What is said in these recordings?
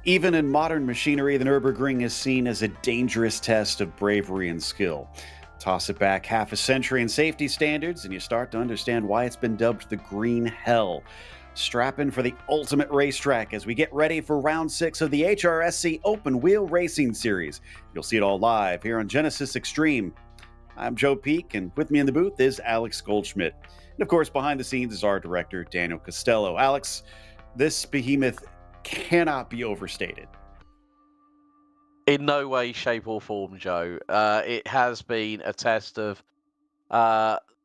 Even in modern machinery, the Nürburgring is seen as a dangerous test of bravery and skill. Toss it back half a century in safety standards, and you start to understand why it's been dubbed the Green Hell. Strap in for the ultimate racetrack as we get ready for round 6 of the HRSC Open Wheel Racing Series. You'll see it all live here on Genesis Extreme. I'm Joe Peak, and with me in the booth is Alex Goldschmidt. And of course, behind the scenes is our director, Daniel Costello. Alex, this behemoth cannot be overstated. In no way, shape, or form, Joe. It has been a test of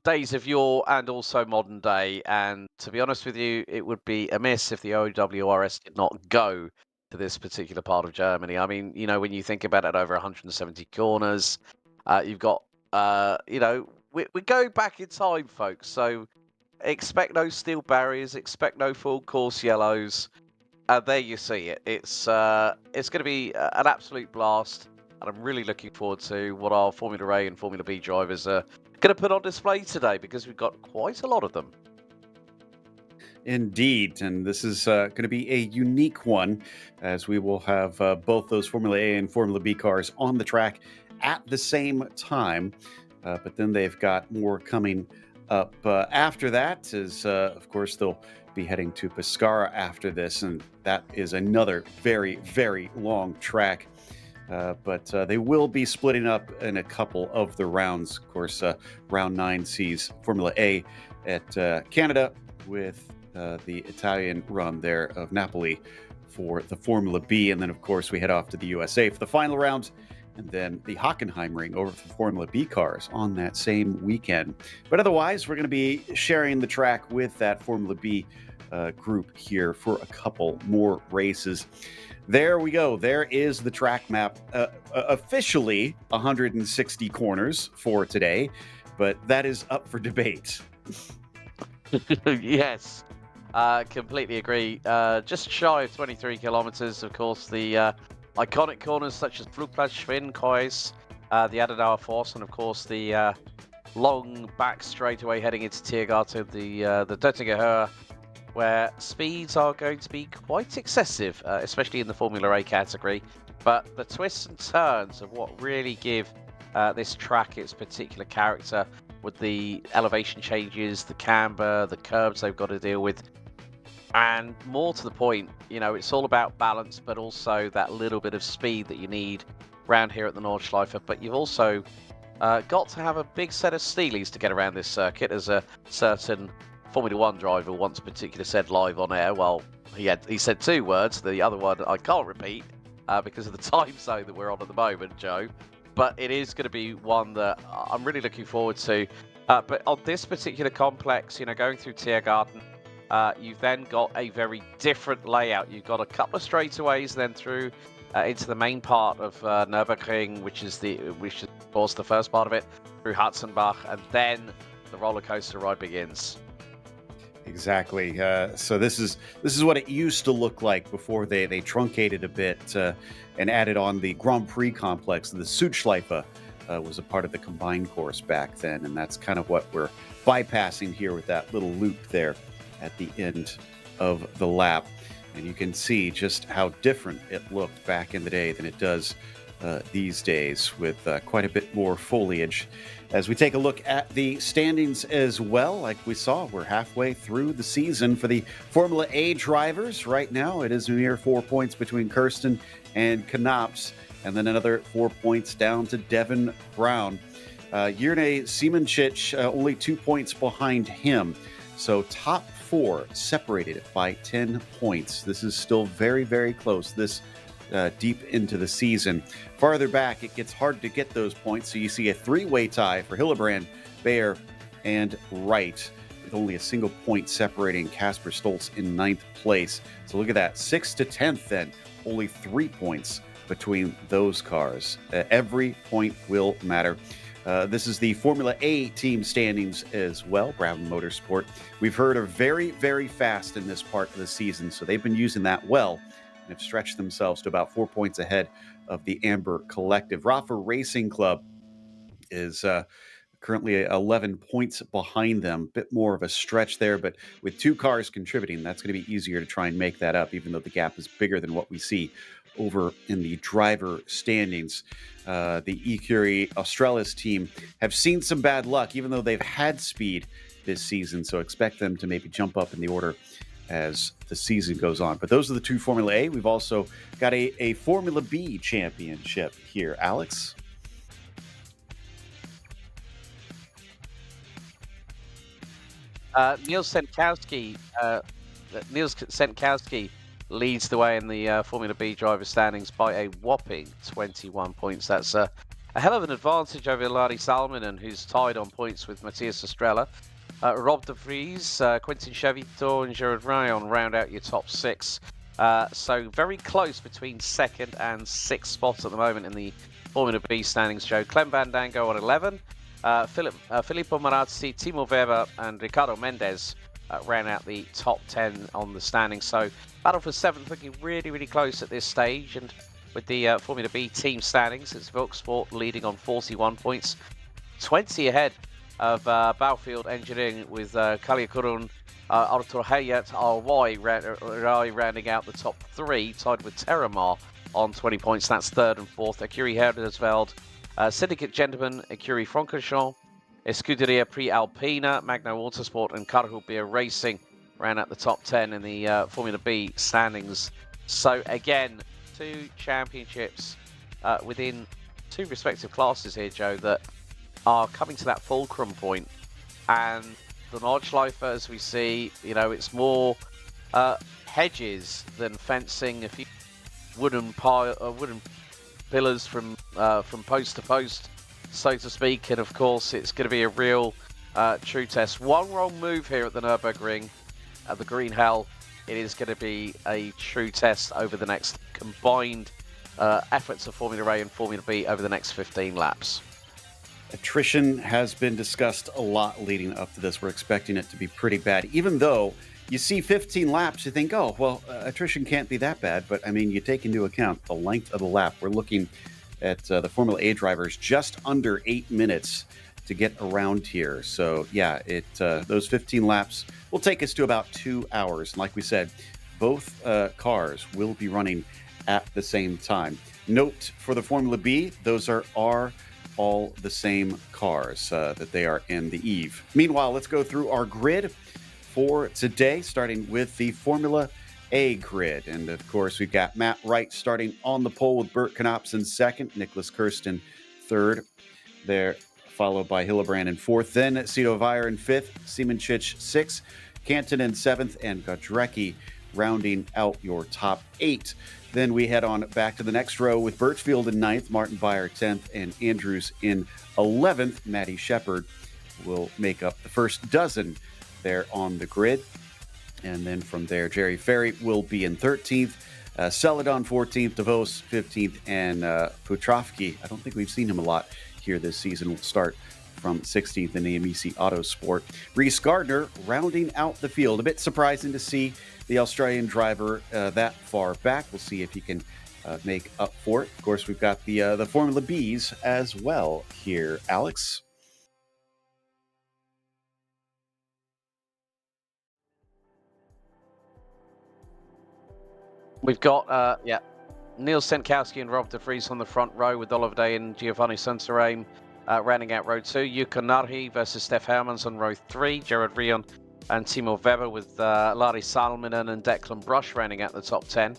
days of yore and also modern day. And to be honest with you, it would be amiss if the OWRS did not go to this particular part of Germany. I mean, when you think about it, over 170 corners, you've got, we go back in time, folks. So expect no steel barriers, expect no full course yellows. There you see it. It's going to be an absolute blast, and I'm really looking forward to what our Formula A and Formula B drivers are going to put on display today, because we've got quite a lot of them. Indeed, and this is going to be a unique one, as we will have both those Formula A and Formula B cars on the track at the same time. But then they've got more coming up after that, as of course they'll be heading to Pescara after this, and that is another very, very long track. But they will be splitting up in a couple of the rounds. Of course, round 9 sees Formula A at Canada, with the Italian run there of Napoli for the Formula B. And then, of course, we head off to the USA for the final round, and then the Hockenheimring over for Formula B cars on that same weekend. But otherwise, we're going to be sharing the track with that Formula B group here for a couple more races. There we go. There is the track map. Officially 160 corners for today, but that is up for debate. Yes, completely agree. Just shy of 23 kilometers. Of course, the iconic corners such as Flugplatz Schwenkreuz, the Adenauer Force, and of course the long back straightaway heading into Tiergarten, the Döttinger Höhe, where speeds are going to be quite excessive, especially in the Formula A category. But the twists and turns of what really give this track its particular character, with the elevation changes, the camber, the curbs they've got to deal with, and more to the point, it's all about balance, but also that little bit of speed that you need around here at the Nordschleife. But you've also got to have a big set of steelies to get around this circuit, as a certain Formula One driver once particularly said live on air. Well, he said 2 words. The other one I can't repeat because of the time zone that we're on at the moment, Joe. But it is going to be one that I'm really looking forward to. But on this particular complex, going through Tiergarten, you've then got a very different layout. You've got a couple of straightaways, then through into the main part of Nürburgring, which is of course the first part of it, through Hatzenbach, and then the roller coaster ride begins. Exactly. So this is what it used to look like before they truncated a bit and added on the Grand Prix complex. The Südschleife was a part of the combined course back then, and that's kind of what we're bypassing here with that little loop there at the end of the lap. And you can see just how different it looked back in the day than it does these days, with quite a bit more foliage. As we take a look at the standings as well, like we saw, we're halfway through the season for the Formula A drivers. Right now, it is a mere 4 points between Kirsten and Knops, and then another 4 points down to Devin Brown. Jirne Simoncic only 2 points behind him. So top 4 separated by 10 points. This is still very, very close this deep into the season. Farther back, it gets hard to get those points, so you see a 3-way tie for Hillebrand, Bayer, and Wright, with only a single point separating Casper Stoltz in 9th place. So look at that, 6th to 10th then, only 3 points between those cars. Every point will matter. This is the Formula A team standings as well. Brown Motorsport, we've heard, are very, very fast in this part of the season, so they've been using that well, and have stretched themselves to about 4 points ahead of the Amber Collective. Rafa Racing Club is currently 11 points behind them. Bit more of a stretch there, but with 2 cars contributing, that's going to be easier to try and make that up, even though the gap is bigger than what we see over in the driver standings. The Ecurie Australis team have seen some bad luck, even though they've had speed this season, so expect them to maybe jump up in the order as the season goes on. But those are the 2 Formula A. We've also got a Formula B championship here. Alex? Niels Senkowski leads the way in the Formula B driver standings by a whopping 21 points. That's a hell of an advantage over Lari Salminen, who's tied on points with Matthias Estrella. Rob de Vries, Quentin Chavito, and Gerard Rayon round out your top 6. So very close between 2nd and 6th spot at the moment in the Formula B standings, Joe. Clem Van Dango on 11. Filippo Marazzi, Timo Weber, and Ricardo Mendes round out the top 10 on the standings. So battle for 7th looking really, really close at this stage. And with the Formula B team standings, it's Volkswagen leading on 41 points, 20 ahead of Battlefield Engineering with Kalia Kurun, Artur Hayat, RY rounding out the top 3, tied with Terramar on 20 points. That's 3rd and 4th. Ecurie Herdersveld, Syndicate Gentlemen, Ecurie Francorchamps, Scuderia Pre-Alpina, Magno Autosport, and Karhu Beer Racing round out the top 10 in the Formula B standings. So again, 2 championships within 2 respective classes here, Joe, that are coming to that fulcrum point. And the Nordschleife, as we see, it's more hedges than fencing. A few wooden pillars from post to post, so to speak. And of course, it's going to be a real true test. One wrong move here at the Nürburgring, at the Green Hell, it is going to be a true test over the next combined efforts of Formula A and Formula B over the next 15 laps. Attrition has been discussed a lot leading up to this. We're expecting it to be pretty bad, even though you see 15 laps, you think, oh, well, attrition can't be that bad. But, I mean, you take into account the length of the lap. We're looking at the Formula A drivers just under 8 minutes to get around here. So, yeah, those 15 laps will take us to about 2 hours. And like we said, both cars will be running at the same time. Note for the Formula B, those are all the same cars that they are in the eve. Meanwhile, let's go through our grid for today, starting with the Formula A grid. And of course, we've got Matt Wright starting on the pole with Bert Knopson second, Nicholas Kirsten third, there followed by Hillebrand in fourth, then Cito Vire in fifth, Siemenchich sixth, Canton in seventh, and Godrecki rounding out your top 8. Then we head on back to the next row with Birchfield in 9th, Martin Beyer 10th, and Andrews in 11th. Matty Shepard will make up the first dozen there on the grid. And then from there, Jerry Ferry will be in 13th, Celadon 14th, DeVos 15th, and Petrovsky, I don't think we've seen him a lot here this season, will start from 16th in the AMEC Autosport. Reese Gardner rounding out the field. A bit surprising to see the Australian driver that far back. We'll see if he can make up for it. Of course, we've got the Formula Bs as well here. Alex? We've got, Niels Senkowski and Rob de Vries on the front row with Oliver Day and Giovanni Santarém rounding out row 2. Jukka Narhi versus Steph Hermans on row 3. Gerard Rion and Timo Weber with Lari Salminen and Declan Brush rounding out the top 10.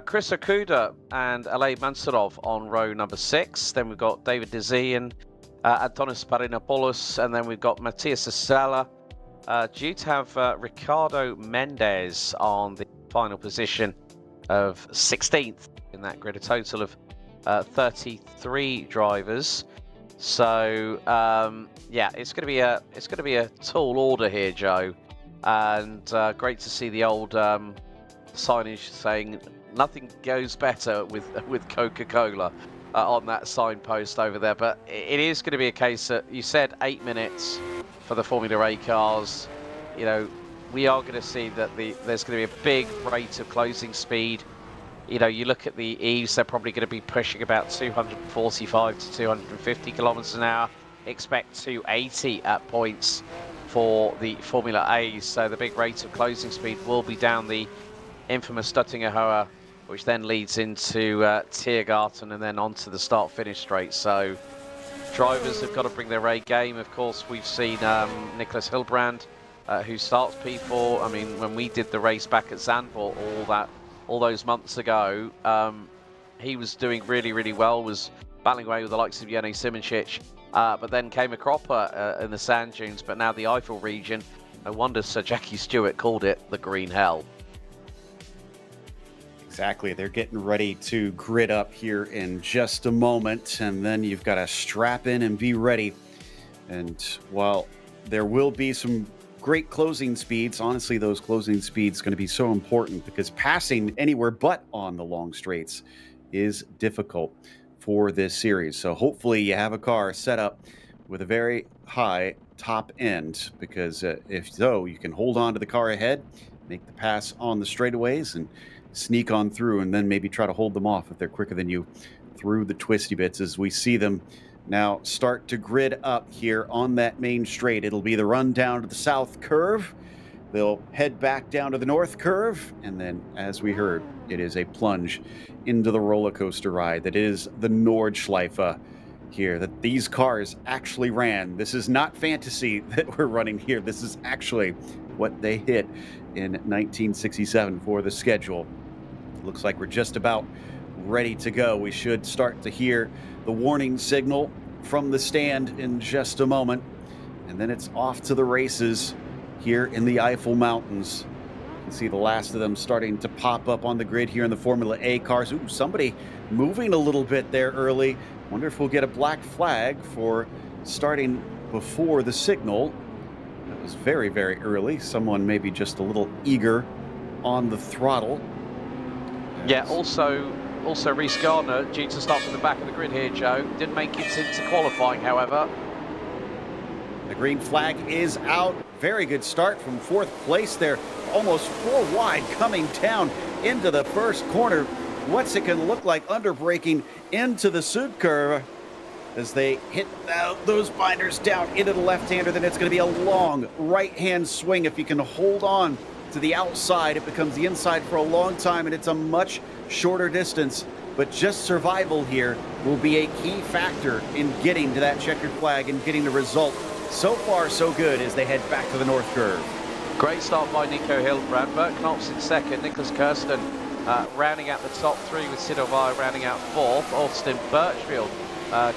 Chris Okuda and Alei Mansurov on row number 6. Then we've got David Desi and Antonis Parinopoulos. And then we've got Matthias Estrella due to have Ricardo Mendes on the final position of 16th in that grid. A total of 33 drivers. So it's going to be a tall order here, Joe, and great to see the old signage saying nothing goes better with Coca-Cola on that signpost over there. But it is going to be a case that you said 8 minutes for the Formula A cars. We are going to see that there's going to be a big rate of closing speed. You look at the eves, they're probably going to be pushing about 245 to 250 kilometers an hour. expect 280 at points for the Formula A. So the big rate of closing speed will be down the infamous Stuttinger-Hoa, which then leads into Tiergarten and then onto the start-finish straight. So drivers have got to bring their A game. Of course, we've seen Nicholas Hilbrand, who starts people. I mean, when we did the race back at Zandvoort all those months ago, he was doing really, really well, was battling away with the likes of Jene Simoncic, but then came a cropper in the sand dunes. But now the Eifel region, no wonder Sir Jackie Stewart called it the Green Hell. Exactly. They're getting ready to grid up here in just a moment, and then you've got to strap in and be ready. And while there will be some great closing speeds, honestly, those closing speeds going to be so important because passing anywhere but on the long straights is difficult for this series. So hopefully you have a car set up with a very high top end, because if so, you can hold on to the car ahead, make the pass on the straightaways, and sneak on through, and then maybe try to hold them off if they're quicker than you through the twisty bits as we see them now start to grid up here on that main straight. It'll be the run down to the south curve. They'll head back down to the north curve, and then, as we heard, it is a plunge into the roller coaster ride that is the Nordschleife here, that these cars actually ran. This is not fantasy that we're running here. This is actually what they hit in 1967 for the schedule. Looks like we're just about ready to go. We should start to hear the warning signal from the stand in just a moment. And then it's off to the races here in the Eifel Mountains. You can see the last of them starting to pop up on the grid here in the Formula A cars. Ooh, somebody moving a little bit there early. Wonder if we'll get a black flag for starting before the signal. That was very, very early. Someone maybe just a little eager on the throttle. Yeah, also Reece Gardner, due to start from the back of the grid here, Joe. Didn't make it into qualifying, however. The green flag is out. Very good start from fourth place there. Almost 4 wide coming down into the first corner. What's it going to look like under braking into the Sud curve as they hit those binders down into the left-hander. Then it's going to be a long right-hand swing. If you can hold on to the outside, it becomes the inside for a long time, and it's a much shorter distance. But just survival here will be a key factor in getting to that checkered flag and getting the result. So far, so good as they head back to the north curve. Great start by Nico Hilbrand. Bert Knops in second. Nicholas Kirsten rounding out the top 3 with Sid O'Vire rounding out 4th. Austin Birchfield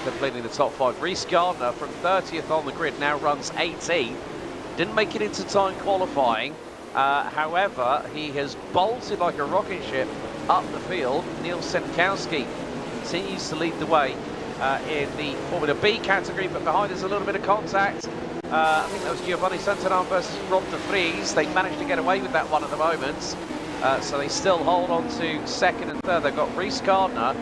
completing the top 5. Reece Gardner from 30th on the grid now runs 18th. Didn't make it into time qualifying. However, he has bolted like a rocket ship up the field. Neil Senkowski continues to lead the way in the Formula B category, but behind is a little bit of contact. I think that was Giovanni Santanan versus Rob de Vries. They managed to get away with that one at the moment. So they still hold on to second and third. They've got Reece Gardner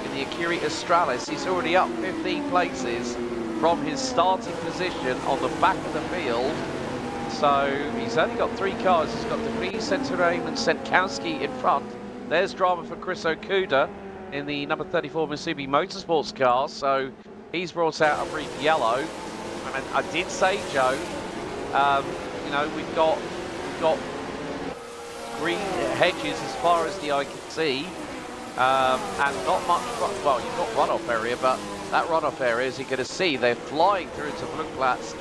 in the Acuri Astralis. He's already up 15 places from his starting position on the back of the field. So he's only got 3 cars. He's got de Vries, Centuraim and Senkowski in front. There's drama for Chris Okuda in the number 34 Mitsubishi Motorsports car. So he's brought out a brief yellow. And I did say, Joe, you know, we've got green hedges as far as the eye can see, and not much. Well, you've got runoff area, but that runoff area, as you're going to see, they're flying through to Flugplatz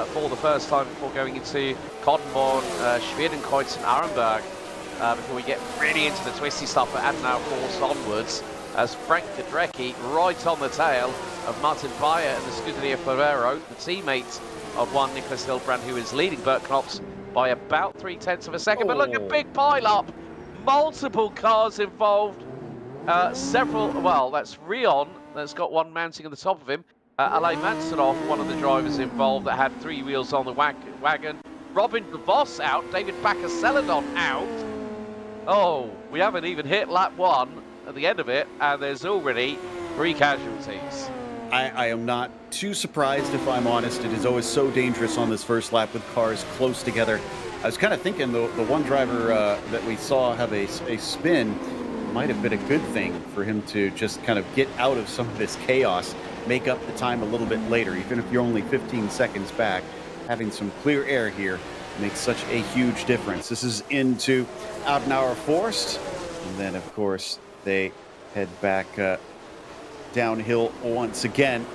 for the first time before going into Cottenborn, Schwedenkreuz and Arenberg, before we get really into the twisty stuff at Adenauer course onwards, as Frank Kadrecki right on the tail of Martin Bayer and the Scuderia Ferrero, the teammate of one Nicholas Hilbrand, who is leading Bert Knops by about 0.3 of a second. But look, a big pile-up, multiple cars involved, several, well, that's Rion, that's got one mounting on the top of him, Alain Mansurov, one of the drivers involved that had 3 wheels on the wagon, Robin DeVos out, David Bakker-Celadon out. Oh, we haven't even hit lap 1 at the end of it, and there's already 3 casualties. I am not too surprised, if I'm honest. It is always so dangerous on this first lap with cars close together. I was kind of thinking the one driver that we saw have a spin might have been a good thing for him to just kind of get out of some of this chaos make up the time a little bit later. Even if you're only 15 seconds back, having some clear air here makes such a huge difference. This is into Adenauer Forst, and then of course they head back downhill once again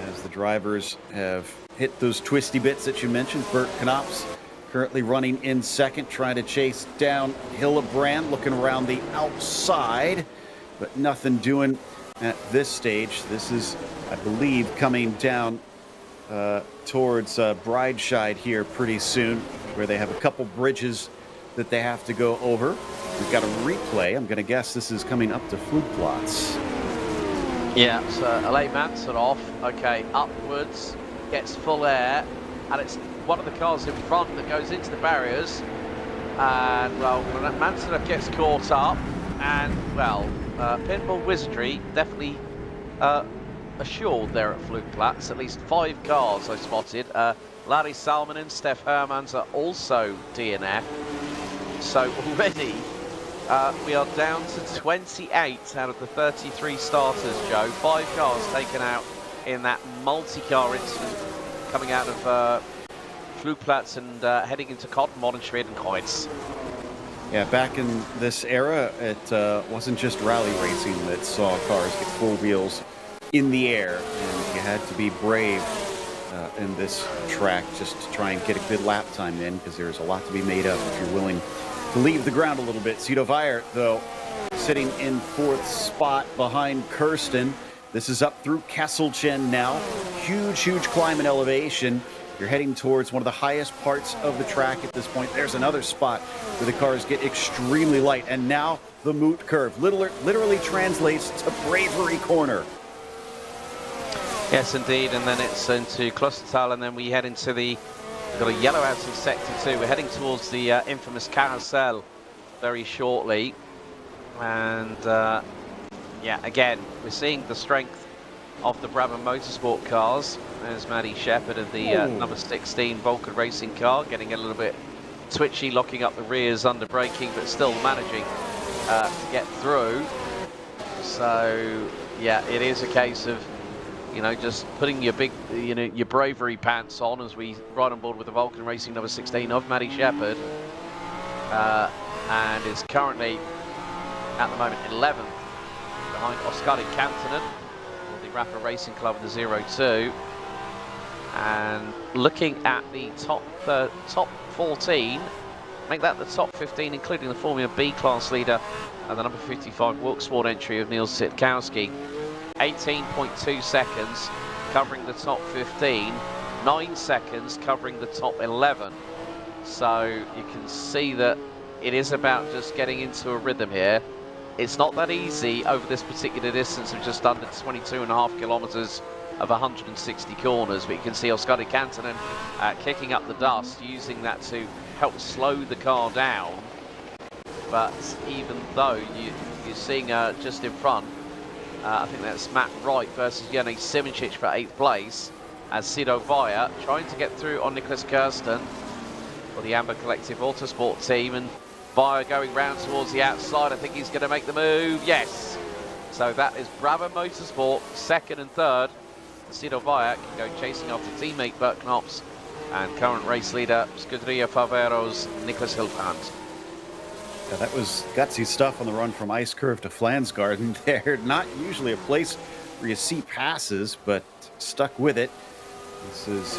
as the drivers have hit those twisty bits that you mentioned. Bert Knops currently running in second, trying to chase down Hillebrand, looking around the outside, but nothing doing at this stage. This is, I believe, coming down towards Brideside here pretty soon, where they have a couple bridges that they have to go over. We've got a replay. I'm going to guess this is coming up to Flugplatz. Yeah, so Alain Mansonoff, okay, upwards, gets full air, and it's one of the cars in front that goes into the barriers. And, well, Mansonoff gets caught up, and, well, Pinball Wizardry definitely assured there at Flugplatz. At least 5 cars I spotted. Larry Salmonen, Steph Hermans are also DNF. So already we are down to 28 out of the 33 starters, Joe. 5 cars taken out in that multi-car incident coming out of Flugplatz and heading into Kottenmod and Schwedenkreuz. Yeah, back in this era, it wasn't just rally racing that saw cars get 4 wheels in the air, and you had to be brave in this track just to try and get a good lap time in, because there's a lot to be made up if you're willing to leave the ground a little bit. Cito Weyer, though, sitting in 4th spot behind Kirsten. This is up through Kesselchen now. Huge climb in elevation. You're heading towards one of the highest parts of the track at this point. There's another spot where the cars get extremely light. And now the Moot Curve literally translates to Bravery Corner. Yes, indeed. And then it's into Klostertal, and then we head into the... We've got a yellow out in sector 2. We're heading towards the infamous carousel very shortly. And, yeah, again, we're seeing the strength of the Brabham Motorsport cars. There's Maddie Shepherd of the number 16 Vulcan Racing car, getting a little bit twitchy, locking up the rears under braking, but still managing to get through. So, yeah, it is a case of, you know, just putting your big, you know, your bravery pants on as we ride on board with the Vulcan Racing number 16 of Maddie Shepherd, and is currently at the moment 11th behind Oskari Kantonen, the Rapper Racing Club in the 02. And looking at the top 14, make that the top 15, including the Formula B class leader and the number 55 Wilk Sport entry of Niels Sitkowski. 18.2 seconds covering the top 15, 9 seconds covering the top 11. So you can see that it is about just getting into a rhythm here. It's not that easy over this particular distance of just under 22.5 kilometers of 160 corners, but you can see Oskari Kantonen kicking up the dust, using that to help slow the car down. But even though you're seeing just in front, I think that's Matt Wright versus Janne Simoncic for 8th place, as Cito Weyer trying to get through on Nicholas Kirsten for the Amber Collective Autosport team, and Weyer going round towards the outside. I think he's going to make the move. Yes. So that is Brabham Motorsport, 2nd and 3rd. Cito Weyer can go chasing after teammate Bert Knops and current race leader Scuderia Favero's Nicholas Hillebrand. Yeah, that was gutsy stuff on the run from Ice Curve to Flansgarden there. Not usually a place where you see passes, but stuck with it. This is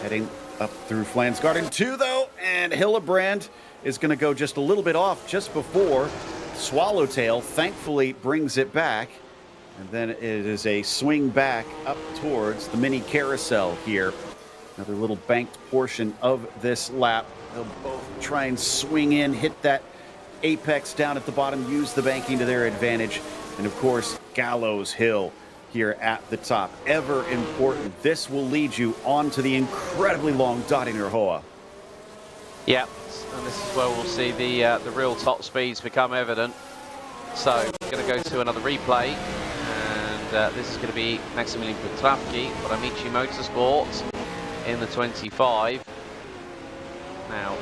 heading up through Flansgarden 2, though, and Hillebrand is going to go just a little bit off just before Swallowtail thankfully brings it back. And then it is a swing back up towards the mini carousel here. Another little banked portion of this lap. They'll both try and swing in, hit that apex down at the bottom, use the banking to their advantage. And of course, Gallows Hill here at the top. Ever important. This will lead you on to the incredibly long Dottinger Hoa. Yeah, and this is where we'll see the real top speeds become evident. So we're going to go to another replay. This is going to be Maximilian Petravki for Amici Motorsport in the 25. Now,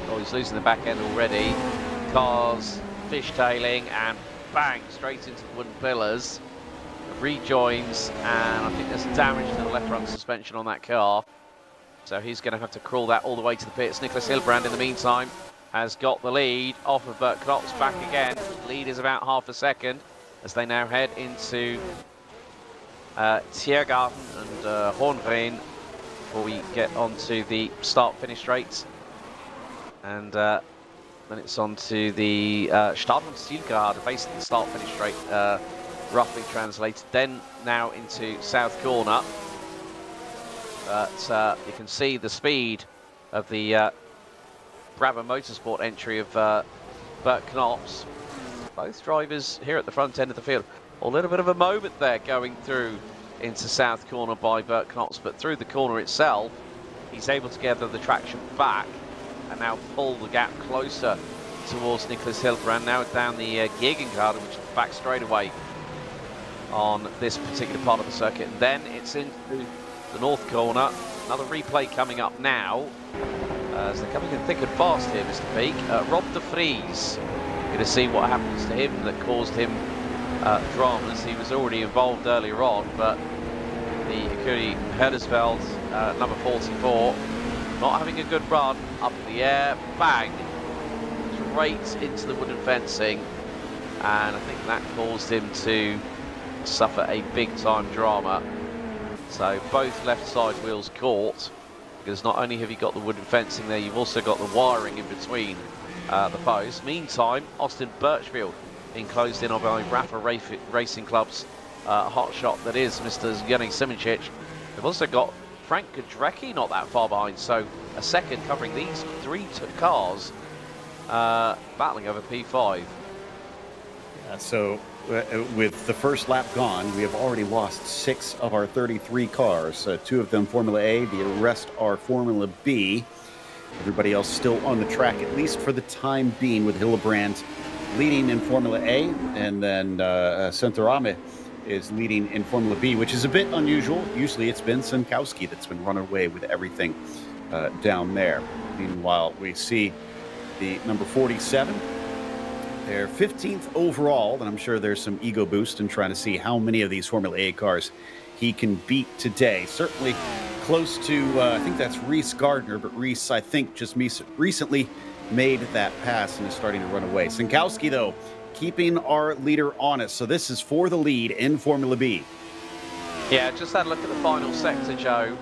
oh, he's losing the back end already. Cars fishtailing and bang, straight into the wooden pillars. rejoins, and I think there's damage to the left front suspension on that car. So he's going to have to crawl that all the way to the pits. Nicholas Hilbrand, in the meantime, has got the lead off of Bert Knops back again. Lead is about half a second as they now head into Tiergarten and Hoornveen before we get onto the start-finish straights. And then it's on to the Start- und Zielgerade, basically the start-finish straight, roughly translated. Then now into South Corner. But you can see the speed of the Brabham Motorsport entry of Bert Knops. Both drivers here at the front end of the field. A little bit of a moment there going through into South Corner by Bert Knops, but through the corner itself, he's able to gather the traction back and now pull the gap closer towards Nicholas Hilbrand. Now down the Gegengrade, which is the back straightaway on this particular part of the circuit. And then it's into the North Corner. Another replay coming up now. As they're coming in thick and fast here, Mr. Peak. Rob de Vries. Going to see what happens to him that caused him dramas. He was already involved earlier on, but the Akuri Herdesveld, number 44, not having a good run, up in the air, bang, straight into the wooden fencing, and I think that caused him to suffer a big time drama. So both left side wheels caught, because not only have you got the wooden fencing there, you've also got the wiring in between the posts. Meantime, Austin Birchfield being closed in on by Rafa Racing Club's hotshot that is Mr. Zbigniew Simoncic. They've also got Frank Godrecki not that far behind, so a second covering these three cars battling over P5. So with the first lap gone, we have already lost 6 of our 33 cars. 2 of them Formula A, the rest are Formula B. Everybody else still on the track, at least for the time being, with Hildebrand leading in Formula A, and then Centorame is leading in Formula B, which is a bit unusual. Usually it's been Sinkowski that's been running away with everything down there. Meanwhile, we see the number 47. They're 15th overall, and I'm sure there's some ego boost in trying to see how many of these Formula A cars he can beat today. Certainly close to, I think that's Reese Gardner, but Reese, I think, just recently made that pass and is starting to run away. Sinkowski, though, keeping our leader honest. So this is for the lead in Formula B. Yeah, just had a look at the final sector, Joe.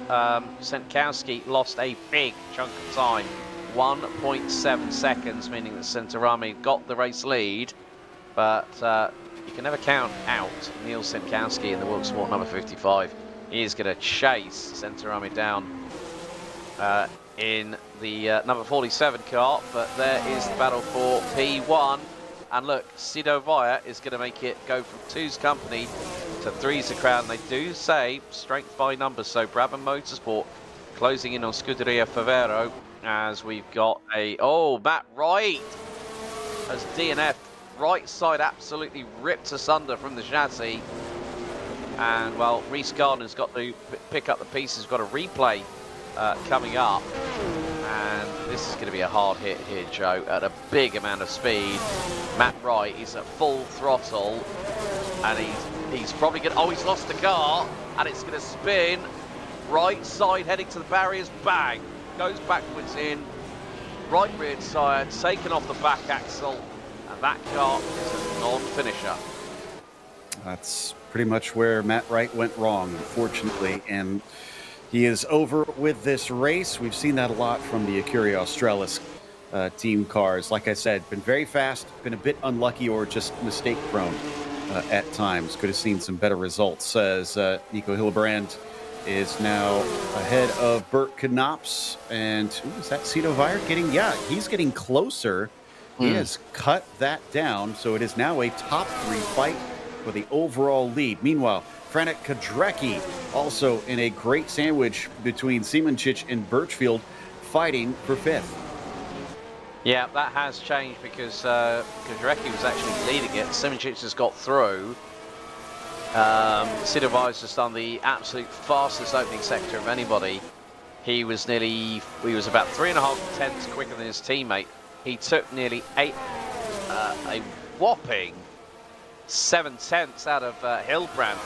Sinkowski lost a big chunk of time. 1.7 seconds, meaning that Centorame got the race lead, but you can never count out Neil Sinkowski in the World Sport number 55. He is going to chase Centorame down in the number 47 car, but there is the battle for P1. And look, Sido Vaya is going to make it go from 2's company to 3's the crown. They do say strength by numbers, so Brabham Motorsport closing in on Scuderia Favero, as we've got a, Matt Wright as DNF, right side absolutely ripped asunder from the chassis. And well, Reese Gardner's got to pick up the pieces, got a replay coming up. And this is going to be a hard hit here, Joe, at a big amount of speed. Matt Wright is at full throttle, and he's probably going to, he's lost the car, and it's going to spin. Right side heading to the barriers, bang, goes backwards in, right rear tyre, taken off the back axle, and that car is a non-finisher. That's pretty much where Matt Wright went wrong, unfortunately, and he is over with this race. We've seen that a lot from the Acuria Australis team cars. Like I said, been very fast, been a bit unlucky or just mistake prone at times. Could have seen some better results, as Nico Hildebrand is now ahead of Bert Knops. And is that Cito Vire getting? Yeah, he's getting closer. He has cut that down, so it is now a top 3 fight for the overall lead. Meanwhile, Franek Kodrecki also in a great sandwich between Simoncic and Birchfield, fighting for 5th. Yeah, that has changed because Kodrecki was actually leading it. Simoncic has got through. Sidovi's just done the absolute fastest opening sector of anybody. He was about 3.5 tenths quicker than his teammate. He took nearly a whopping 7/10 out of Hilbrand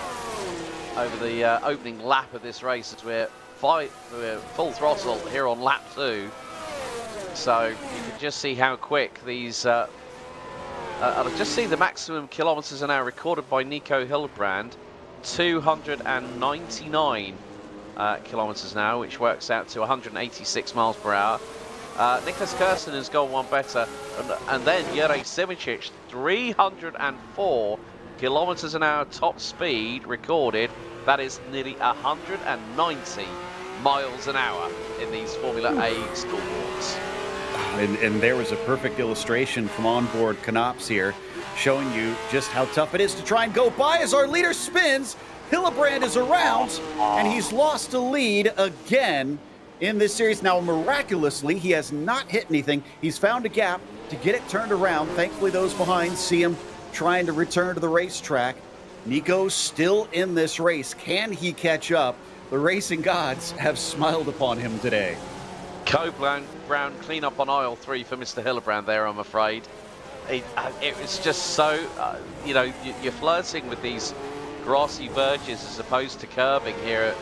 over the opening lap of this race as we're full throttle here on lap 2. So you can just see how quick these. I'll just see the maximum kilometers an hour recorded by Nico Hilbrand, 299 kilometers an hour, which works out to 186 miles per hour. Nicholas Kirsten has gone one better, and then Jure Simicic, 304 kilometers an hour top speed recorded. That is nearly 190 miles an hour in these Formula A scoreboards. And there was a perfect illustration from onboard Knops here, showing you just how tough it is to try and go by as our leader spins. Hillebrand is around, and he's lost a lead again in this series. Now, miraculously, he has not hit anything. He's found a gap to get it turned around. Thankfully, those behind see him trying to return to the racetrack. Nico's still in this race. Can he catch up? The racing gods have smiled upon him today. Brown clean up on aisle 3 for Mr. Hillebrand there, I'm afraid. It was just so, you're flirting with these grassy verges as opposed to curbing here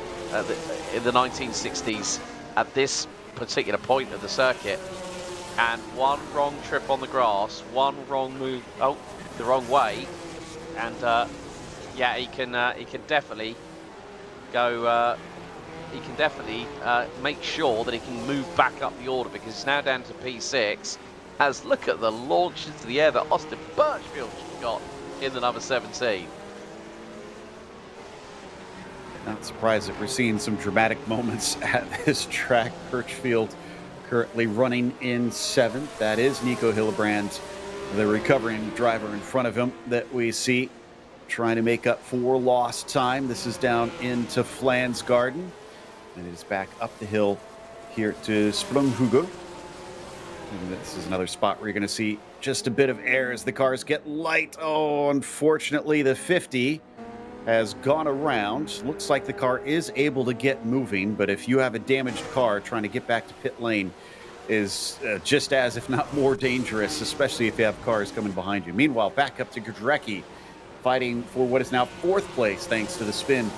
in the 1960s at this particular point of the circuit. And one wrong trip on the grass, one wrong move, the wrong way, and he can definitely go. He can definitely make sure that he can move back up the order, because it's now down to P6. As look at the launch into the air that Austin Birchfield got in the number 17. Not surprised that we're seeing some dramatic moments at this track. Birchfield currently running in 7th. That is Nico Hillebrand, the recovering driver in front of him that we see trying to make up for lost time. This is down into Flansgarden, and it is back up the hill here to Sprunghugo. And this is another spot where you're going to see just a bit of air as the cars get light. Oh, unfortunately, the 50 has gone around. Looks like the car is able to get moving, but if you have a damaged car, trying to get back to pit lane is just as, if not more dangerous, especially if you have cars coming behind you. Meanwhile, back up to Gudrecki, fighting for what is now 4th place, thanks to the spin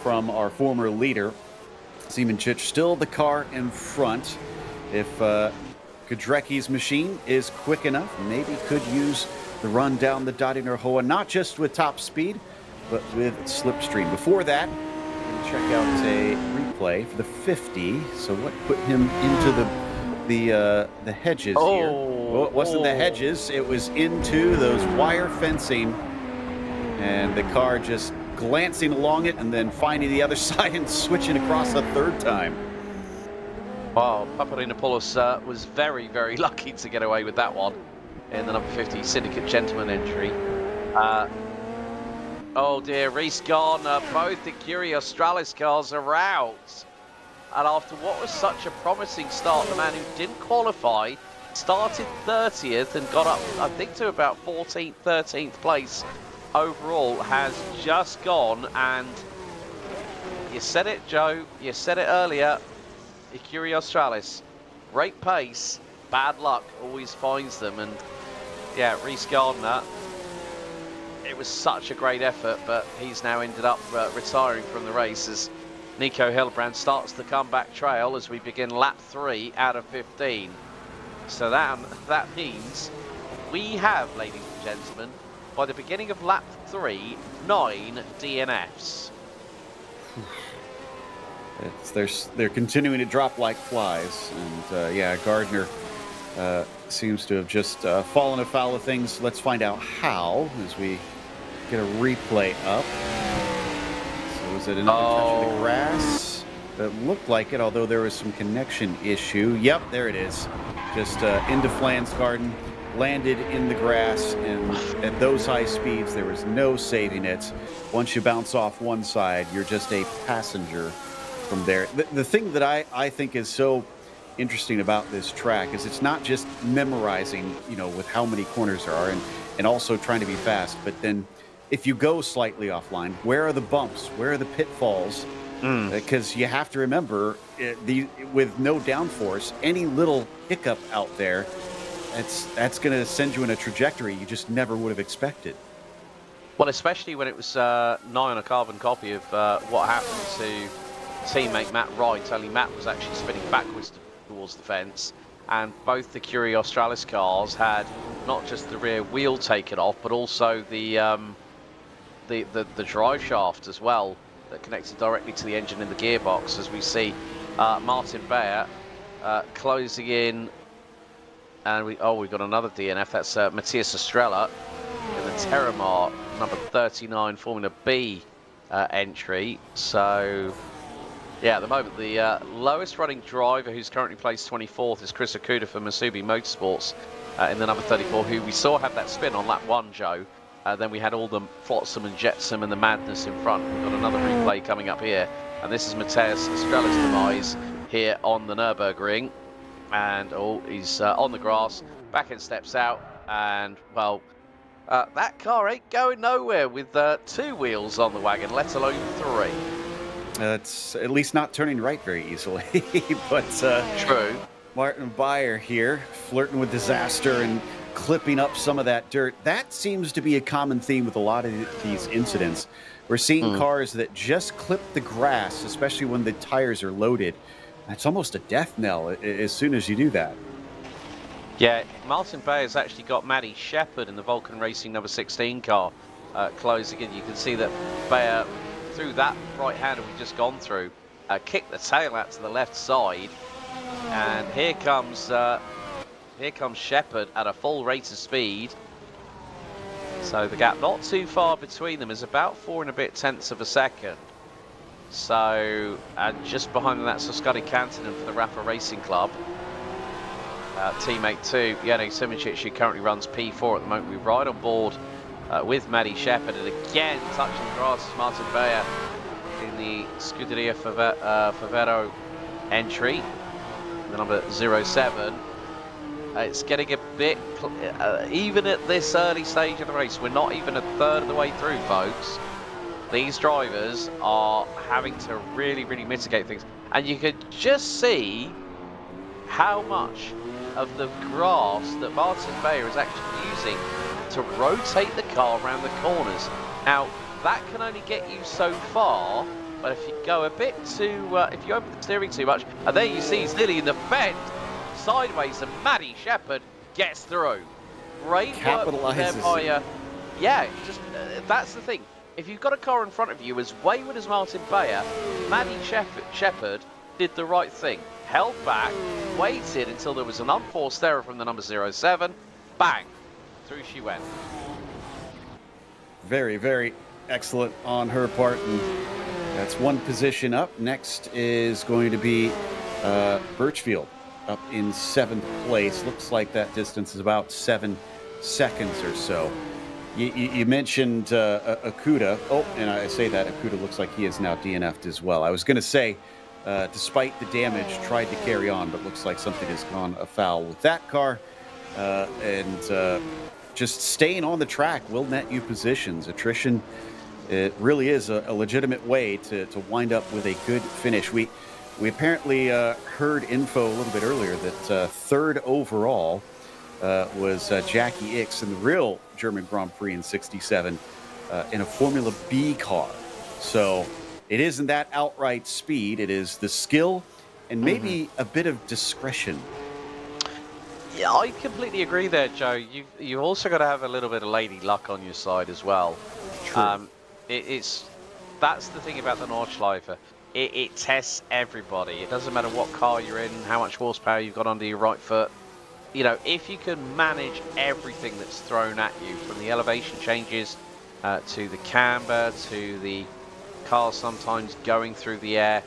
from our former leader. Siemenchich still the car in front. If Gudrecki's machine is quick enough, maybe could use the run down the Dadinger Hoa, not just with top speed, but with slipstream. Before that, we'll check out a replay for the 50. So what put him into the hedges here? Well, it wasn't the hedges, it was into those wire fencing, and the car just glancing along it and then finding the other side and switching across a 3rd time. Wow, Paparinopoulos was very, very lucky to get away with that one in the number 50 Syndicate Gentleman entry. Oh dear, Reese Gardner, both the Curie Australis cars are out. And after what was such a promising start, the man who didn't qualify started 30th and got up, I think, to about 14th, 13th place overall, has just gone. And you said it, Joe, you said it earlier, the Curie Australis, great pace, bad luck always finds them. And yeah, Reese Gardner, it was such a great effort, but he's now ended up retiring from the race as Nico Hillebrand starts the comeback trail as we begin lap 3 out of 15. So that means we have, ladies and gentlemen, by the beginning of lap 3, 9 DNFs. They're continuing to drop like flies, and Gardner seems to have just fallen afoul of things. Let's find out how as we get a replay up. So was it another touch of the grass? That looked like it, although there was some connection issue. Yep, there it is. Just into Flansgarden, landed in the grass, and at those high speeds, there was no saving it. Once you bounce off one side, you're just a passenger from there. The thing that I think is so interesting about this track is it's not just memorizing, with how many corners there are and also trying to be fast, but then if you go slightly offline, where are the bumps? Where are the pitfalls? Because you have to remember, with no downforce, any little hiccup out there, that's going to send you in a trajectory you just never would have expected. Well, especially when it was nigh on a carbon copy of what happened to teammate Matt Wright. Only Matt was actually spinning backwards towards the fence, and both the Curie Australis cars had not just the rear wheel taken off, but also the drive shaft as well, that connected directly to the engine and the gearbox. As we see Martin Bayer closing in, and we've got another DNF. That's Matthias Estrella in the Terramar number 39 Formula B entry. So yeah, at the moment the lowest running driver, who's currently placed 24th, is Chris Okuda for Masubi Motorsports in the number 34, who we saw have that spin on lap 1, Joe. Then we had all the flotsam and jetsam and the madness in front. We've got another replay coming up here, and this is Matthias Estrella's demise here on the Nürburgring. And he's on the grass, back end steps out, and well, that car ain't going nowhere with 2 wheels on the wagon, let alone 3. It's at least not turning right very easily. But True. Martin Bayer here, flirting with disaster and clipping up some of that dirt. That seems to be a common theme with a lot of these incidents. We're seeing cars that just clip the grass, especially when the tires are loaded. It's almost a death knell as soon as you do that. Yeah, Martin Bayer's actually got Maddie Shepherd in the Vulcan Racing number 16 car closing in. You can see that Bayer, through that right-hander we've just gone through, kicked the tail out to the left side. And here comes Shepherd at a full rate of speed. So the gap not too far between them is about 4 and a bit tenths of a second. So, and just behind them, that's Scotty Cantonen for the Rafa Racing Club. Teammate 2, Jenny Simoncic, who currently runs P4 at the moment. We're right on board with Maddie Shepherd, and again touching the grass is Martin Bayer in the Scuderia Favero entry, the number 07. It's getting a bit, even at this early stage of the race, we're not even a third of the way through, folks. These drivers are having to really, really mitigate things. And you could just see how much of the grass that Martin Bayer is actually using to rotate the car around the corners. Now, that can only get you so far, but if you go a bit too, if you open the steering too much, and there you see he's nearly in the fence, sideways, and Maddie Shepherd gets through. Great work there by, yeah, just, that's the thing. If you've got a car in front of you as wayward as Martin Bayer, Maddie Shepherd did the right thing. Held back, waited until there was an unforced error from the number 07, bang, through she went. Very, very excellent on her part, and that's one position up. Next is going to be Birchfield up in 7th place. Looks like that distance is about 7 seconds or so. You mentioned Okuda. Oh, and I say that Okuda looks like he is now DNF'd as well. I was going to say, despite the damage, tried to carry on, but looks like something has gone afoul with that car. And just staying on the track will net you positions. Attrition, it really is a legitimate way to wind up with a good finish. We apparently heard info a little bit earlier that 3rd overall was Jackie Ickx in the real German Grand Prix in '67 in a Formula B car. So it isn't that outright speed. It is the skill and maybe a bit of discretion. Yeah, I completely agree there, Joe. You've also got to have a little bit of lady luck on your side as well. True. That's the thing about the Nordschleife. It tests everybody. It doesn't matter what car you're in, how much horsepower you've got under your right foot. You know, if you can manage everything that's thrown at you, from the elevation changes to the camber to the car sometimes going through the air,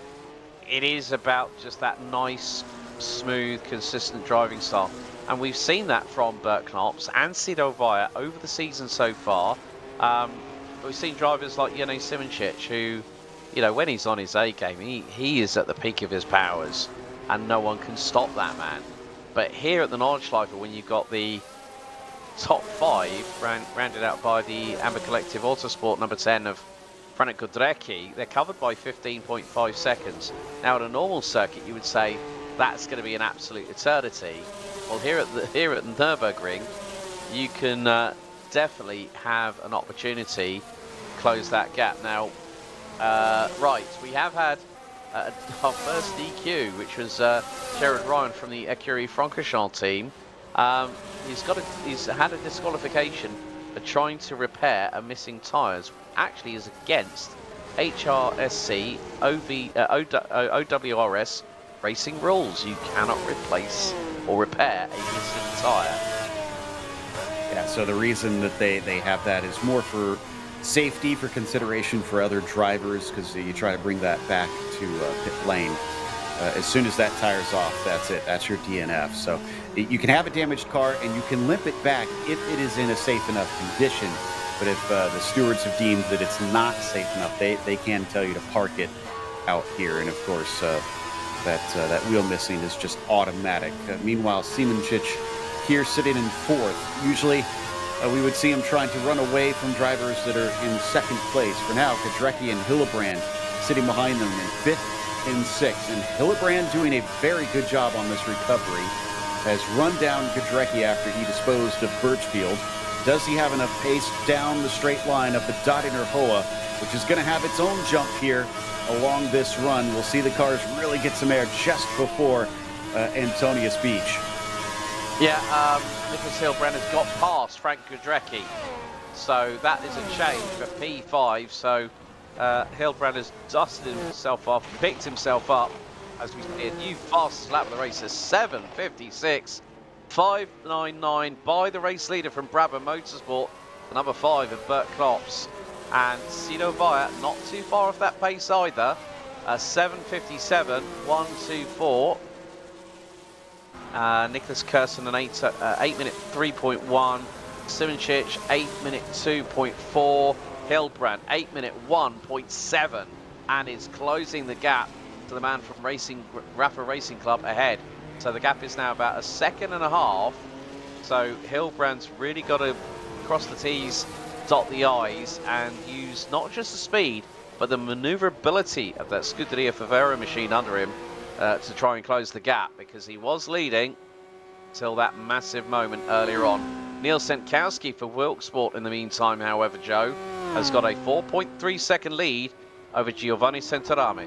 it is about just that nice, smooth, consistent driving style. And we've seen that from Bert Knops and Sido Vaya over the season so far. We've seen drivers like Jenny Simoncic, who, you know, when he's on his A game, he is at the peak of his powers, and no one can stop that man. But here at the Nordschleife, when you've got the top 5 rounded out by the Amber Collective Autosport number 10 of Franek Godrecki, they're covered by 15.5 seconds. Now, at a normal circuit, you would say that's going to be an absolute eternity. Well, here at Nürburgring, you can definitely have an opportunity to close that gap. Now, right, we have had our first DQ, which was Jared Ryan from the Écurie Francorchamps team. He's had a disqualification for trying to repair a missing tyres. Actually, is against HRSC OWRS racing rules. You cannot replace or repair a missing tyre. Yeah, so the reason that they have that is more for safety, for consideration for other drivers, because you try to bring that back to pit lane. As soon as that tire's off, that's it. That's your DNF. So you can have a damaged car and you can limp it back if it is in a safe enough condition. But if the stewards have deemed that it's not safe enough, they can tell you to park it out here. And of course, that wheel missing is just automatic. Meanwhile, Simoncic here sitting in fourth. Usually we would see him trying to run away from drivers that are in second place. For now, Gudrecki and Hillebrand sitting behind them in fifth and sixth. And Hillebrand doing a very good job on this recovery. Has run down Gudrecki after he disposed of Birchfield. Does he have enough pace down the straight line of the Dottinger Hoa, which is going to have its own jump here along this run? We'll see the cars really get some air just before Antonius Beach. Yeah, Nicholas Hillebrand has got past Frank Gudrecki, so that is a change for P5. So Hillebrand has dusted himself off, picked himself up, as we see a new fastest lap of the race, is 7:56.599 by the race leader from Brabham Motorsport, the number 5 of Bert Klops. And Sino Vaya not too far off that pace either, 7:57.124. Nicholas Kirsten an 8-minute 3.1, Simoncic 8-minute 2.4, Hillebrand 8-minute 1.7, and is closing the gap to the man from Rafa Racing Club ahead. So the gap is now about a second and a half. So Hillebrand's really got to cross the T's, dot the I's, and use not just the speed, but the maneuverability of that Scuderia Favero machine under him to try and close the gap, because he was leading till that massive moment earlier on. Neil Senkowski for Wilksport in the meantime, however, Joe, has got a 4.3 second lead over Giovanni Centarame.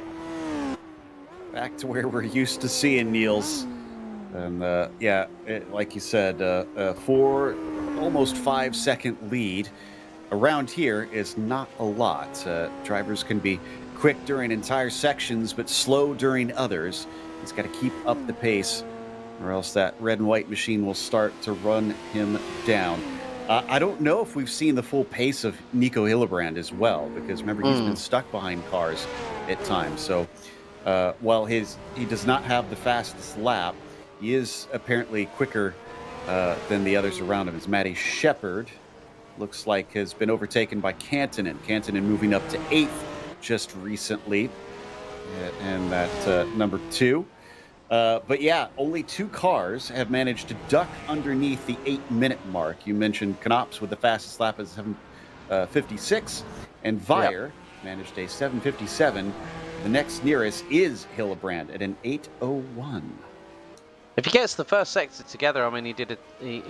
Back to where we're used to seeing Niels. And like you said, almost 5 second lead around here is not a lot. Drivers can be quick during entire sections, but slow during others. He's got to keep up the pace, or else that red and white machine will start to run him down. I don't know if we've seen the full pace of Nico Hillebrand as well, because remember, he's been stuck behind cars at times. So while he does not have the fastest lap, he is apparently quicker than the others around him. As Matty Shepard looks like has been overtaken by Kantonen. Kantonen moving up to 8th just recently, and that number 2. But yeah, only 2 cars have managed to duck underneath the 8-minute mark. You mentioned Knops with the fastest lap at 7:56, and Vire managed a 7:57. The next nearest is Hillebrand at an 8:01. If he gets the first sector together, I mean, he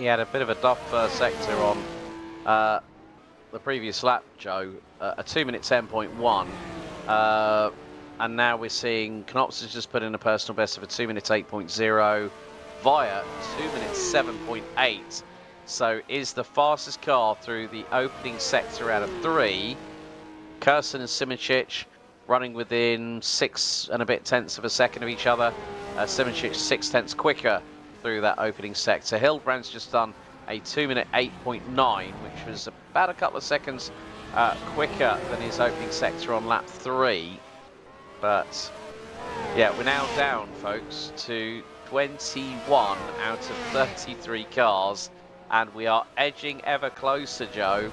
had a bit of a duff first sector on the previous lap, Joe, a 2-minute 10.1. And now we're seeing Knops has just put in a personal best of a 2-minute 8.0. Via 2-minute 7.8. So is the fastest car through the opening sector out of 3. Kirsten and Simoncic running within 6 and a bit tenths of a second of each other. Simoncic 6 tenths quicker through that opening sector. Hillebrand's just done a 2-minute 8.9, which was about a couple of seconds quicker than his opening sector on lap 3. But yeah, we're now down, folks, to 21 out of 33 cars, and we are edging ever closer, Joe,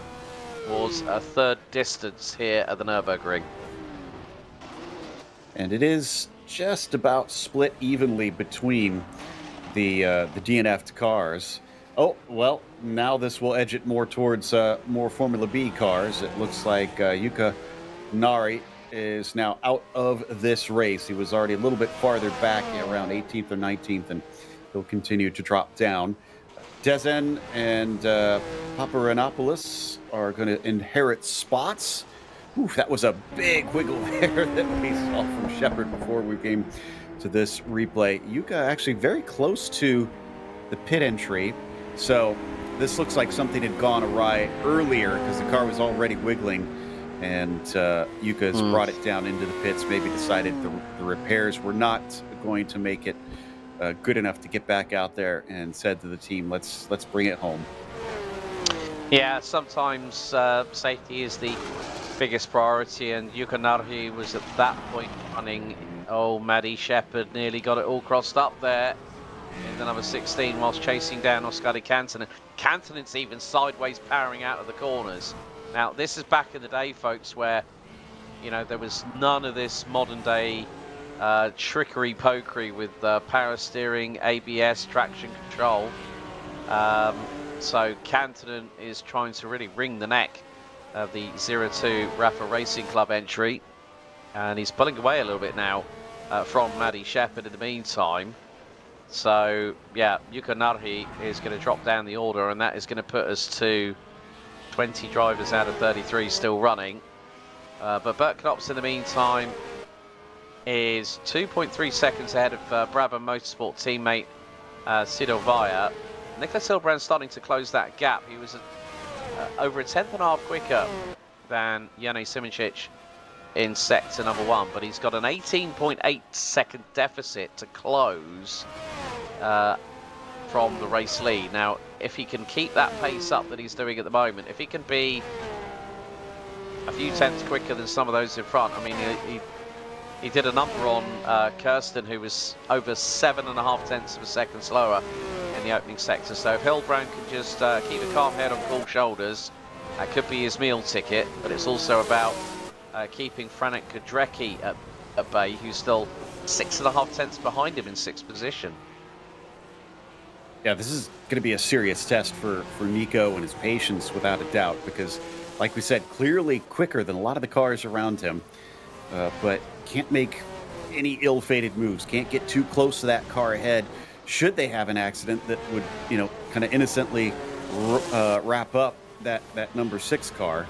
towards a third distance here at the Nürburgring. And it is just about split evenly between the DNF'd cars. Oh, well, now this will edge it more towards more Formula B cars. It looks like Yuka Nari is now out of this race. He was already a little bit farther back, around 18th or 19th, and he'll continue to drop down. Dezen and Paparanopoulos are going to inherit spots. Oof, that was a big wiggle there that we saw from Shepard before we came to this replay. Yuka actually very close to the pit entry. So this looks like something had gone awry earlier because the car was already wiggling. And Yuka's brought it down into the pits, maybe decided the repairs were not going to make it good enough to get back out there, and said to the team, let's bring it home. Yeah, sometimes safety is the biggest priority, and Yuka Narhi was at that point running. Oh, Maddie Shepard nearly got it all crossed up there in the number 16 whilst chasing down Oskari Kantonen. Kantonen's even sideways powering out of the corners. Now, this is back in the day, folks, where, you know, there was none of this modern day trickery pokery with power steering, ABS, traction control. So Kantonen is trying to really wring the neck of the 02 Rafa Racing Club entry, and he's pulling away a little bit now from Maddie Shepard in the meantime. So yeah, Yuka Narhi is going to drop down the order, and that is going to put us to 20 drivers out of 33 still running. But Bert Knops in the meantime is 2.3 seconds ahead of Brabham Motorsport teammate Sido Vaya. Nicholas Hilbrand starting to close that gap. He was over a tenth and a half quicker than Jane Simoncic in sector number 1, but he's got an 18.8 second deficit to close from the race lead. Now, if he can keep that pace up that he's doing at the moment, if he can be a few tenths quicker than some of those in front, I mean, he did a number on Kirsten, who was over 7.5 tenths of a second slower in the opening sector. So if Hilbrand can just keep a calm head on cool shoulders, that could be his meal ticket. But it's also about keeping Franek Kudrecki at bay, who's still 6.5 tenths behind him in 6th position. Yeah, this is going to be a serious test for Nico and his patience, without a doubt, because, like we said, clearly quicker than a lot of the cars around him, but can't make any ill-fated moves, can't get too close to that car ahead. Should they have an accident that would, you know, kind of innocently wrap up that number 6 car.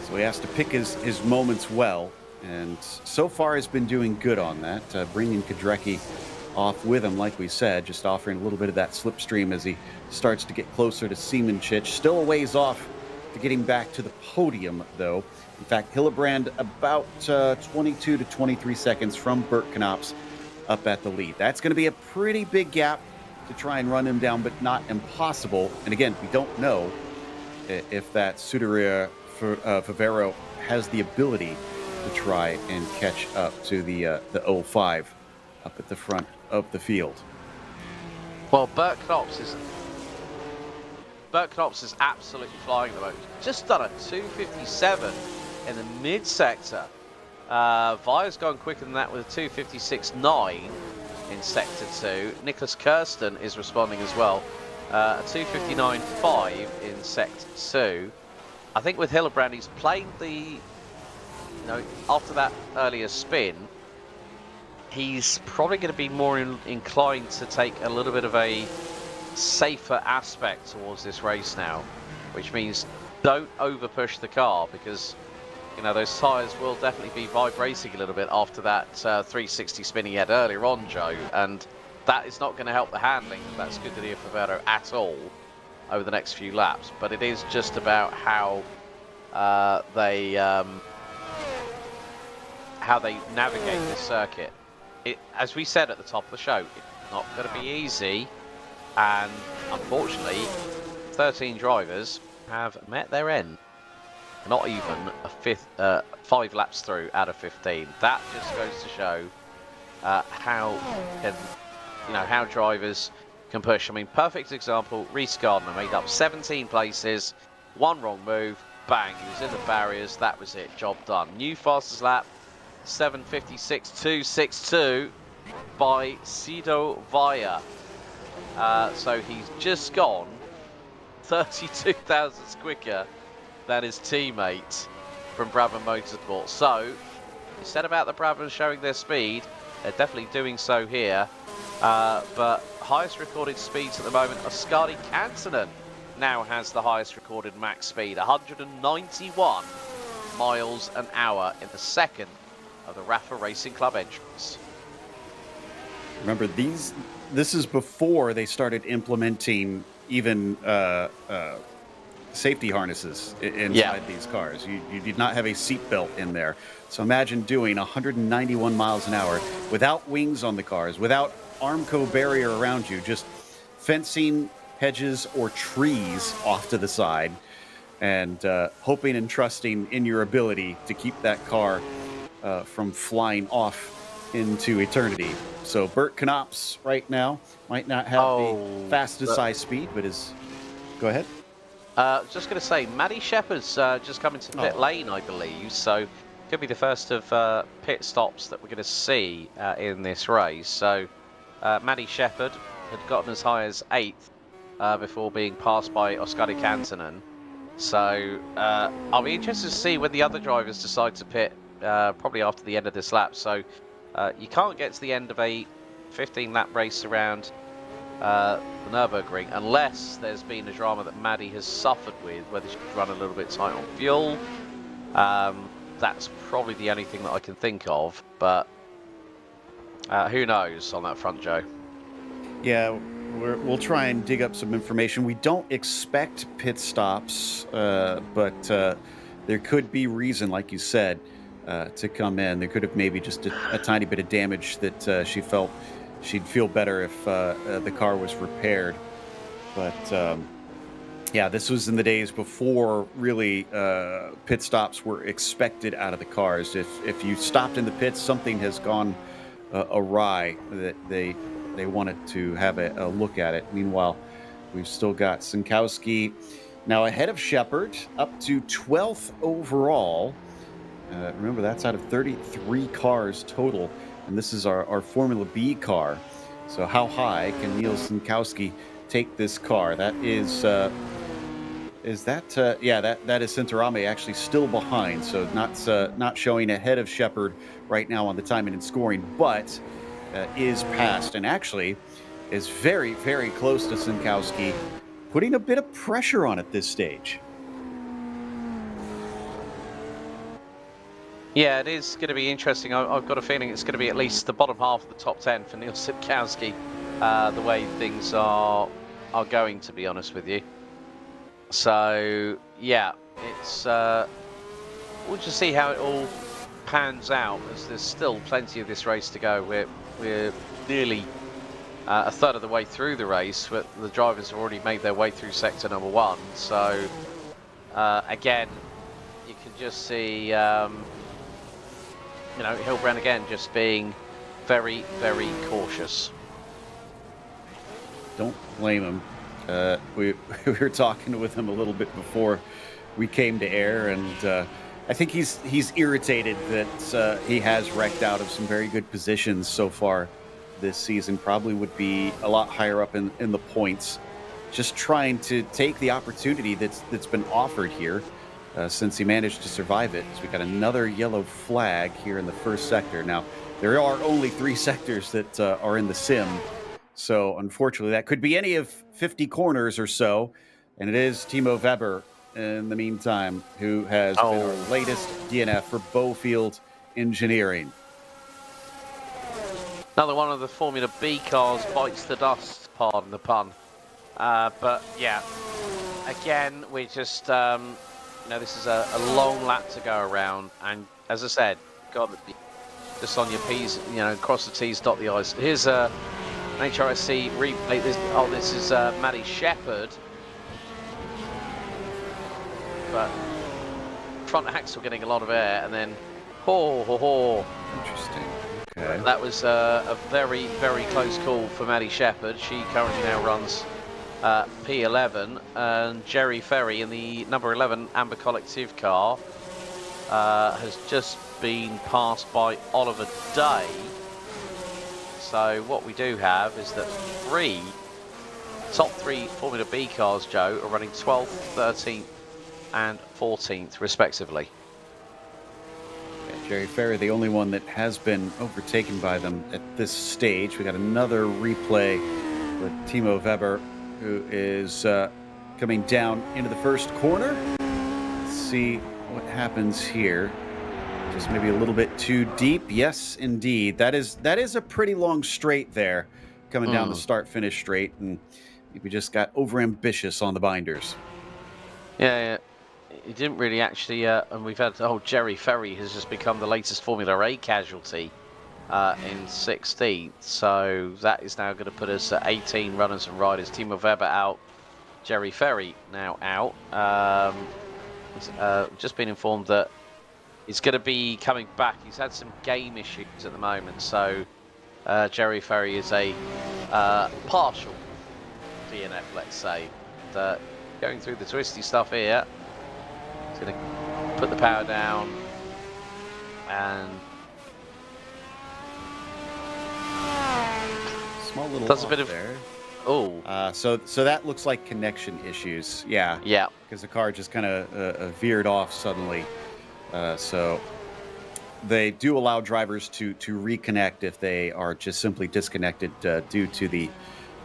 So he has to pick his moments well, and so far has been doing good on that, bringing Kudrecki off with him, like we said, just offering a little bit of that slipstream as he starts to get closer to Simoncic. Still a ways off to getting back to the podium, though. In fact, Hillebrand about 22 to 23 seconds from Bert Knops up at the lead. That's going to be a pretty big gap to try and run him down, but not impossible. And again, we don't know if that Scuderia Favero has the ability to try and catch up to the 05 up at the front of the field. Well, Bert Knops is absolutely flying at the moment. Just done a 2:57 in the mid-sector. Vaya's gone quicker than that with a 2:56.9 in sector 2. Nicholas Kirsten is responding as well. A 2:59.5 in sector 2. I think with Hillebrand, he's playing the, you know, after that earlier spin, he's probably going to be more inclined to take a little bit of a safer aspect towards this race now, which means don't over push the car, because, you know, those tyres will definitely be vibrating a little bit after that 360 spin he had earlier on, Joe, and that is not going to help the handling of that Scuderia Favero at all over the next few laps. But it is just about how they navigate this circuit. As we said at the top of the show, it's not going to be easy, and unfortunately 13 drivers have met their end. Not even 5 laps through out of 15. That just goes to show how drivers can push. I mean, perfect example, Reece Gardner made up 17 places, 1 wrong move, bang, he was in the barriers, that was it, job done. New fastest lap, 7:56.262 by Sido Vaya. So he's just gone 32 thousandths quicker than his teammate from Brabham Motorsport. So, you said about the Brabham showing their speed, They're definitely doing so here. But highest recorded speeds at the moment, Oskari Kansanen now has the highest recorded max speed, 191 miles an hour in the second of the Rafa Racing Club entrance. Remember, this is before they started implementing even safety harnesses inside these cars. You did not have a seatbelt in there. So imagine doing 191 miles an hour without wings on the cars, without Armco barrier around you, just fencing, hedges, or trees off to the side, and hoping and trusting in your ability to keep that car from flying off into eternity. So Bert Knops right now might not have the fastest high speed, but is... Go ahead. Just going to say, Maddie Shepherd's just come into pit lane, I believe, so could be the first of pit stops that we're going to see in this race. So Maddie Shepherd had gotten as high as 8th before being passed by Oskari Kansanen. So I'll be interested to see when the other drivers decide to pit, probably after the end of this lap. So you can't get to the end of a 15-lap race around the Nürburgring unless there's been a drama that Maddie has suffered with, whether she's run a little bit tight on fuel. That's probably the only thing that I can think of, but who knows on that front, Joe? Yeah, we'll try and dig up some information. We don't expect pit stops, but there could be reason, like you said, to come in. There could have maybe just a tiny bit of damage that she felt she'd feel better if the car was repaired. But yeah, this was in the days before really pit stops were expected out of the cars. If you stopped in the pits, something has gone awry, that they wanted to have a look at it. Meanwhile, we've still got Sinkowski now ahead of Shepherd, up to 12th overall. Remember, that's out of 33 cars total, and this is our Formula B car. So how high can Niels Sinkowski take this car? That is that is Sintarame actually still behind, so not showing ahead of Shepherd right now on the timing and scoring, but is past and actually is very, very close to Sinkowski, putting a bit of pressure on at this stage. Yeah, it is going to be interesting. I've got a feeling it's going to be at least the bottom half of the top 10 for Niels Sinkowski, the way things are going, to be honest with you. So yeah, it's we'll just see how it all pans out, as there's still plenty of this race to go. We're nearly a third of the way through the race, but the drivers have already made their way through sector number 1. So again, you can just see Hilbrand again just being very, very cautious. Don't blame him. We were talking with him a little bit before we came to air, and I think he's irritated that he has wrecked out of some very good positions so far this season. Probably would be a lot higher up in the points. Just trying to take the opportunity that's been offered here since he managed to survive it. So we got another yellow flag here in the first sector. Now, there are only 3 sectors that are in the sim. So, unfortunately, that could be any of 50 corners or so. And it is Timo Weber, in the meantime, who has been our latest DNF for Bowfield Engineering. Another one of the Formula B cars bites the dust, pardon the pun. But, yeah, again, we just, this is a long lap to go around. And, as I said, got to be just on your P's, cross the T's, dot the I's. Here's an HRSC replay. This is Maddie Shepherd. But front axle getting a lot of air, and then Interesting. Okay. That was a very, very close call for Maddie Shepherd. She currently now runs P11, and Jerry Ferry in the number 11 Amber Collective car has just been passed by Oliver Day. So what we do have is that top three Formula B cars, Joe, are running 12th, 13th and 14th respectively. Yeah, Jerry Ferry, the only one that has been overtaken by them at this stage. We got another replay with Timo Weber, who is coming down into the first corner. Let's see what happens here. Just maybe a little bit too deep. Yes, indeed. That is a pretty long straight there, coming down the start-finish straight, and we just got overambitious on the binders. Yeah. He didn't really actually, and we've had, Jerry Ferry has just become the latest Formula A casualty in 16th. So that is now going to put us at 18 runners and riders. Timo Weber out, Jerry Ferry now out. Just been informed that he's going to be coming back. He's had some game issues at the moment. So Jerry Ferry is a partial DNF, let's say. Going through the twisty stuff here. He's going to put the power down and small little does a bit of there. So that looks like connection issues. Yeah, because the car just kind of veered off suddenly. So they do allow drivers to reconnect if they are just simply disconnected due to the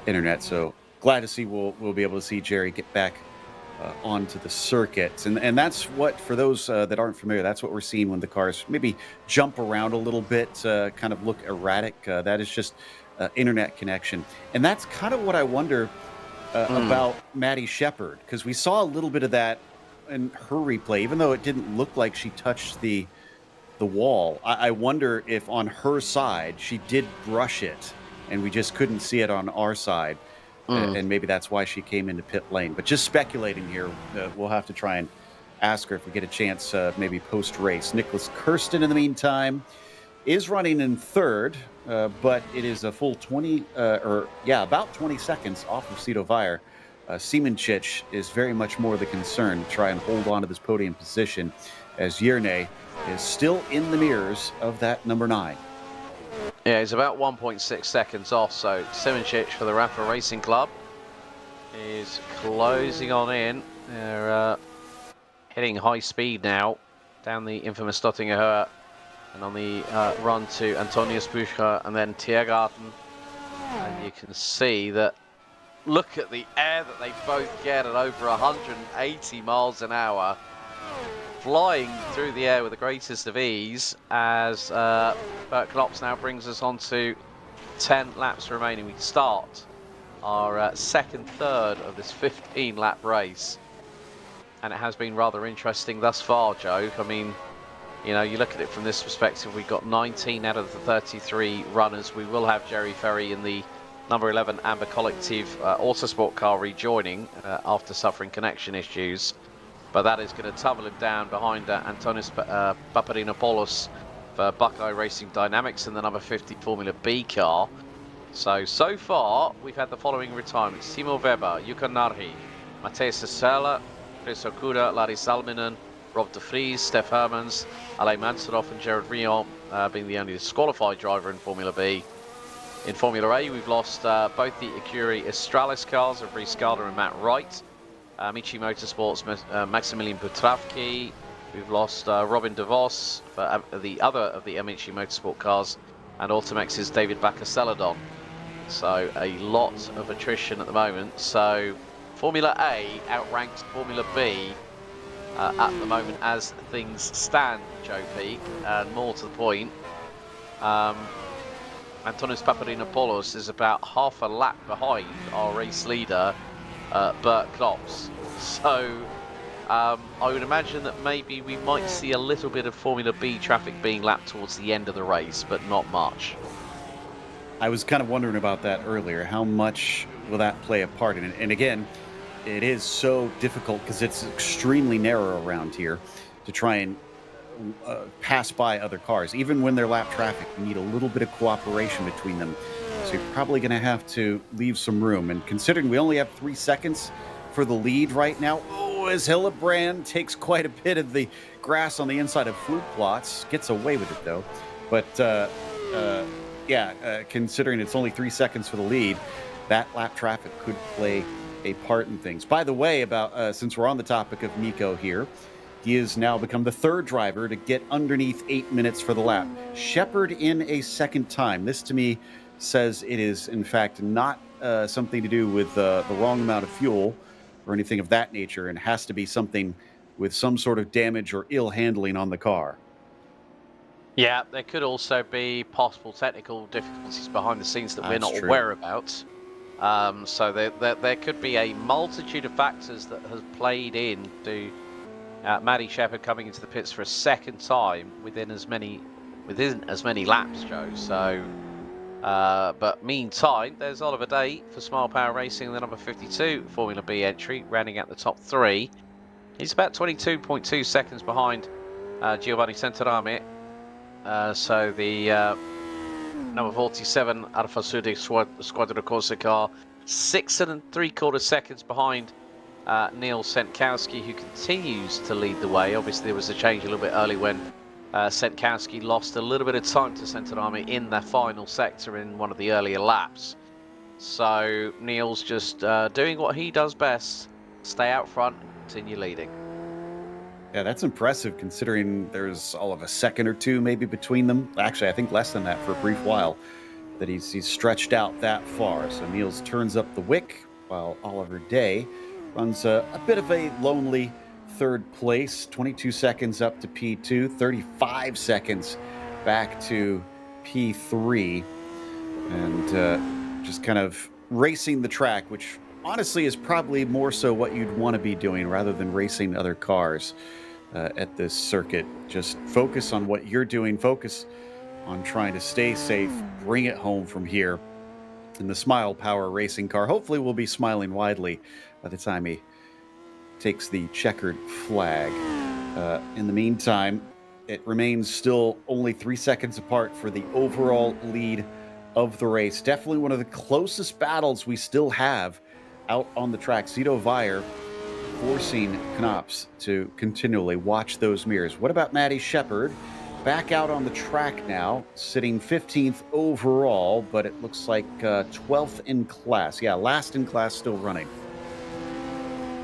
internet. So glad to see we'll be able to see Jerry get back onto the circuit. And that's what, for those that aren't familiar, that's what we're seeing when the cars maybe jump around a little bit, kind of look erratic. That is just internet connection. And that's kind of what I wonder about Maddie Shepherd, because we saw a little bit of that in her replay, even though it didn't look like she touched the wall. I wonder if on her side she did brush it and we just couldn't see it on our side. And maybe that's why she came into pit lane. But just speculating here, we'll have to try and ask her if we get a chance, maybe post-race. Nicholas Kirsten, in the meantime, is running in third, but it is a full about 20 seconds off of Cito Vire. Siemenchich is very much more the concern to try and hold on to this podium position, as Yerne is still in the mirrors of that number 9. Yeah, he's about 1.6 seconds off. So Siemenchich for the Rafa Racing Club is closing on in. They're hitting high speed now down the infamous Stottinger Höhe and on the run to Antonius Bucher and then Tiergarten. And you can see that, look at the air that they both get at over 180 miles an hour, flying through the air with the greatest of ease, as Bert Knops now brings us on to 10 laps remaining. We start our second third of this 15-lap race, and it has been rather interesting thus far, Joe. I mean, you know, you look at it from this perspective, we've got 19 out of the 33 runners. We will have Jerry Ferry in the number 11 Amber Collective Autosport car rejoining after suffering connection issues. But that is going to tumble him down behind Antonis Papadinopoulos for Buckeye Racing Dynamics in the number 50 Formula B car. So far, we've had the following retirements: Timo Weber, Jukka Narhi, Matej Sesela, Chris Okuda, Larry Salminen, Rob de Vries, Steph Hermans, Alain Mansurov and Gerard Rion being the only disqualified driver in Formula B. In Formula A, we've lost both the Ecurie Astralis cars of Rhys Gardner and Matt Wright. Amici Motorsports, Maximilian Butravki. We've lost Robin DeVos for the other of the Amici Motorsport cars, and Automex's David Bacaceladon. So a lot of attrition at the moment. So Formula A outranks Formula B at the moment as things stand, Joe Peak. And more to the point, Antonis Papadinopoulos is about half a lap behind our race leader, Bert Knops. So I would imagine that maybe we might see a little bit of Formula B traffic being lapped towards the end of the race, but not much. I was kind of wondering about that earlier. How much will that play a part in it? And again, it is so difficult because it's extremely narrow around here to try and pass by other cars. Even when they're lap traffic, you need a little bit of cooperation between them. So you're probably going to have to leave some room. And considering we only have 3 seconds for the lead right now, as Hillebrand takes quite a bit of the grass on the inside of Flugplatz, gets away with it though. But considering it's only 3 seconds for the lead, that lap traffic could play a part in things. By the way, about since we're on the topic of Nico here, He has now become the third driver to get underneath 8 minutes for the lap. Shepard in a second time. This to me says it is, in fact, not something to do with the wrong amount of fuel or anything of that nature, and has to be something with some sort of damage or ill handling on the car. Yeah, there could also be possible technical difficulties behind the scenes that we're That's not true. aware about. So there could be a multitude of factors that has played into Maddie Shepard coming into the pits for a second time within as many laps, Joe. So, but meantime, there's Oliver Day for Smile Power Racing, the number 52 Formula B entry, rounding out the top three. He's about 22.2 seconds behind Giovanni Centorame. So the number 47 Alfa Sudi Squadra Corsa car, 6 3/4 seconds behind Neil Sentkowski, who continues to lead the way. Obviously, there was a change a little bit early when Sentkowski lost a little bit of time to Centorame in the final sector in one of the earlier laps. So Neil's just doing what he does best: stay out front, continue leading. Yeah, that's impressive considering there's all of a second or two maybe between them. Actually, I think less than that for a brief while, that he's stretched out that far. So Niels turns up the wick while Oliver Day runs a bit of a lonely third place, 22 seconds up to P2, 35 seconds back to P3, and just kind of racing the track, which honestly is probably more so what you'd want to be doing rather than racing other cars at this circuit. Just focus on what you're doing, focus on trying to stay safe, bring it home from here. And the Smile Power racing car hopefully will be smiling widely by the time he takes the checkered flag. In the meantime, it remains still only 3 seconds apart for the overall lead of the race. Definitely one of the closest battles we still have out on the track. Zito Vire forcing Knops to continually watch those mirrors. What about Maddie Shepard? Back out on the track now, sitting 15th overall, but it looks like 12th in class. Yeah, last in class, still running.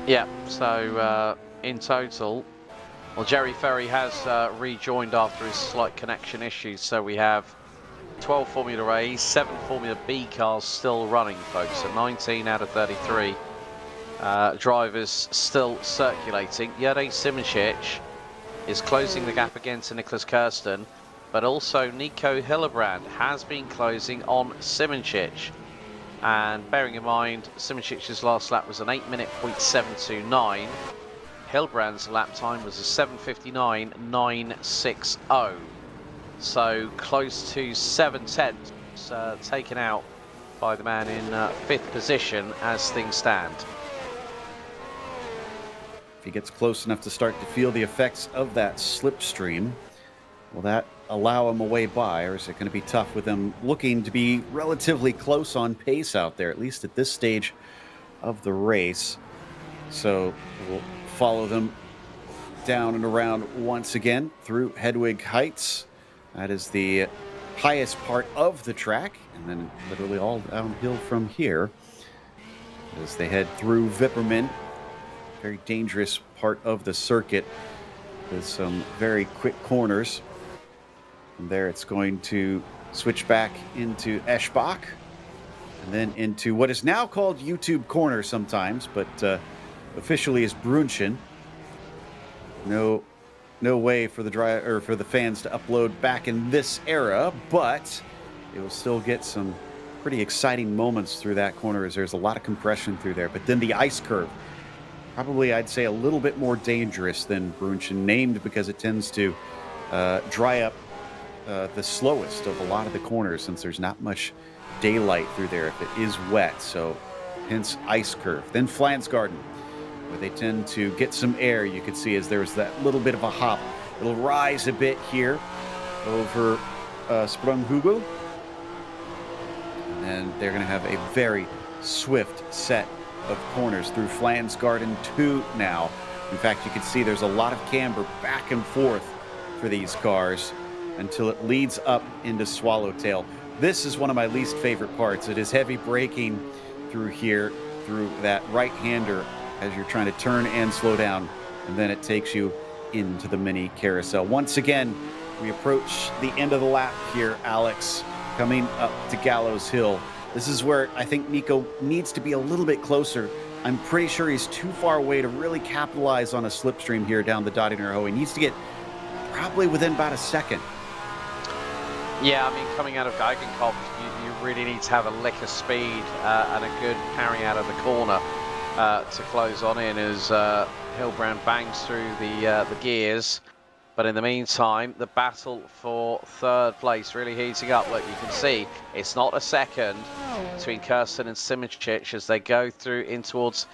Yeah, so in total, well, Jerry Ferry has rejoined after his slight connection issues. So we have 12 Formula A, 7 Formula B cars still running, folks. So 19 out of 33 drivers still circulating. Jere Simoncic is closing the gap again to Nicholas Kirsten, but also Nico Hillebrand has been closing on Simoncic. And bearing in mind, Simoncic's last lap was an 8:729. Hillebrand's lap time was a 7:59.960. So close to 7/10 taken out by the man in 5th position as things stand. If he gets close enough to start to feel the effects of that slipstream, will that allow him a way by, or is it going to be tough with him looking to be relatively close on pace out there, at least at this stage of the race? So we'll follow them down and around once again through Hedwig Heights. That is the highest part of the track, and then literally all downhill from here as they head through Wipperman. Very dangerous part of the circuit with some very quick corners. From there, it's going to switch back into Eschbach and then into what is now called YouTube Corner sometimes, but officially is Brunchen. No way for the fans to upload back in this era, but it will still get some pretty exciting moments through that corner as there's a lot of compression through there. But then the ice curve, probably I'd say a little bit more dangerous than Brunchen, named because it tends to dry up the slowest of a lot of the corners since there's not much daylight through there if it is wet, so hence ice curve. Then Flansgarden, where they tend to get some air. You can see as there's that little bit of a hop. It'll rise a bit here over Sprunghugel. And then they're going to have a very swift set of corners through Flansgarden 2 now. In fact, you can see there's a lot of camber back and forth for these cars until it leads up into Swallowtail. This is one of my least favorite parts. It is heavy braking through here, through that right-hander as you're trying to turn and slow down. And then it takes you into the mini carousel. Once again, we approach the end of the lap here, Alex, coming up to Gallows Hill. This is where I think Nico needs to be a little bit closer. I'm pretty sure he's too far away to really capitalize on a slipstream here down the Dottinger Hoe. He needs to get probably within about a second. Yeah, I mean, coming out of Geigenkopf, you really need to have a lick of speed and a good carry out of the corner to close on in as Hilbrand bangs through the gears. But in the meantime, the battle for third place really heating up. Look, you can see it's not a second between Kirsten and Simoncic as they go through in towards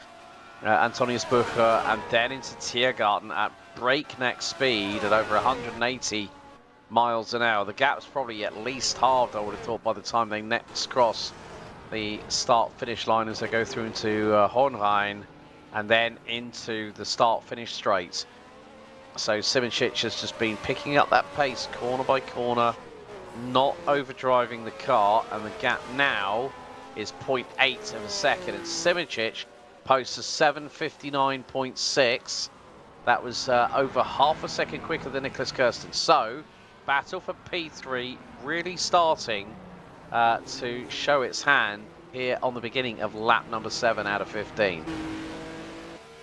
Antonius Bucher and then into Tiergarten at breakneck speed at over 180 miles an hour. The gap's probably at least halved, I would have thought, by the time they next cross the start-finish line as they go through into Hohenrhein and then into the start-finish straight. So Simoncic has just been picking up that pace corner by corner, not overdriving the car, and the gap now is 0.8 of a second. And Simoncic posts a 7:59.6. That was over half a second quicker than Nicholas Kirsten. So, battle for P3 really starting to show its hand here on the beginning of lap number 7 out of 15.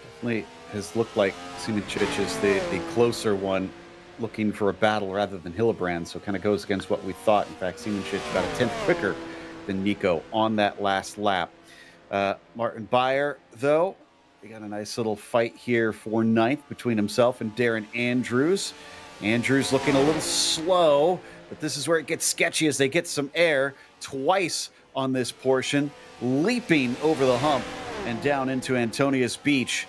Definitely has looked like Simoncic is the closer one, looking for a battle rather than Hillebrand, so kind of goes against what we thought. In fact, Simoncic about a 10th quicker than Nico on that last lap. Martin Beyer, though, we got a nice little fight here for 9th between himself and Darren Andrews. Andrews looking a little slow, but this is where it gets sketchy as they get some air twice on this portion, leaping over the hump and down into Antonius Beach,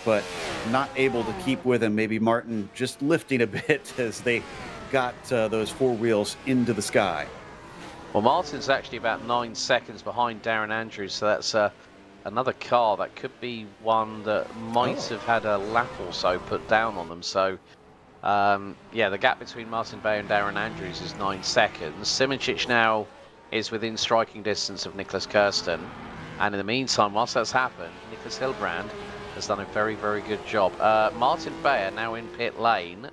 but not able to keep with him. Maybe Martin just lifting a bit as they got those four wheels into the sky. Well, Martin's actually about 9 seconds behind Darren Andrews, so that's another car that could be one that might have had a lap or so put down on them. So, yeah, the gap between Martin Beyer and Darren Andrews is 9 seconds. Simoncic now is within striking distance of Nicholas Kirsten. And in the meantime, whilst that's happened, Nicholas Hillebrand has done a very, very good job. Martin Beyer now in pit lane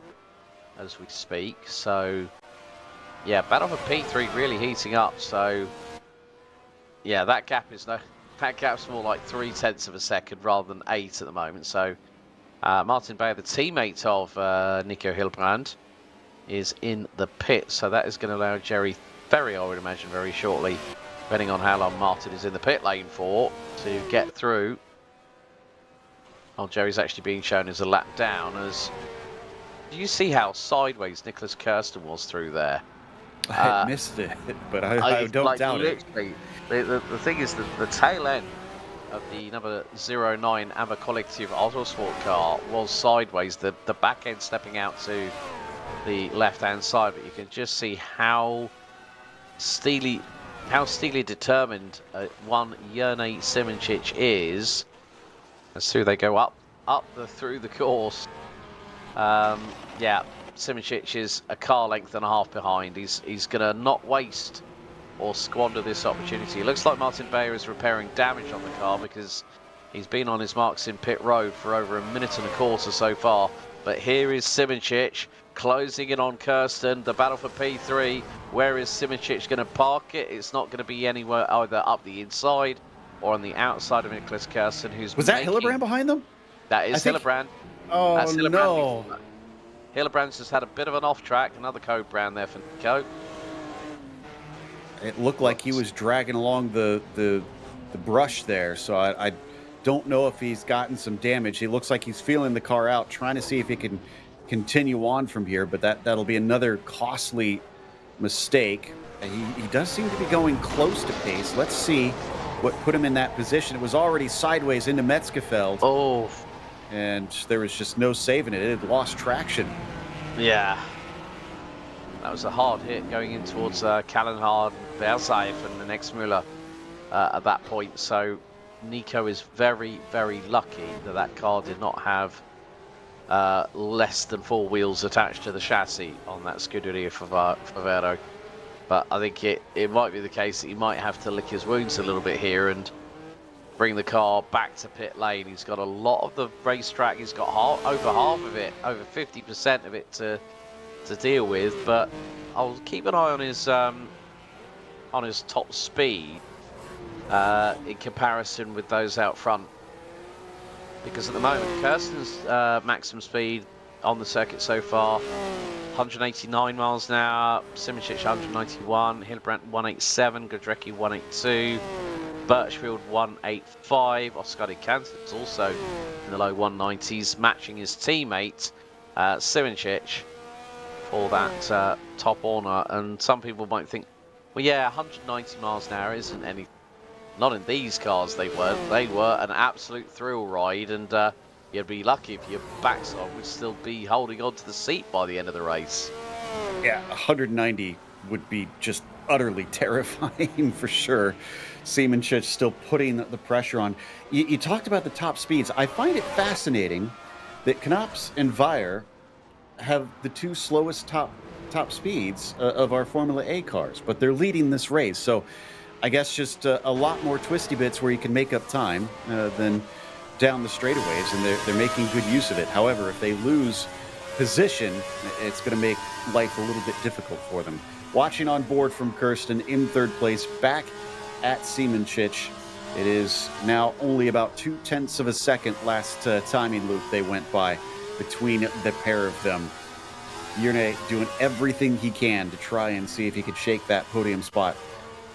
as we speak. So, yeah, battle for P3 really heating up. So, yeah, that gap's more like 0.3 of a second rather than 8 at the moment. So, Martin Beyer, the teammate of Nico Hillebrand, is in the pit. So that is going to allow Jerry Ferry, I would imagine, very shortly, depending on how long Martin is in the pit lane for, to get through. Well, Jerry's actually being shown as a lap down. As do you see how sideways Nicholas Kirsten was through there? I missed it, but I don't doubt it. The thing is that the tail end of the number 09 AMA Collective Autosport car was sideways, the back end stepping out to the left-hand side, but you can just see how steely determined one Jerne Simoncic is as they go up through the course. Yeah, Simoncic is a car length and a half behind. He's going to not waste or squander this opportunity. It looks like Martin Beyer is repairing damage on the car because he's been on his marks in pit road for over a minute and a quarter so far. But here is Simoncic closing in on Kirsten. The battle for P3. Where is Simoncic going to park it? It's not going to be anywhere either up the inside or on the outside of Nicholas Kirsten, who's Was that Hillebrand behind them? That is Hillebrand. Oh, that's Hillebrand. no. Hillebrand's just had a bit of an off track. Another code brand there for Nico. It looked like he was dragging along the brush there, so I don't know if he's gotten some damage. He looks like he's feeling the car out, trying to see if he can continue on from here, but that'll be another costly mistake. He does seem to be going close to pace. Let's see what put him in that position. It was already sideways into Metzgefeld. Oh. And there was just no saving it. It had lost traction. Yeah. That was a hard hit going in towards Kallenhard, Versailles and the next Müller at that point. So Nico is very, very lucky that car did not have less than 4 wheels attached to the chassis on that Scuderia Favero. But I think it might be the case that he might have to lick his wounds a little bit here and bring the car back to pit lane. He's got a lot of the racetrack. He's got over half of it, over 50% of it to deal with. But I'll keep an eye on his top speed in comparison with those out front. Because at the moment, Kirsten's maximum speed on the circuit so far, 189 miles an hour, Simoncic 191, Hillebrandt 187, Godrecki 182, Birchfield 185, Oscar de Cantis also in the low 190s, matching his teammate Simoncic for that top honour. And some people might think, well, yeah, 190 miles an hour isn't anything. Not in these cars, they weren't. They were an absolute thrill ride, and you'd be lucky if your backside would still be holding on to the seat by the end of the race. Yeah, 190 would be just utterly terrifying for sure. Simoncic still putting the pressure on. You talked about the top speeds. I find it fascinating that Knops and Weyer have the two slowest top speeds of our Formula A cars, but they're leading this race. So I guess just a lot more twisty bits where you can make up time than down the straightaways, and they're making good use of it. However, if they lose position, it's going to make life a little bit difficult for them. Watching on board from Kirsten in third place, back at Simoncic. It is now only about 0.2 of a second last timing loop they went by between the pair of them. Yerne doing everything he can to try and see if he could shake that podium spot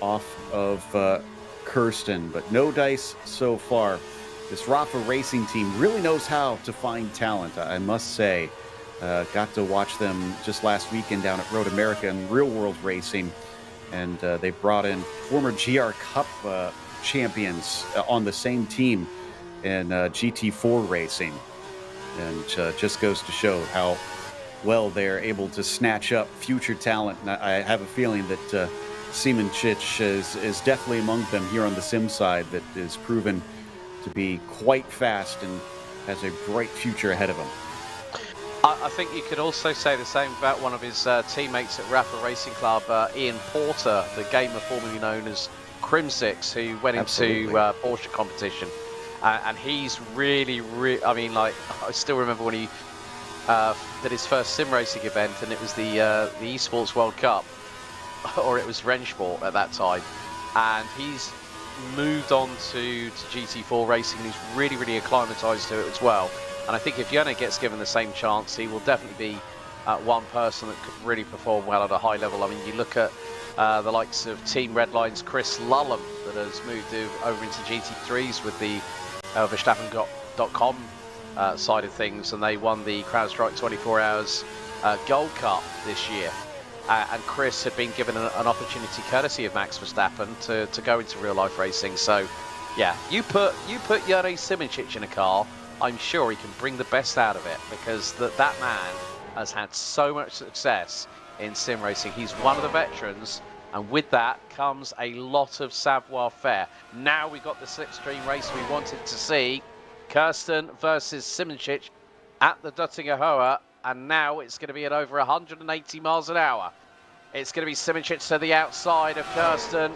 off of Kirsten, but no dice so far. This Rafa Racing team really knows how to find talent, I must say. Got to watch them just last weekend down at Road America and Real World Racing, and they brought in former GR Cup champions on the same team in GT4 racing, and just goes to show how well they're able to snatch up future talent. And I have a feeling that Simoncic is definitely among them here on the sim side, that is proven to be quite fast and has a bright future ahead of him. I think you could also say the same about one of his teammates at Rafa Racing Club, Ian Porter, the gamer formerly known as Crimsix, who went into Porsche competition. And he's really, I mean, like, I still remember when he did his first sim racing event, and it was the Esports World Cup, or it was Rennsport at that time, and he's moved on to GT4 racing, and he's really, really acclimatized to it as well. And I think if Yerne gets given the same chance, he will definitely be one person that could really perform well at a high level. I mean, you look at the likes of Team Redline's Chris Lullum, that has moved over into GT3s with the Verstappen.com side of things, and they won the CrowdStrike 24 Hours Gold Cup this year. And Chris had been given an opportunity, courtesy of Max Verstappen, to go into real life racing. So, yeah, you put Yerne Simoncic in a car, I'm sure he can bring the best out of it, because that man has had so much success in sim racing. He's one of the veterans, and with that comes a lot of savoir-faire. Now we've got the slipstream race we wanted to see, Kirsten versus Simoncic at the Duttinger Hoa, and now it's going to be at over 180 miles an hour. It's going to be Simoncic to the outside of Kirsten,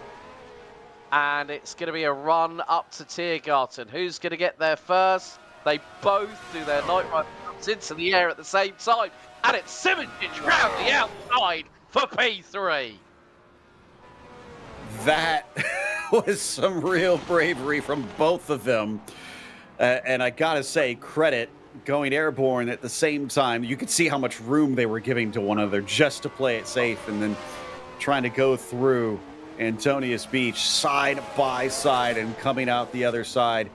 and it's going to be a run up to Tiergarten. Who's going to get there first? They both do their night run into the air at the same time, and it's Simoncic round the outside for P3. That was some real bravery from both of them. And I gotta say, credit going airborne at the same time. You could see how much room they were giving to one another just to play it safe, and then trying to go through Antonius Beach side by side and coming out the other side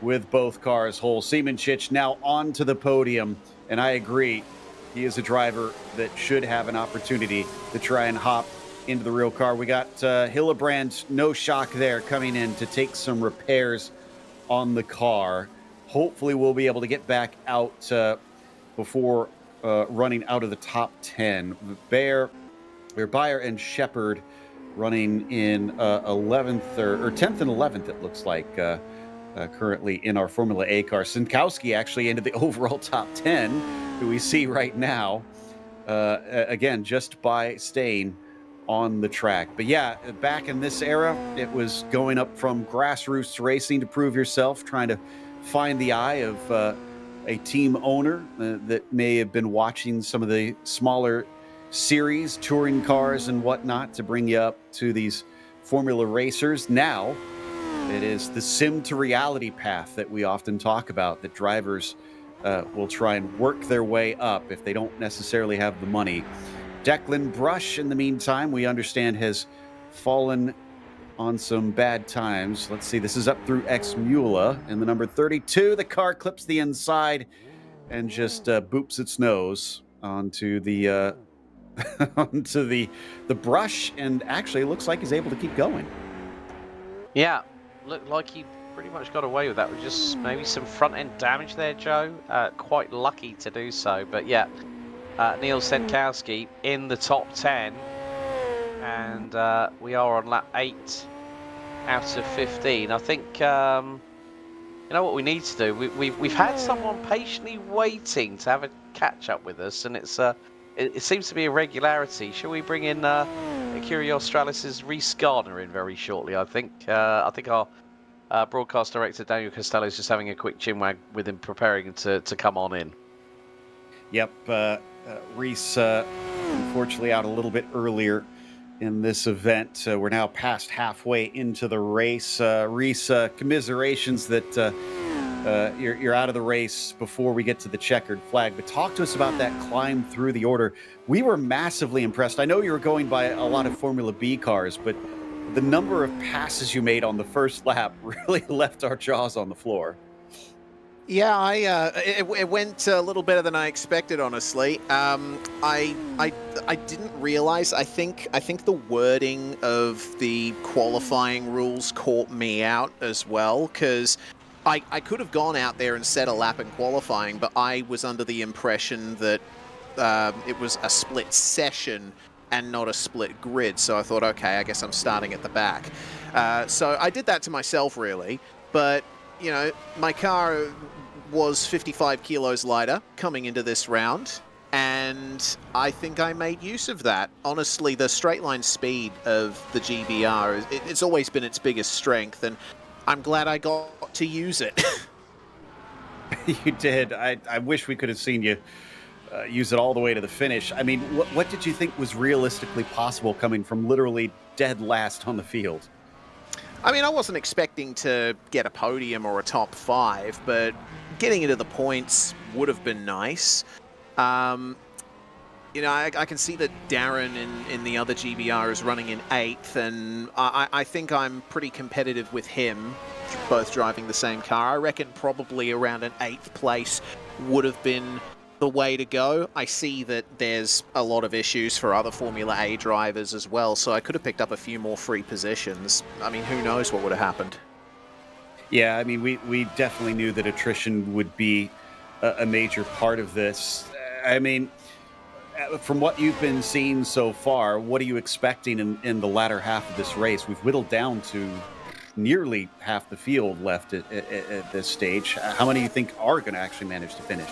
with both cars whole. Simoncic now onto the podium, and I agree, he is a driver that should have an opportunity to try and hop into the real car. We got Hillebrand, no shock there, coming in to take some repairs on the car. Hopefully we'll be able to get back out before running out of the top 10. Bayer and Shepard running in 11th or 10th and 11th, it looks like, currently in our Formula A car. Sinkowski actually into the overall top 10, who we see right now, again, just by staying on the track. But yeah, back in this era, it was going up from grassroots racing to prove yourself, trying to find the eye of a team owner that may have been watching some of the smaller series, touring cars and whatnot to bring you up to these Formula racers. Now it is the sim to reality path that we often talk about, that drivers will try and work their way up if they don't necessarily have the money. Declan Brush, in the meantime, we understand has fallen on some bad times. Let's see, this is up through Ex-Mula in the number 32. The car clips the inside and just boops its nose onto the onto the brush, and actually it looks like he's able to keep going. Yeah, looked like he pretty much got away with that with just maybe some front-end damage there, Joe. Quite lucky to do so, but yeah. Neil Senkowski in the top 10, and we are on lap 8 out of 15. I think you know what we need to do. We've had someone patiently waiting to have a catch up with us, and it seems to be a regularity. Shall we bring in Curie Australis' Reece Gardner in very shortly? I think our broadcast director Daniel Costello is just having a quick chinwag with him, preparing to come on in. Yep. Reece, unfortunately, out a little bit earlier in this event. We're now past halfway into the race. Reece, commiserations that you're out of the race before we get to the checkered flag. But talk to us about that climb through the order. We were massively impressed. I know you were going by a lot of Formula B cars, but the number of passes you made on the first lap really left our jaws on the floor. Yeah, it went a little better than I expected, honestly. I didn't realize. I think the wording of the qualifying rules caught me out as well, because I could have gone out there and set a lap in qualifying, but I was under the impression that it was a split session and not a split grid. So I thought, okay, I guess I'm starting at the back. So I did that to myself, really, but you know, my car was 55 kilos lighter coming into this round, and I think I made use of that. Honestly, the straight line speed of the GBR, it's always been its biggest strength, and I'm glad I got to use it. You did. I wish we could have seen you use it all the way to the finish. I mean, what did you think was realistically possible coming from literally dead last on the field? I mean, I wasn't expecting to get a podium or a top 5, but getting into the points would have been nice. You know, I can see that Darren in the other GBR is running in 8th, and I think I'm pretty competitive with him, both driving the same car. I reckon probably around an 8th place would have been the way to go. I see that there's a lot of issues for other Formula A drivers as well, so I could have picked up a few more free positions. I mean, who knows what would have happened. Yeah, I mean, we definitely knew that attrition would be a major part of this. I mean, from what you've been seeing so far, what are you expecting in the latter half of this race? We've whittled down to nearly half the field left at this stage. How many do you think are going to actually manage to finish?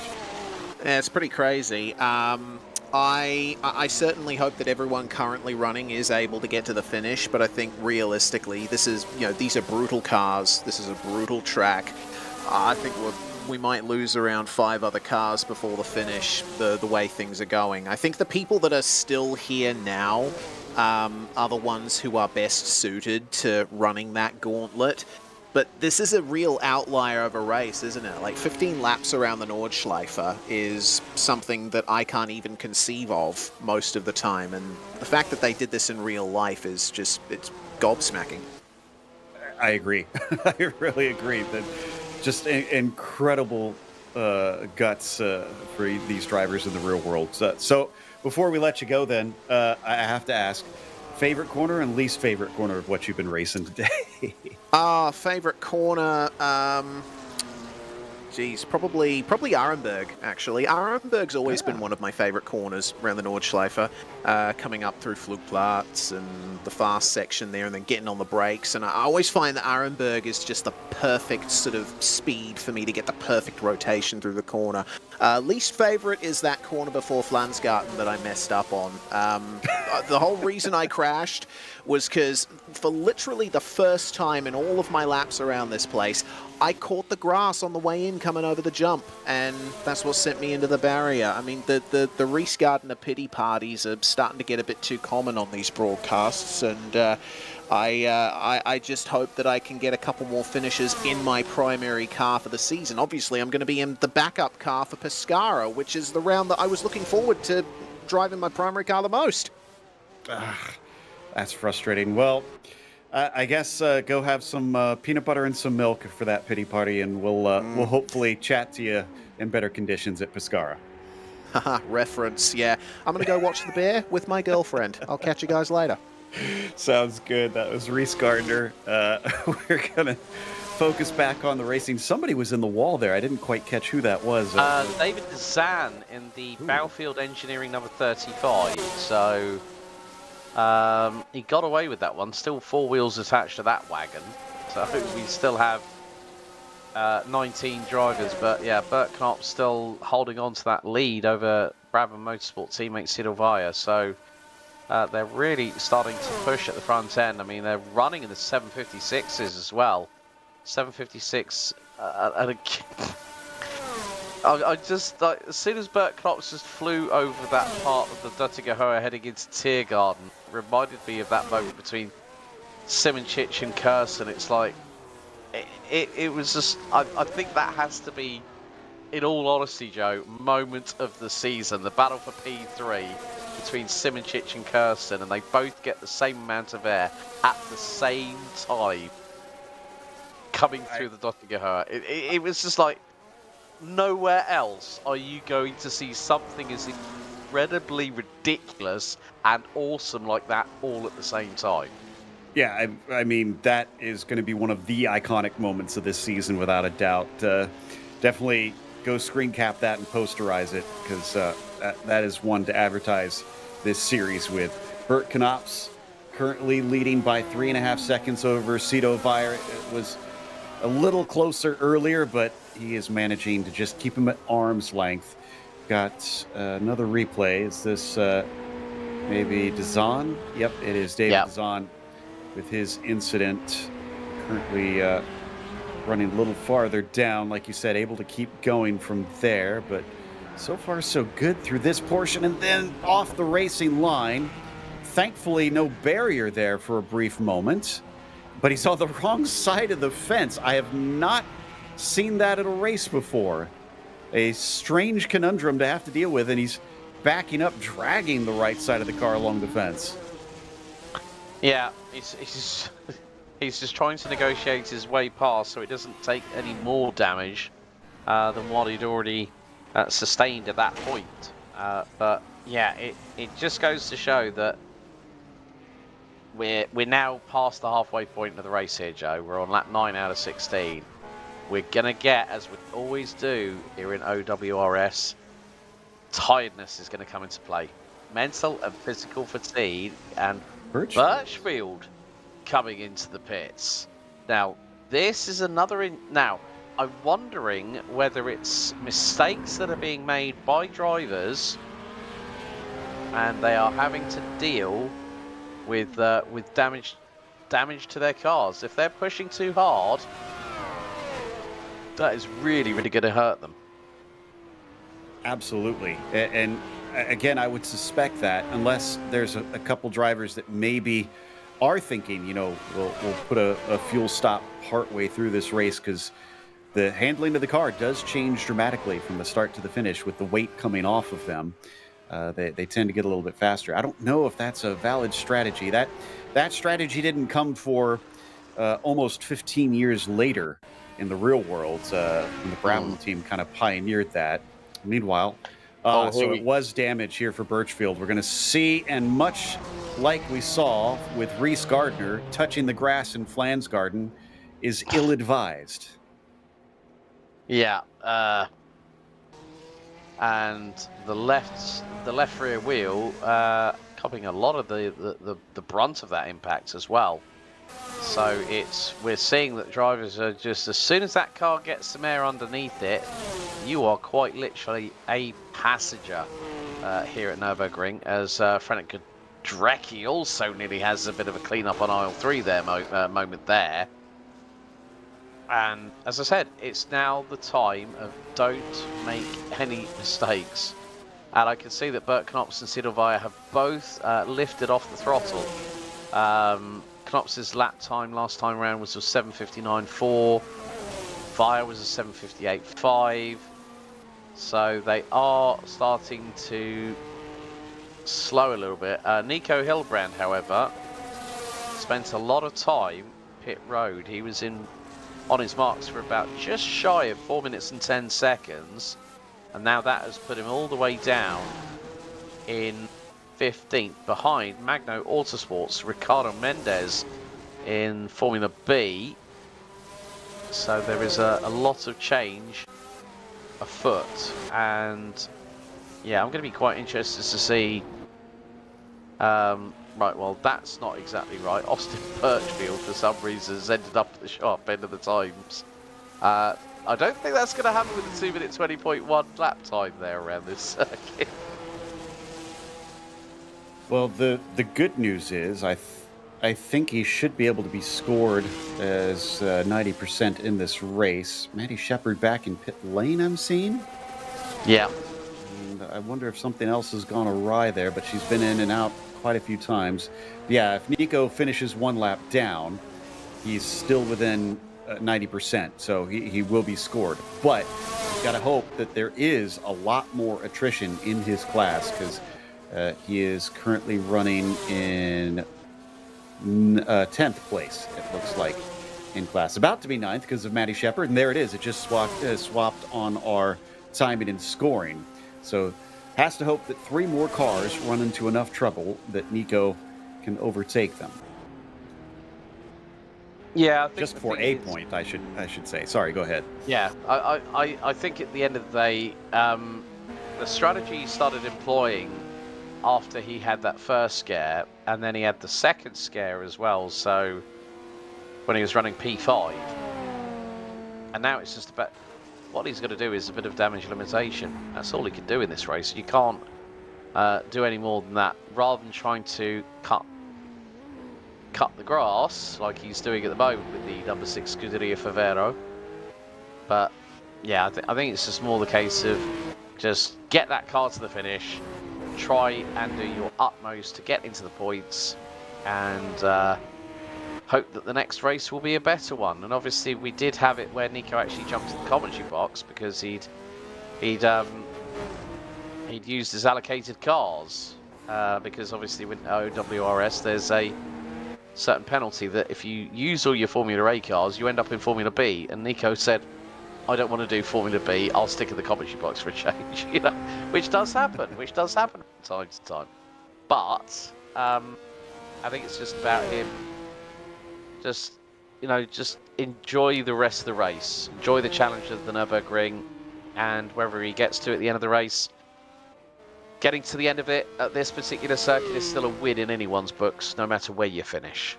Yeah, it's pretty crazy. I certainly hope that everyone currently running is able to get to the finish, but I think realistically, this is, you know, these are brutal cars. This is a brutal track. I think we might lose around 5 other cars before the finish, the way things are going. I think the people that are still here now are the ones who are best suited to running that gauntlet. But this is a real outlier of a race, isn't it? Like 15 laps around the Nordschleife is something that I can't even conceive of most of the time. And the fact that they did this in real life is just, it's gobsmacking. I agree. I really agree. That just incredible guts for these drivers in the real world. So before we let you go then, I have to ask, favorite corner and least favorite corner of what you've been racing today? Favorite corner, geez, probably Arenberg, actually. Arenberg's always been one of my favorite corners around the Nordschleife, coming up through Flugplatz and the fast section there and then getting on the brakes. And I always find that Arenberg is just the perfect sort of speed for me to get the perfect rotation through the corner. Least favorite is that corner before Flansgarten that I messed up on. The whole reason I crashed was because for literally the first time in all of my laps around this place, I caught the grass on the way in coming over the jump, and that's what sent me into the barrier. I mean, the Reese Gardner pity parties are starting to get a bit too common on these broadcasts, and I just hope that I can get a couple more finishes in my primary car for the season. Obviously, I'm going to be in the backup car for Pescara, which is the round that I was looking forward to driving my primary car the most. That's frustrating. Well, I guess go have some peanut butter and some milk for that pity party, and we'll hopefully chat to you in better conditions at Pescara. Haha, reference, yeah. I'm going to go watch the bear with my girlfriend. I'll catch you guys later. Sounds good. That was Reese Gardner. We're going to focus back on the racing. Somebody was in the wall there. I didn't quite catch who that was. David Zan in the Battlefield Engineering number 35. So he got away with that one. Still 4 wheels attached to that wagon. So we still have 19 drivers. But yeah, Bert Knopf still holding on to that lead over Brabham Motorsport teammate Sidovaya. So they're really starting to push at the front end. I mean, they're running in the 756s as well. 756. I just, like, as soon as Bert Knopf just flew over that part of the Duttigahoe heading into Tiergarten, reminded me of that moment between Simoncic and Kurson. It's like, it was just, I think that has to be, in all honesty, Joe, moment of the season. The battle for P3 between Simoncic and Kurson, and they both get the same amount of air at the same time coming through the Duttigahoe. It was just like, nowhere else are you going to see something as incredibly ridiculous and awesome like that all at the same time. Yeah, I mean, that is going to be one of the iconic moments of this season, without a doubt. Definitely go screen cap that and posterize it, because that is one to advertise this series with. Bert Knopf currently leading by 3.5 seconds over Cito Vire. It was a little closer earlier, but he is managing to just keep him at arm's length. Got another replay. Is this maybe Dazan? Yep, it is David Dazan with his incident. Currently running a little farther down, like you said, able to keep going from there, but so far so good through this portion, and then off the racing line. Thankfully, no barrier there for a brief moment, but he's on the wrong side of the fence. I have not seen that at a race before. A strange conundrum to have to deal with, and he's backing up, dragging the right side of the car along the fence. Yeah, he's just trying to negotiate his way past so it doesn't take any more damage than what he'd already sustained at that point. But yeah, it just goes to show that we're now past the halfway point of the race here, Joe. We're on lap 9 out of 16. We're going to get, as we always do here in OWRS, tiredness is going to come into play. Mental and physical fatigue, and Birchfield coming into the pits. Now, this is another... Now, I'm wondering whether it's mistakes that are being made by drivers and they are having to deal with damage to their cars. If they're pushing too hard, that is really, really going to hurt them. Absolutely. And again, I would suspect that unless there's a couple drivers that maybe are thinking, you know, we'll put a fuel stop partway through this race, because the handling of the car does change dramatically from the start to the finish with the weight coming off of them. They tend to get a little bit faster. I don't know if that's a valid strategy. That strategy didn't come for almost 15 years later in the real world, when the Brown team kind of pioneered that. Meanwhile, so it was damage here for Birchfield. We're going to see, and much like we saw with Reese Gardner, touching the grass in Flansgarten is ill-advised. Yeah, and the left rear wheel copying a lot of the brunt of that impact as well. So we're seeing that drivers are just, as soon as that car gets some air underneath it, you are quite literally a passenger here at Nürburgring, as Fredrik Drecke also nearly has a bit of a clean-up on aisle 3 there, moment there. And as I said, it's now the time of don't make any mistakes. And I can see that Bert Knops and Sidovaya have both lifted off the throttle. Knops's lap time last time around was a 7:59.4. Vaya was a 7:58.5. So they are starting to slow a little bit. Nico Hillbrand, however, spent a lot of time pit road. He was on his marks for about just shy of 4 minutes and 10 seconds. And now that has put him all the way down in 15th, behind Magno Autosport's Ricardo Mendes in Formula B. So there is a lot of change afoot, and yeah, I'm going to be quite interested to see. Right, well, that's not exactly right. Austin Birchfield, for some reason, has ended up at the sharp end of the times. I don't think that's going to happen with the 2 minute 20.1 lap time there around this circuit. Well, the good news is I think he should be able to be scored as 90% in this race. Maddie Shepherd back in pit lane, I'm seeing. Yeah. And I wonder if something else has gone awry there, but she's been in and out quite a few times. Yeah, if Nico finishes one lap down, he's still within 90%, so he will be scored. But you've got to hope that there is a lot more attrition in his class, because he is currently running in 10th place, it looks like, in class. About to be 9th because of Maddie Shepherd, and there it is. It just swapped on our timing and scoring. So has to hope that 3 more cars run into enough trouble that Nico can overtake them. Yeah, I think just for a point, I should say. Sorry, go ahead. Yeah, I think at the end of the day, the strategy he started employing after he had that first scare, and then he had the second scare as well, so when he was running P5, and now it's just about what he's going to do is a bit of damage limitation. That's all he can do in this race. You can't do any more than that, rather than trying to cut the grass like he's doing at the moment with the number 6 Scuderia Favero. But yeah, I think it's just more the case of just get that car to the finish, try and do your utmost to get into the points, and hope that the next race will be a better one. And obviously we did have it where Nico actually jumped in the commentary box because he'd used his allocated cars, because obviously with OWRS there's a certain penalty that if you use all your Formula A cars, you end up in Formula B. And Nico said, I don't want to do Formula B, I'll stick in the commentary box for a change, you know, which does happen from time to time. But I think it's just about him just enjoy the rest of the race, enjoy the challenge of the Nürburgring, and wherever he gets to at the end of the race, getting to the end of it at this particular circuit is still a win in anyone's books, no matter where you finish.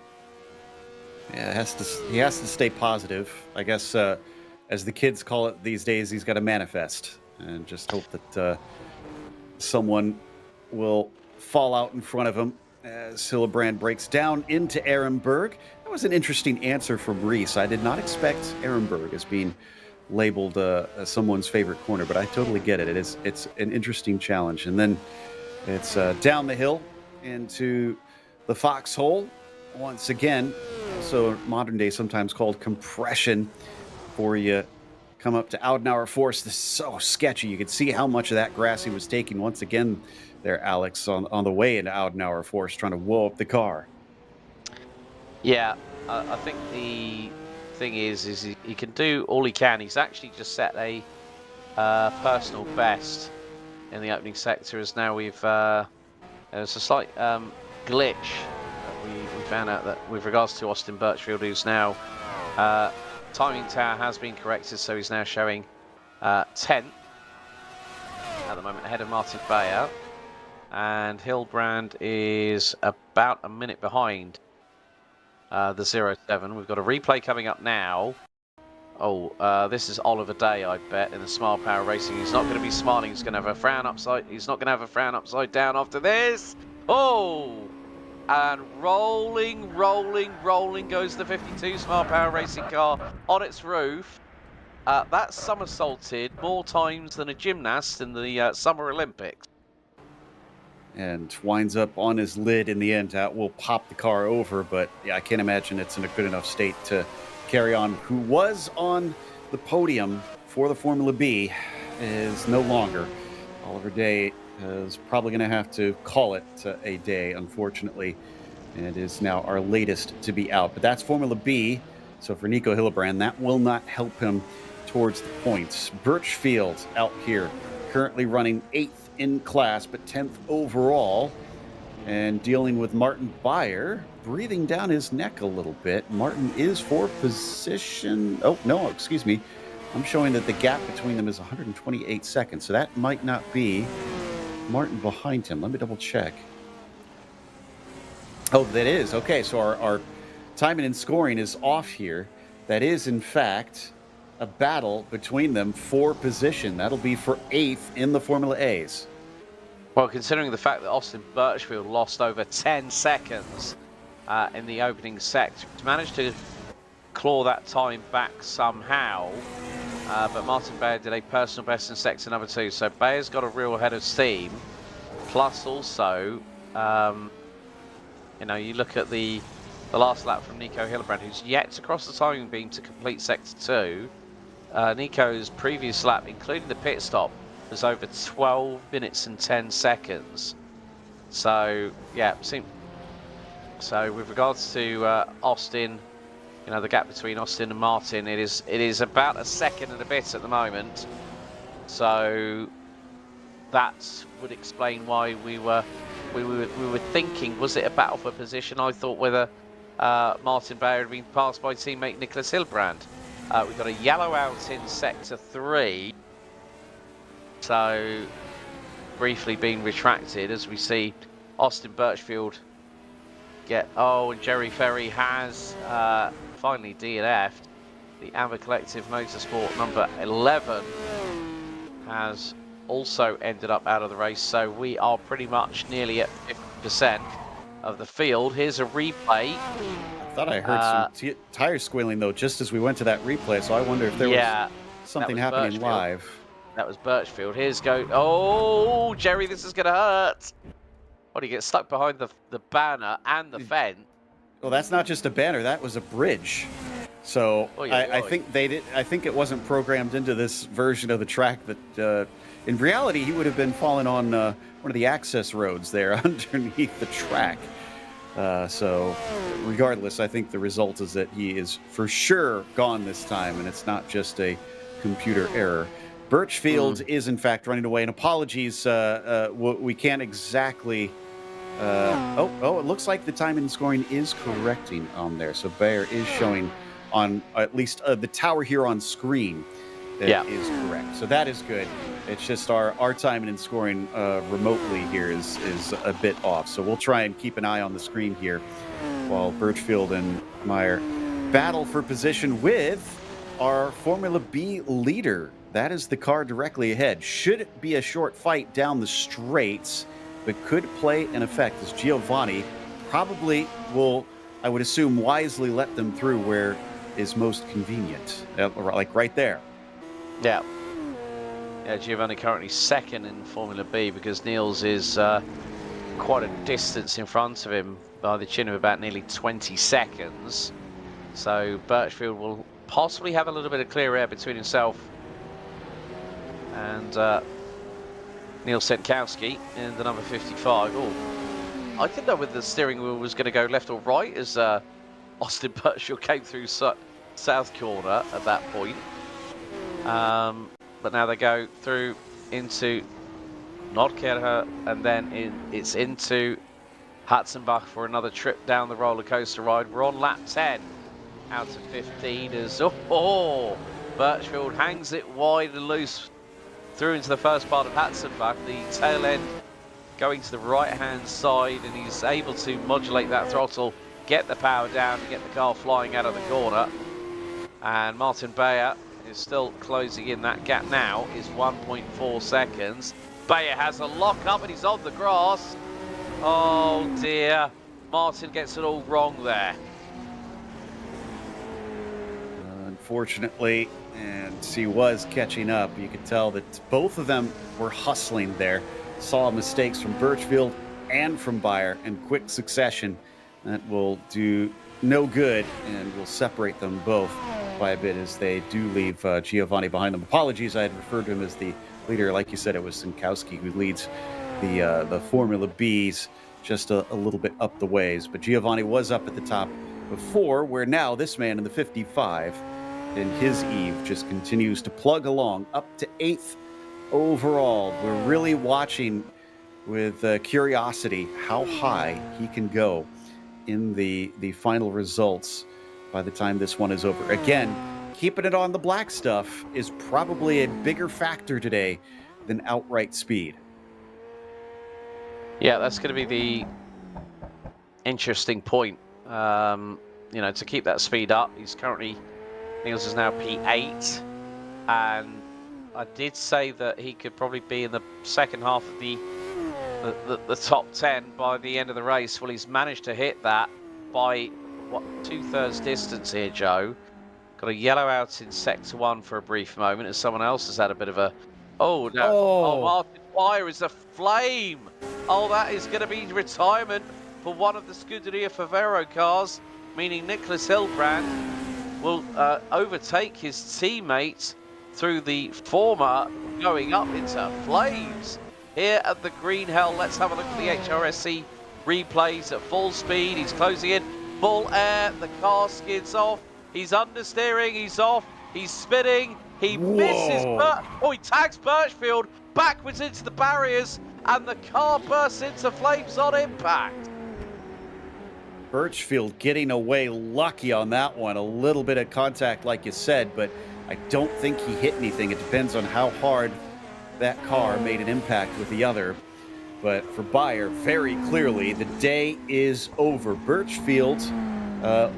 Yeah, he has to stay positive. I guess, as the kids call it these days, he's got to manifest and just hope that someone will fall out in front of him as Hillebrand breaks down into Ehrenberg. That was an interesting answer from Reese. I did not expect Ehrenberg as being labeled someone's favorite corner, but I totally get it. It's an interesting challenge. And then it's down the hill into the foxhole once again. So modern day sometimes called compression, before you come up to Audenauer Force. This is so sketchy. You could see how much of that grass he was taking once again there, Alex, on the way into Audenauer Force, trying to whoa up the car. Yeah, I think the thing is he can do all he can. He's actually just set a personal best in the opening sector, as now there's a slight glitch that we found out that with regards to Austin Birchfield, who's now timing tower has been corrected, so he's now showing 10th at the moment, ahead of Martin Bayer, and Hillebrand is about a minute behind the 07. We've got a replay coming up now. Oh, this is Oliver Day, I bet, in the Smile Power Racing. He's not going to be smiling. He's going to have a frown upside. He's not going to have a frown upside down after this. Oh, and rolling goes the 52 Smile Power Racing car on its roof. That somersaulted more times than a gymnast in the Summer Olympics. And winds up on his lid in the end. Will pop the car over, but yeah, I can't imagine it's in a good enough state to carry on. Who was on the podium for the Formula B is no longer. Oliver Day is probably going to have to call it a day, unfortunately, and is now our latest to be out. But that's Formula B. So for Nico Hillebrand, that will not help him towards the points. Birchfield out here, currently running 8th in class, but 10th overall, and dealing with Martin Beyer, breathing down his neck a little bit. Martin is for position. Oh, no, excuse me. I'm showing that the gap between them is 128 seconds, so that might not be Martin behind him. Let me double check. Oh, that is. Okay, so our timing and scoring is off here. That is, in fact, a battle between them for position. That'll be for 8th in the Formula A's. Well, considering the fact that Austin Birchfield lost over 10 seconds in the opening sector, managed to claw that time back somehow, but Martin Beyer did a personal best in sector number 2, so Bayer's got a real head of steam. Plus also, you know, you look at the last lap from Nico Hillebrand, who's yet to cross the timing beam to complete sector 2. Nico's previous lap, including the pit stop, was over 12 minutes and 10 seconds. So, yeah, so with regards to Austin, you know, the gap between Austin and Martin, it is about a second and a bit at the moment. So that would explain why we were thinking, was it a battle for position? I thought whether Martin Beyer had been passed by teammate Nicholas Hillebrand. We've got a yellow out in sector 3. So briefly being retracted as we see Austin Birchfield get, and Jerry Ferry has finally DNF'd. The Amber Collective Motorsport number 11 has also ended up out of the race, so we are pretty much nearly at 50% of the field. Here's a replay. I thought I heard some tire squealing though just as we went to that replay, so I wonder if there was something happening Birchfield. live. That was Birchfield. Here's go. Oh, Jerry, this is going to hurt. What, he gets stuck behind the banner and the fence. Well, that's not just a banner. That was a bridge. So I think they did. I think it wasn't programmed into this version of the track that, in reality, he would have been falling on one of the access roads there underneath the track. So regardless, I think the result is that he is for sure gone this time, and it's not just a computer error. Birchfield is, in fact, running away. And apologies, we can't exactly... it looks like the time and scoring is correcting on there. So Beyer is showing on at least the tower here on screen that is correct. So that is good. It's just our timing and scoring remotely here is a bit off. So we'll try and keep an eye on the screen here while Birchfield and Meyer battle for position with our Formula B leader. That is the car directly ahead. Should be a short fight down the straights, but could play an effect as Giovanni probably will, I would assume, wisely let them through where is most convenient, like right there. Yeah, Giovanni currently second in Formula B because Niels is quite a distance in front of him by the chin of about nearly 20 seconds. So Birchfield will possibly have a little bit of clear air between himself and Neil Senkowski in the number 55. Oh, I didn't know whether the steering wheel was going to go left or right as Austin Birchfield came through South Corner at that point. But now they go through into Nordkerher, and then it's into Hatzenbach for another trip down the roller coaster ride. We're on lap 10 out of 15 as Birchfield hangs it wide and loose through into the first part of Hatzenbach, the tail end going to the right hand side, and he's able to modulate that throttle get the power down and get the car flying out of the corner. And Martin Bayer is still closing in. That gap now is 1.4 seconds. Bayer has a lock up and he's on the grass. Oh dear, Martin gets it all wrong there. Unfortunately, and he was catching up. You could tell that both of them were hustling there. Saw mistakes from Birchfield and from Bayer in quick succession. That will do no good and will separate them both by a bit as they do leave Giovanni behind them. Apologies, I had referred to him as the leader. Like you said, it was Sinkowski who leads the Formula Bs just a little bit up the ways. But Giovanni was up at the top before, where now this man in the 55 in his Eve just continues to plug along up to 8th overall. We're really watching with curiosity how high he can go in the final results by the time this one is over. Again, keeping it on the black stuff is probably a bigger factor today than outright speed. Yeah, that's going to be the interesting point. You know, to keep that speed up, he's currently, Niels is now P8, and I did say that he could probably be in the second half of the top 10 by the end of the race. Well, he's managed to hit that by, what, 2/3 distance here, Joe. Got a yellow out in sector 1 for a brief moment as someone else has had a bit of a... Oh, no. Oh, Martin Bayer is a flame. Oh, that is going to be retirement for one of the Scuderia Favero cars, meaning Nicholas Hilbrand will overtake his teammate through the former, going up into flames. Here at the Green Hell, let's have a look at the HRSC replays at full speed. He's closing in, full air, the car skids off. He's understeering, he's off, he's spinning, he misses, he tags Birchfield backwards into the barriers, and the car bursts into flames on impact. Birchfield getting away lucky on that one. A little bit of contact, like you said, but I don't think he hit anything. It depends on how hard that car made an impact with the other. But for Bayer, very clearly, the day is over. Birchfield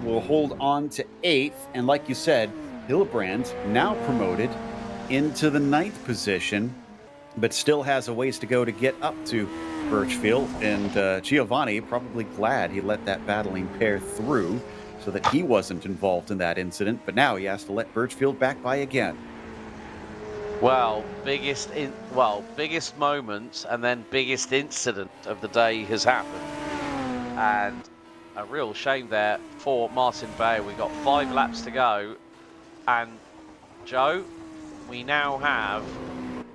will hold on to 8th. And like you said, Hilbrand now promoted into the 9th position, but still has a ways to go to get up to Birchfield. And Giovanni probably glad he let that battling pair through so that he wasn't involved in that incident. But now he has to let Birchfield back by again. Well, biggest moment and then biggest incident of the day has happened. And a real shame there for Martin Bayer. We've got 5 laps to go. And Joe, we now have,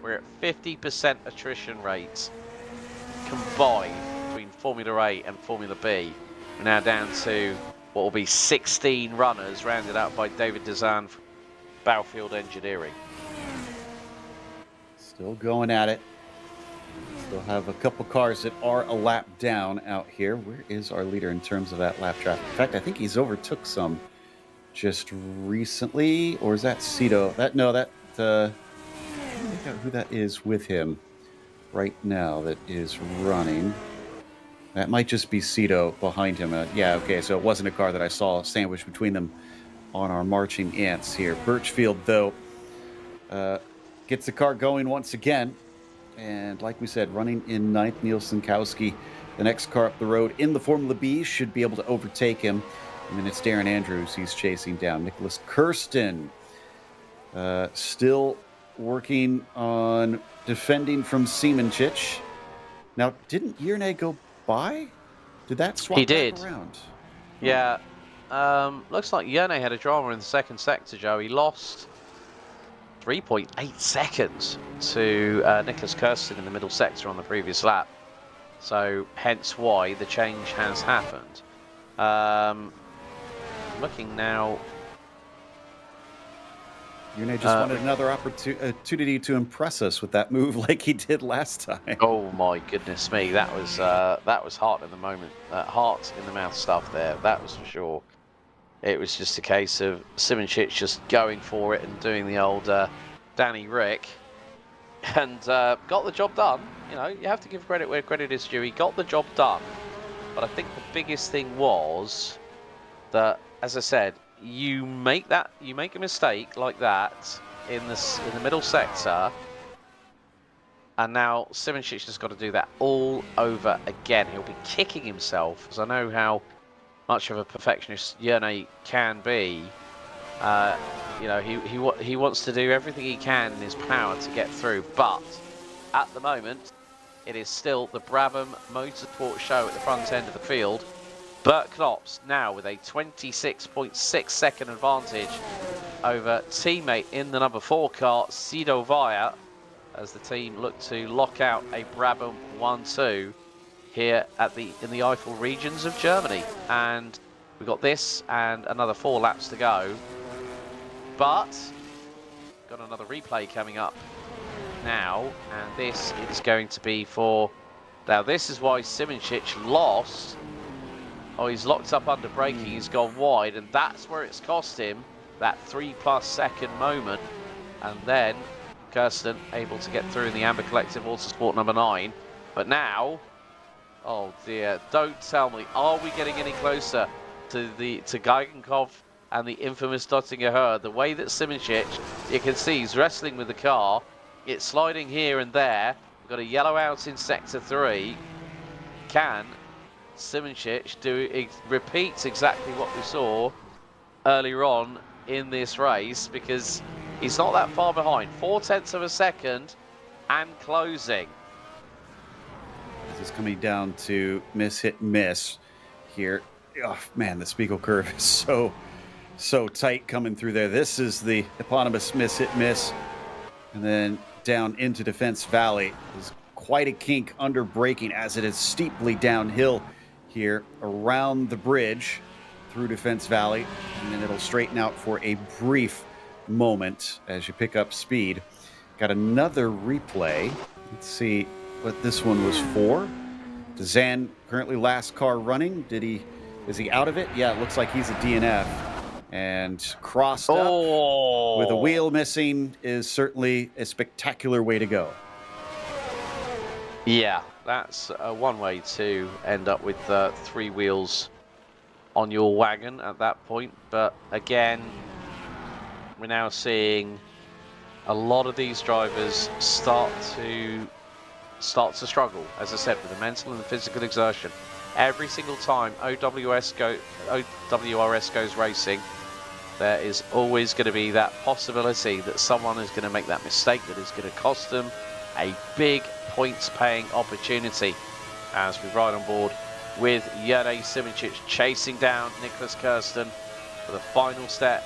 we're at 50% attrition rates combined between Formula A and Formula B. We're now down to what will be 16 runners, rounded out by David Dezan from Baufield Engineering. Still going at it. Still have a couple cars that are a lap down out here. Where is our leader in terms of that lap traffic? In fact, I think he's overtook some just recently. Or is that Cito? I don't think who that is with him right now that is running. That might just be Cito behind him. Yeah, okay, so it wasn't a car that I saw sandwiched between them on our marching ants here. Birchfield, though, gets the car going once again. And like we said, running in 9th, Niels Sinkowski. The next car up the road in the Formula B should be able to overtake him. And then it's Darren Andrews he's chasing down. Nicholas Kirsten still working on defending from Siemenchich. Now, didn't Yerne go by? Did that swap He did. back around? Yeah. Looks like Yerne had a drama in the second sector, Joe. He lost 3.8 seconds to Nicholas Kirsten in the middle sector on the previous lap. So, hence why the change has happened. Looking now... Yerne just wanted another opportunity to impress us with that move like he did last time. Oh my goodness me, that was heart in the moment, heart in the mouth stuff there, that was for sure. It was just a case of Siemenchich just going for it and doing the old Danny Rick, and got the job done. You know, you have to give credit where credit is due. He got the job done, but I think the biggest thing was that, as I said, you make a mistake like that in the middle sector, and now Simoncic has got to do that all over again. He'll be kicking himself, as I know how much of a perfectionist Yerne can be. You know, he wants to do everything he can in his power to get through, but at the moment, it is still the Brabham Motorsport show at the front end of the field. Bert Knops now with a 26.6 second advantage over teammate in the number 4 car, Sido Vaya, as the team look to lock out a Brabham 1-2 here in the Eifel regions of Germany. And we've got this and another 4 laps to go. But got another replay coming up now, and this is going to be for... Now this is why Simoncic lost. Oh, he's locked up under braking, he's gone wide, and that's where it's cost him that 3+ second moment. And then Kirsten able to get through in the Amber Collective Autosport number 9. But now, oh dear, don't tell me, are we getting any closer to Geigenkopf and the infamous Dottinger Herd? The way that Simoncic, you can see he's wrestling with the car. It's sliding here and there. We've got a yellow out in sector 3. Can Simoncic repeats exactly what we saw earlier on in this race, because he's not that far behind, 0.4 of a second and closing. This is coming down to miss, hit, miss here. Oh man, the Spiegel curve is so tight coming through there. This is the eponymous miss, hit, miss, and then down into Defense Valley is quite a kink under braking as it is steeply downhill here around the bridge through Defense Valley, and then it'll straighten out for a brief moment as you pick up speed. Got another replay. Let's see what this one was for. Dezan currently last car running. Is he out of it? Yeah, it looks like he's a DNF. And crossed up with a wheel missing is certainly a spectacular way to go. Yeah, that's one way to end up with 3 wheels on your wagon at that point. But again, we're now seeing a lot of these drivers start to struggle, as I said, with the mental and the physical exertion. Every single time OWRS goes racing, there is always going to be that possibility that someone is going to make that mistake that is going to cost them a big points-paying opportunity. As we ride on board with Yerne Simoncic chasing down Nicholas Kirsten for the final step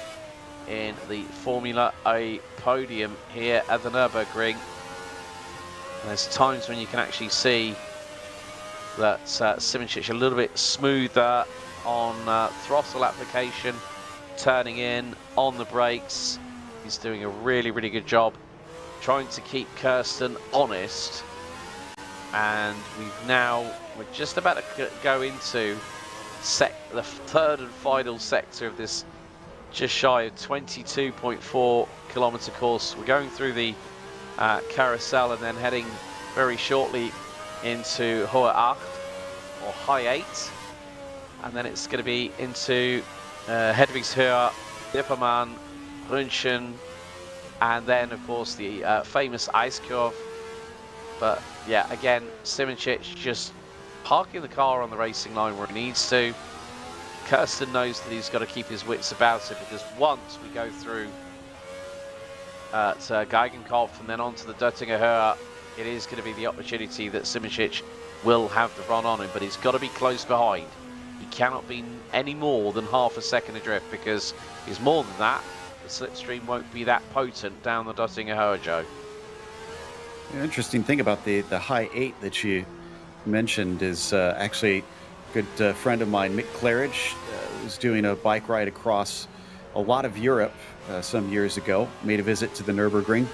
in the Formula A podium here at the Nürburgring. And there's times when you can actually see that Simoncic a little bit smoother on throttle application, turning in on the brakes. He's doing a really good job trying to keep Kirsten honest. And we're just about to go into the third and final sector of this just shy of 22.4 kilometer course. We're going through the carousel and then heading very shortly into Hohe 8 or High 8, and then it's going to be into Hedwigshöhe, Dippermann, Brünchen, and then of course the famous Eiskurve. But yeah, again, Simoncic just parking the car on the racing line where he needs to. Kirsten knows that he's got to keep his wits about it, because once we go through to Geigenkopf and then on to the Döttinger Höhe, it is going to be the opportunity that Simoncic will have the run on him, but he's got to be close behind. He cannot be any more than half a second adrift, because if he's more than that, the slipstream won't be that potent down the Döttinger Höhe, Joe. The interesting thing about the High 8 that you mentioned is actually a good friend of mine, Mick Claridge, was doing a bike ride across a lot of Europe some years ago, made a visit to the Nürburgring.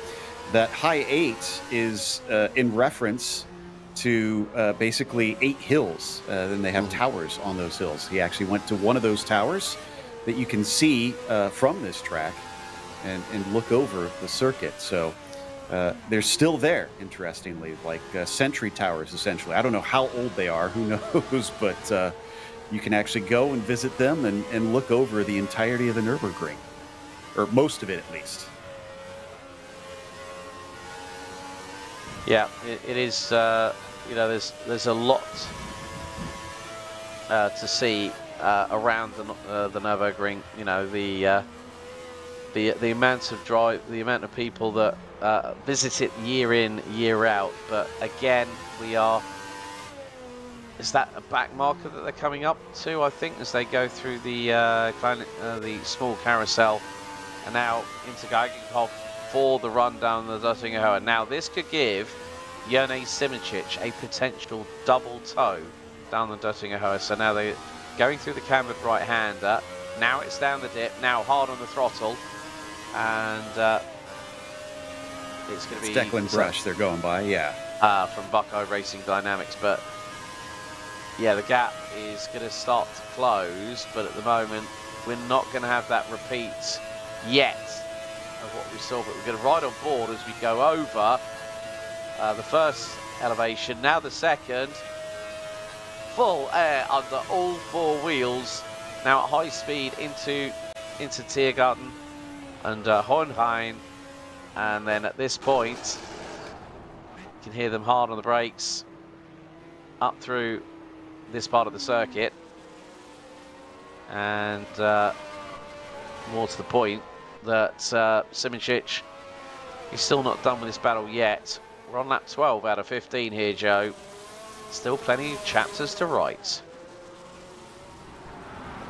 That High 8 is in reference to basically 8 hills. Then they have towers on those hills. He actually went to one of those towers that you can see from this track and look over the circuit. So they're still there, interestingly, like sentry towers, essentially. I don't know how old they are, who knows, but you can actually go and visit them and look over the entirety of the Nürburgring, or most of it at least. Yeah, it is. You know, there's a lot to see around the Nürburgring. You know, the amount of the amount of people that visit it year in, year out. But again, is that a back marker that they're coming up to? I think as they go through the small carousel, and now into Geigenkopf for the run down the Döttinger Höhe. Now this could give Jone Simicic a potential double toe down the Döttinger Höhe. So now they're going through the cambered right-hander. Now it's down the dip. Now hard on the throttle, and it's going to be Declan Brush they're going by, yeah. From Buckeye Racing Dynamics, but yeah, the gap is going to start to close. But at the moment, we're not going to have that repeat yet of what we saw. But we're going to ride on board as we go over the first elevation, now the second. Full air under all four wheels. Now at high speed into Tiergarten and Hohenrhein, and then at this point you can hear them hard on the brakes up through this part of the circuit, and more to the point that Simicic is still not done with this battle yet. We're on lap 12 out of 15 here, Joe. Still plenty of chapters to write.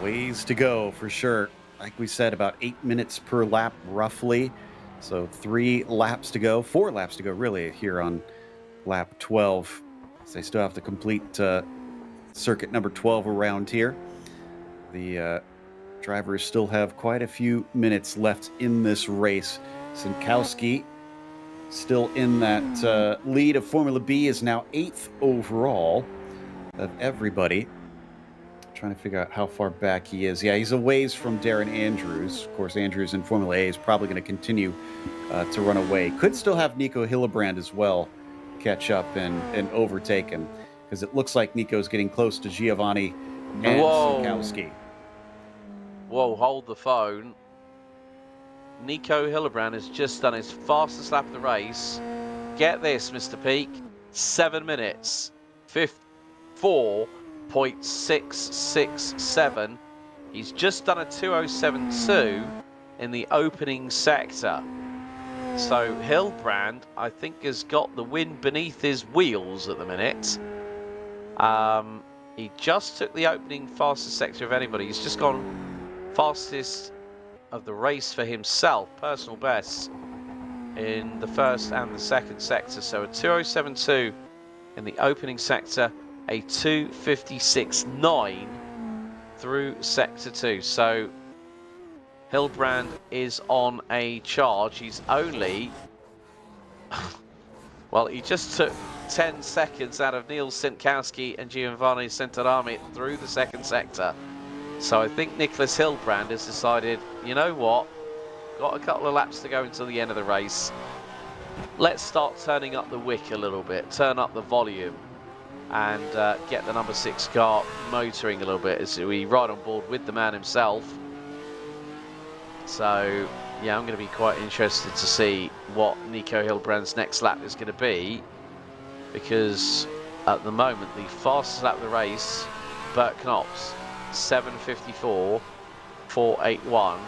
Ways to go for sure. Like we said, about 8 minutes per lap roughly. So 3 laps to go, 4 laps to go really here on lap 12. So they still have to complete circuit number 12 around here. The drivers still have quite a few minutes left in this race. Sinkowski still in that lead of Formula B, is now 8th overall of everybody. Trying to figure out how far back he is. Yeah, he's a ways from Darren Andrews. Of course, Andrews in Formula A is probably going to continue to run away. Could still have Nico Hillebrand as well catch up and overtake him, because it looks like Nico's getting close to Giovanni and Sinkowski. Whoa, hold the phone. Nico Hillebrand has just done his fastest lap of the race. Get this, Mr. Peak. 7 minutes. 4.667. He's just done a 2:07.2 in the opening sector. So Hillebrand, I think, has got the wind beneath his wheels at the minute. He just took the opening fastest sector of anybody. He's just gone fastest of the race for himself, personal best in the first and the second sector. So a 2:07.2 in the opening sector, a 2:56.9 through sector 2. So Hillebrand is on a charge. He's only well, he just took 10 seconds out of Niels Sinkowski and Giovanni Centorami through the second sector. So I think Nicholas Hillebrand has decided, you know what, got a couple of laps to go until the end of the race. Let's start turning up the wick a little bit, turn up the volume, and get the number 6 car motoring a little bit as we ride on board with the man himself. So yeah, I'm going to be quite interested to see what Nico Hillebrand's next lap is going to be, because at the moment the fastest lap of the race, Bert Knops, 7:54.481.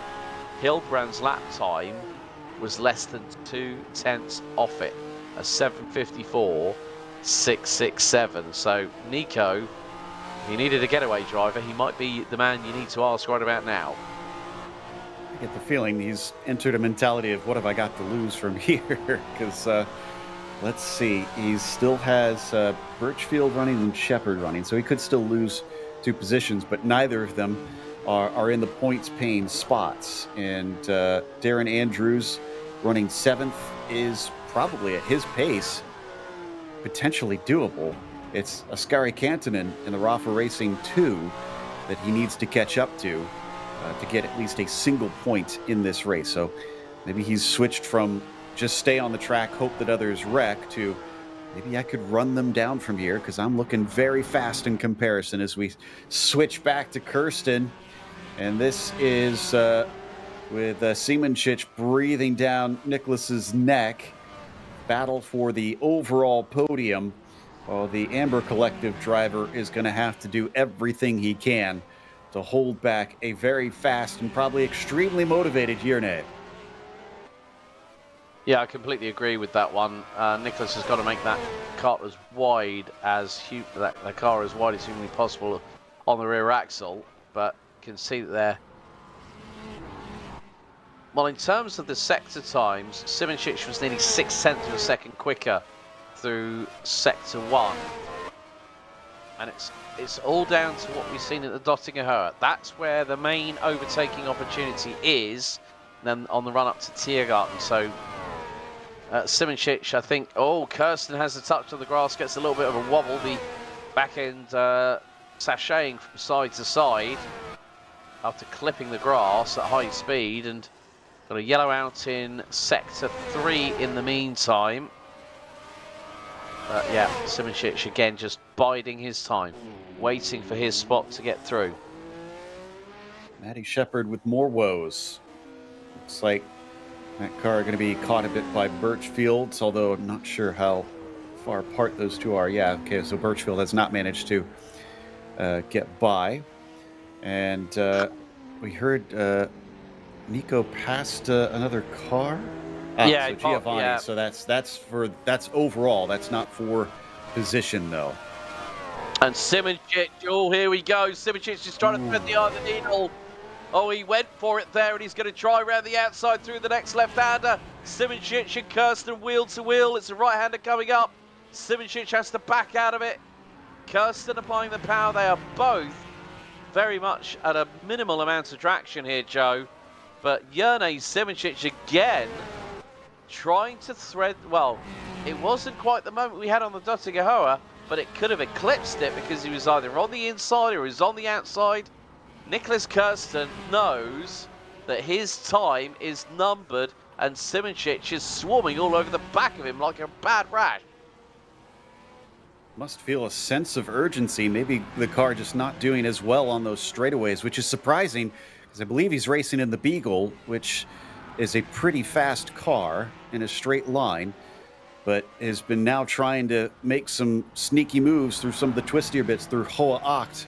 Hillebrand's lap time was less than 2/10 off it, a 7:54.667. So Nico, if you needed a getaway driver, he might be the man you need to ask right about now. I get the feeling he's entered a mentality of, what have I got to lose from here? Because let's see, he still has Birchfield running and Shepard running, so he could still lose 2 positions, but neither of them are in the points paying spots. And Darren Andrews running 7th is probably at his pace potentially doable. It's Ascari Kantonen in the Rafa Racing 2 that he needs to catch up to get at least a single point in this race. So maybe he's switched from just stay on the track, hope that others wreck, to maybe I could run them down from here because I'm looking very fast in comparison as we switch back to Kirsten. And this is with Siemenschich breathing down Nicholas's neck. Battle for the overall podium. Well, the Amber Collective driver is going to have to do everything he can to hold back a very fast and probably extremely motivated Yerne. Yeah, I completely agree with that one. Nicholas has got to make that car as wide as humanly possible on the rear axle, but you can see that there. Well, in terms of the sector times, Siemenschich was nearly 0.6 of a second quicker through sector 1, and it's all down to what we've seen at the Dottinger Höhe. That's where the main overtaking opportunity is, then on the run up to Tiergarten. So Siemenschich, I think, Kirsten has a touch on the grass, gets a little bit of a wobble, the back end sashaying from side to side after clipping the grass at high speed, and got a yellow out in sector 3 in the meantime. Yeah, Siemenschich again just biding his time, waiting for his spot to get through. Matty Shepard with more woes. Looks like that car going to be caught a bit by Birchfield, although I'm not sure how far apart those two are. Yeah, okay, so Birchfield has not managed to get by. And we heard Nico passed another car. Yeah, so Giovanni. yeah. So that's overall. That's not for position though. And Siemenschich, here we go. Siemenschich is trying to thread the eye of the needle. Oh, he went for it there, and he's going to try around the outside through the next left-hander. Siemenschich and Kirsten wheel to wheel. It's a right-hander coming up. Siemenschich has to back out of it. Kirsten applying the power. They are both very much at a minimal amount of traction here, Joe. But Yerne Siemenschich again trying to thread. Well, it wasn't quite the moment we had on the Dottinger Höhe, but it could have eclipsed it because he was either on the inside or he was on the outside. Nicholas Kirsten knows that his time is numbered, and Siemenschich is swarming all over the back of him like a bad rash. Must feel a sense of urgency. Maybe the car just not doing as well on those straightaways, which is surprising because I believe he's racing in the Beagle, which is a pretty fast car in a straight line, but has been now trying to make some sneaky moves through some of the twistier bits, through Hohe Acht,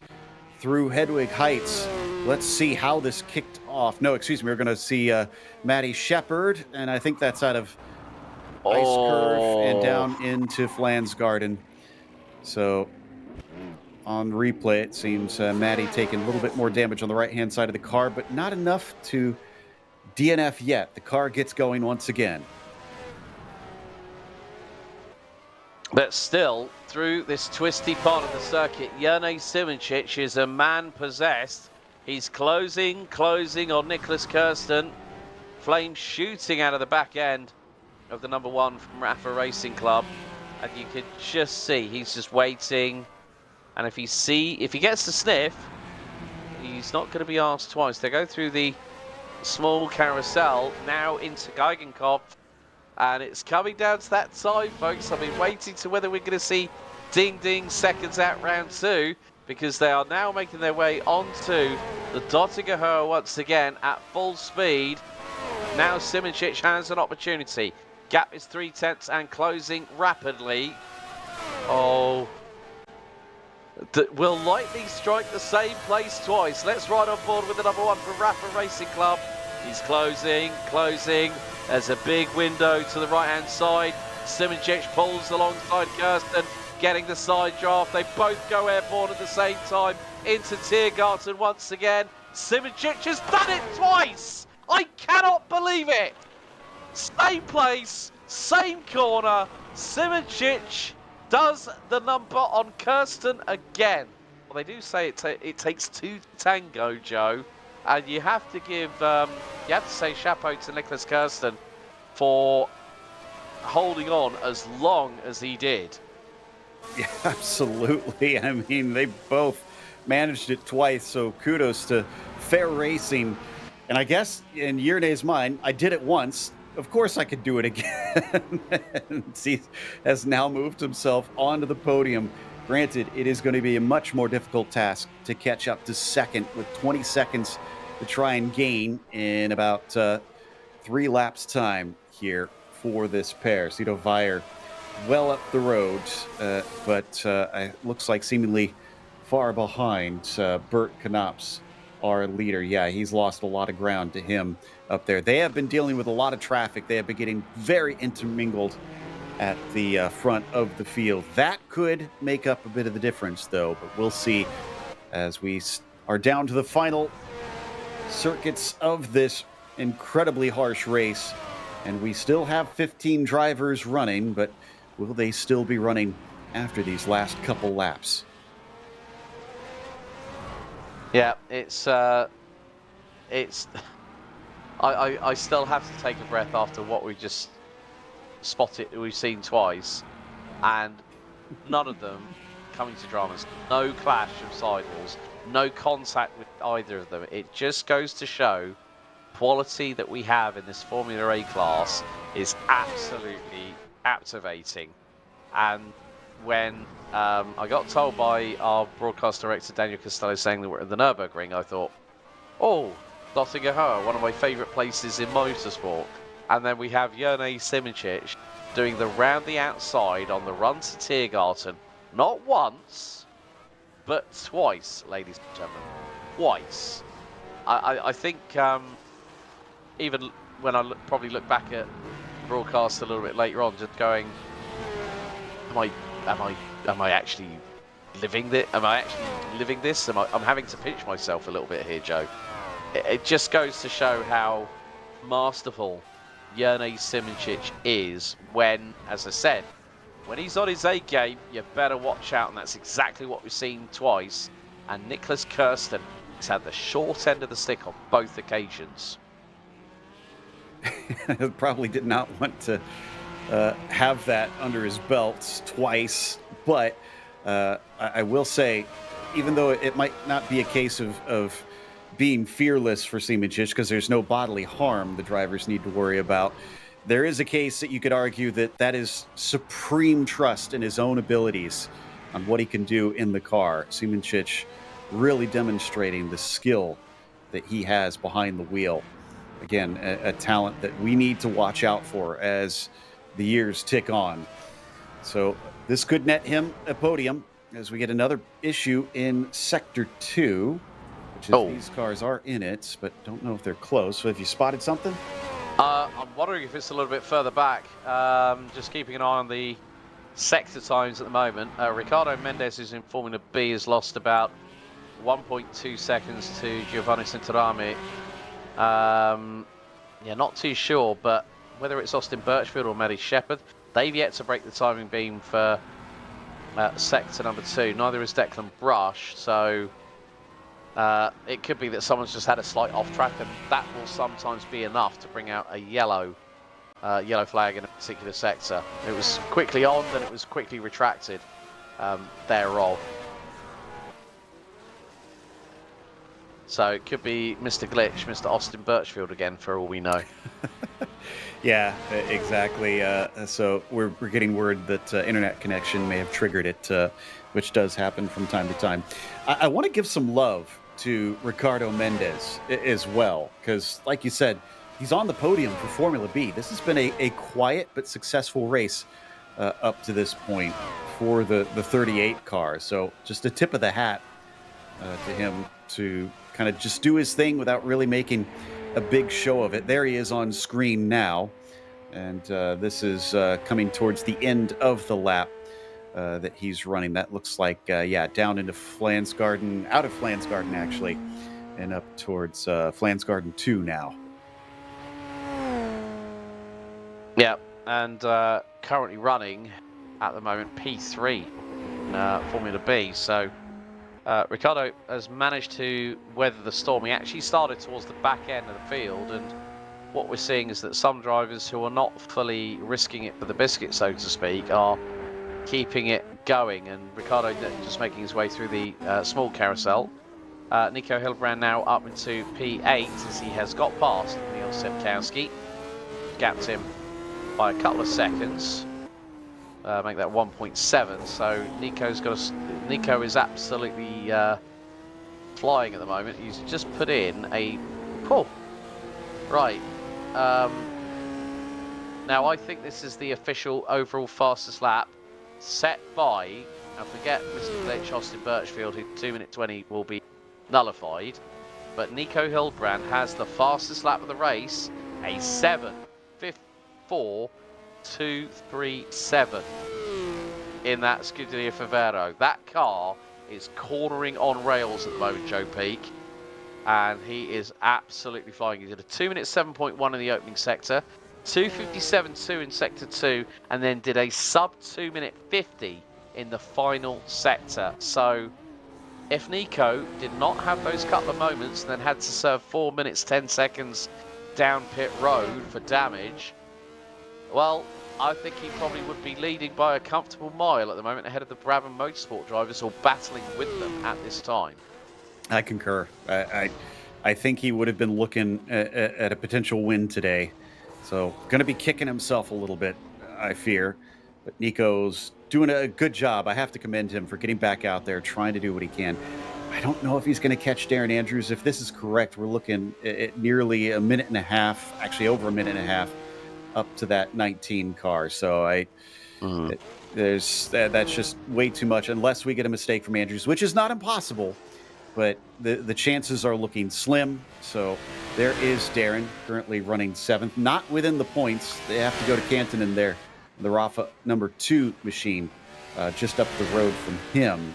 through Hedwig Heights. Let's see how this kicked off. No, excuse me, we're going to see Matty Shepard, and I think that's out of Ice Curve and down into Flansgarden. So on replay, it seems Matty taking a little bit more damage on the right-hand side of the car, but not enough to DNF yet. The car gets going once again. But still, through this twisty part of the circuit, Yerne Siemenschich is a man possessed. He's closing on Nicholas Kirsten. Flames shooting out of the back end of the number 1 from Rafa Racing Club. And you could just see he's just waiting. And if he gets to sniff, he's not going to be asked twice. They go through the small carousel now into Geigenkopf. And it's coming down to that time, folks. I've been waiting to whether we're going to see ding ding seconds out round 2, because they are now making their way onto the Dottinger Höhe once again at full speed. Now Siemenschich has an opportunity. Gap is 0.3 and closing rapidly. Will likely strike the same place twice. Let's ride on board with the number 1 from Rafa Racing Club. He's closing. There's a big window to the right-hand side. Siemenschich pulls alongside Kirsten, getting the side draft. They both go airborne at the same time into Tiergarten once again. Siemenschich has done it twice! I cannot believe it! Same place, same corner. Siemenschich does the number on Kirsten again. Well, they do say it takes 2 to tango, Joe. And you have to give, you have to say chapeau to Nicholas Kirsten for holding on as long as he did. Yeah, absolutely. I mean, they both managed it twice, so kudos to fair racing. And I guess in Yerne's mind, I did it once. of course I could do it again. He has now moved himself onto the podium. Granted, it is going to be a much more difficult task to catch up to second with 20 seconds to try and gain in about 3 laps time here for this pair. Cito Vire well up the road, but looks like seemingly far behind Bert Knops, our leader. Yeah, he's lost a lot of ground to him up there. They have been dealing with a lot of traffic. They have been getting very intermingled at the front of the field. That could make up a bit of the difference, though, but we'll see as we are down to the final circuits of this incredibly harsh race. And we still have 15 drivers running, but will they still be running after these last couple laps? Yeah, it's I still have to take a breath after what we just we've seen twice, and none of them coming to dramas. No clash of sidewalls, no contact with either of them. It just goes to show quality that we have in this Formula A class is absolutely captivating. And when I got told by our broadcast director Daniel Costello saying that we're at the Nürburgring, I thought, oh, Nottingham, one of my favourite places in motorsport. And then we have Jerne Simoncic doing the round the outside on the run to Tiergarten, not once, but twice, ladies and gentlemen, twice. I think even when I probably look back at the broadcast a little bit later on, just going, am I actually living this? Am I actually living this? I'm having to pinch myself a little bit here, Joe. It just goes to show how masterful Jerne Simoncic is when, as I said, when he's on his A game, you better watch out, and that's exactly what we've seen twice. And Nicholas Kirsten has had the short end of the stick on both occasions. Probably did not want to have that under his belt twice, but I will say, even though it might not be a case of being fearless for Simoncic, because there's no bodily harm the drivers need to worry about, there is a case that you could argue that is supreme trust in his own abilities on what he can do in the car. Simoncic really demonstrating the skill that he has behind the wheel. Again, a talent that we need to watch out for as the years tick on. So this could net him a podium as we get another issue in Sector 2, which is these cars are in it, but don't know if they're close. So have you spotted something? I'm wondering if it's a little bit further back. Just keeping an eye on the sector times at the moment. Ricardo Mendes, who's in Formula B, has lost about 1.2 seconds to Giovanni Cinturami. Yeah, not too sure, but whether it's Austin Birchfield or Maddie Shepherd, they've yet to break the timing beam for sector number 2. Neither is Declan Brush, so it could be that someone's just had a slight off track, and that will sometimes be enough to bring out a yellow flag in a particular sector. It was quickly on, then it was quickly retracted thereof. So it could be Mr. Glitch, Mr. Austin Birchfield again, for all we know. Yeah, exactly. So we're getting word that internet connection may have triggered it, which does happen from time to time. I want to give some love to Ricardo Mendes as well, because like you said, he's on the podium for Formula B. This has been a quiet but successful race up to this point for the 38 car. So just a tip of the hat to him to kind of just do his thing without really making a big show of it. There he is on screen now, and this is coming towards the end of the lap that he's running. That looks like, down into Flansgarden, out of Flansgarden actually, and up towards Flansgarden 2 now. Yeah, and currently running at the moment P3 Formula B. So Ricardo has managed to weather the storm. He actually started towards the back end of the field, and what we're seeing is that some drivers who are not fully risking it for the biscuit, so to speak, are keeping it going, and Ricardo just making his way through the small carousel. Nico Hildebrand now up into P8 as he has got past Neil Sepkowski. gapped him by a couple of seconds. Make that 1.7. So Nico is absolutely flying at the moment. He's just put in a right. Now I think this is the official overall fastest lap set by, and forget Mr. Glitch Austin Birchfield, who 2:20 will be nullified. But Nico Hildbrand has the fastest lap of the race, a 7:54.237 in that Scuderia Favero. That car is cornering on rails at the moment, Joe Peak, and he is absolutely flying. He did a 2:07.1 in the opening sector, 2:57.2 in sector 2, and then did a sub 2:50 in the final sector. So if Nico did not have those couple of moments and then had to serve 4 minutes 10 seconds down pit road for damage, well, I think he probably would be leading by a comfortable mile at the moment ahead of the Brabham Motorsport drivers, or battling with them at this time. I concur. I think he would have been looking at a potential win today. So going to be kicking himself a little bit, I fear. But Nico's doing a good job. I have to commend him for getting back out there, trying to do what he can. I don't know if he's going to catch Darren Andrews. If this is correct, we're looking at nearly a minute and a half, actually over a minute and a half, up to that 19 car. So that's just way too much, unless we get a mistake from Andrews, which is not impossible. But the chances are looking slim. So there is Darren, currently running 7th, not within the points. They have to go to Canton in there. The Rafa number 2 machine, just up the road from him,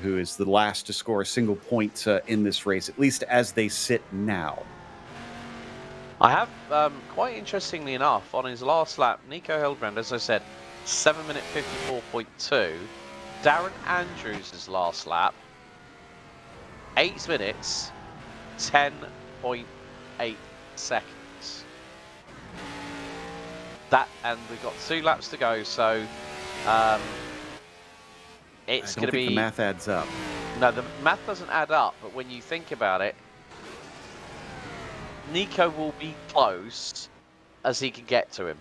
who is the last to score a single point in this race, at least as they sit now. I have, quite interestingly enough, on his last lap, Nico Hildbrand, as I said, 7:54.2. Darren Andrews' last lap, 8 minutes, 10.8 seconds. That, and we've got 2 laps to go, so it's going to be... the math adds up. No, the math doesn't add up, but when you think about it, Nico will be close as he can get to him.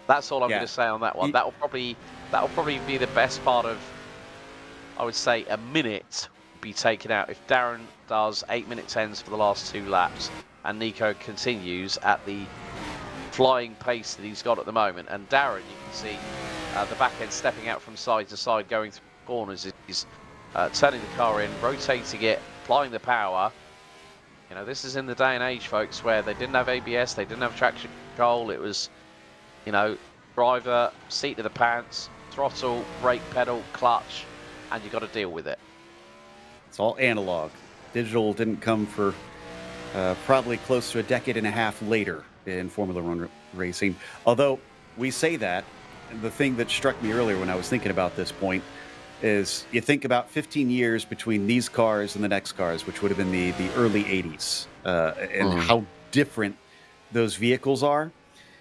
That's all I'm going to say on that one. That'll probably be the best part of, I would say, a minute be taken out if Darren does 8-minute 10s for the last 2 laps and Nico continues at the flying pace that he's got at the moment. And Darren, you can see the back end stepping out from side to side, going through corners. He's turning the car in, rotating it, applying the power. You know, this is in the day and age, folks, where they didn't have ABS, they didn't have traction control. It was, you know, driver, seat of the pants, throttle, brake pedal, clutch, and you got to deal with it. It's all analog. Digital didn't come for probably close to a decade and a half later in Formula One racing. Although we say that, the thing that struck me earlier when I was thinking about this point is you think about 15 years between these cars and the next cars, which would have been the early 80s, and how different those vehicles are.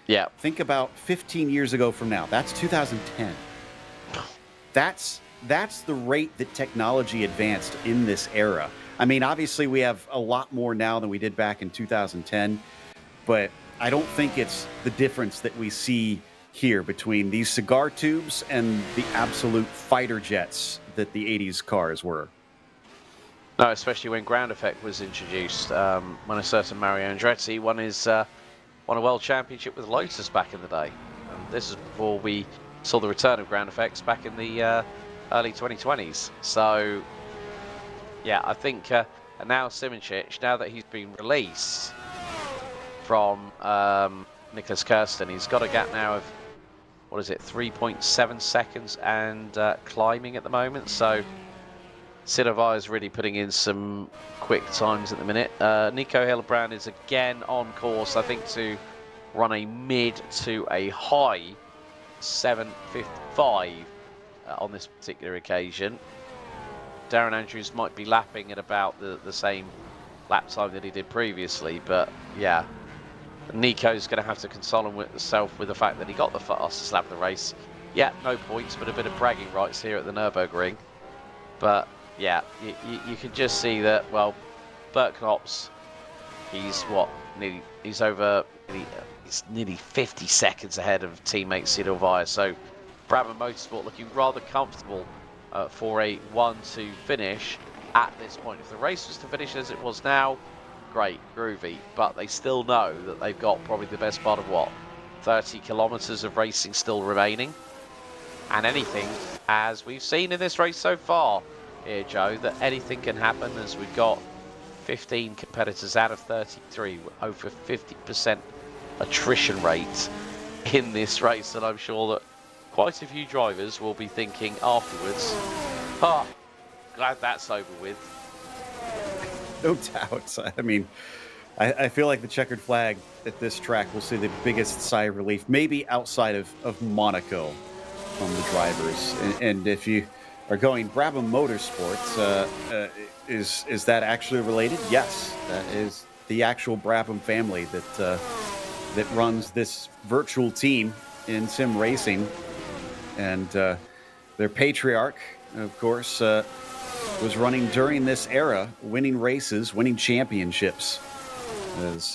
Yeah. Think about 15 years ago from now. That's 2010. That's the rate that technology advanced in this era. I mean, obviously we have a lot more now than we did back in 2010, but I don't think it's the difference that we see here between these cigar tubes and the absolute fighter jets that the 80s cars were. No, especially when ground effect was introduced, when a certain Mario Andretti won a world championship with Lotus back in the day. And this is before we saw the return of ground effects back in the early 2020s. So, yeah, I think now Simoncic, now that he's been released from Nicholas Kirsten, he's got a gap now of, what is it, 3.7 seconds and climbing at the moment. So Sidovai is really putting in some quick times at the minute. Nico Hildbrand is again on course, I think, to run a mid to a high 7:55 on this particular occasion. Darren Andrews might be lapping at about the same lap time that he did previously, but yeah, Nico's going to have to console himself with the fact that he got the fastest lap of the race. Yeah, no points, but a bit of bragging rights here at the Nürburgring. But yeah, you can just see that, well, Bert Knops He's what? He's over. He's nearly 50 seconds ahead of teammate Cito Via. So Brabham Motorsport looking rather comfortable for a 1-2 finish at this point. If the race was to finish as it was now, great, groovy. But they still know that they've got probably the best part of what? 30 kilometers of racing still remaining. And anything, as we've seen in this race so far here, Joe, that anything can happen, as we've got 15 competitors out of 33, over 50% attrition rate in this race, and I'm sure that quite a few drivers will be thinking afterwards, glad that's over with. No doubt. I mean, I feel like the checkered flag at this track will see the biggest sigh of relief, maybe outside of Monaco, from the drivers. And if you are going Brabham Motorsports, is that actually related? Yes, that is the actual Brabham family that runs this virtual team in sim racing. And their patriarch, of course, was running during this era, winning races, winning championships, as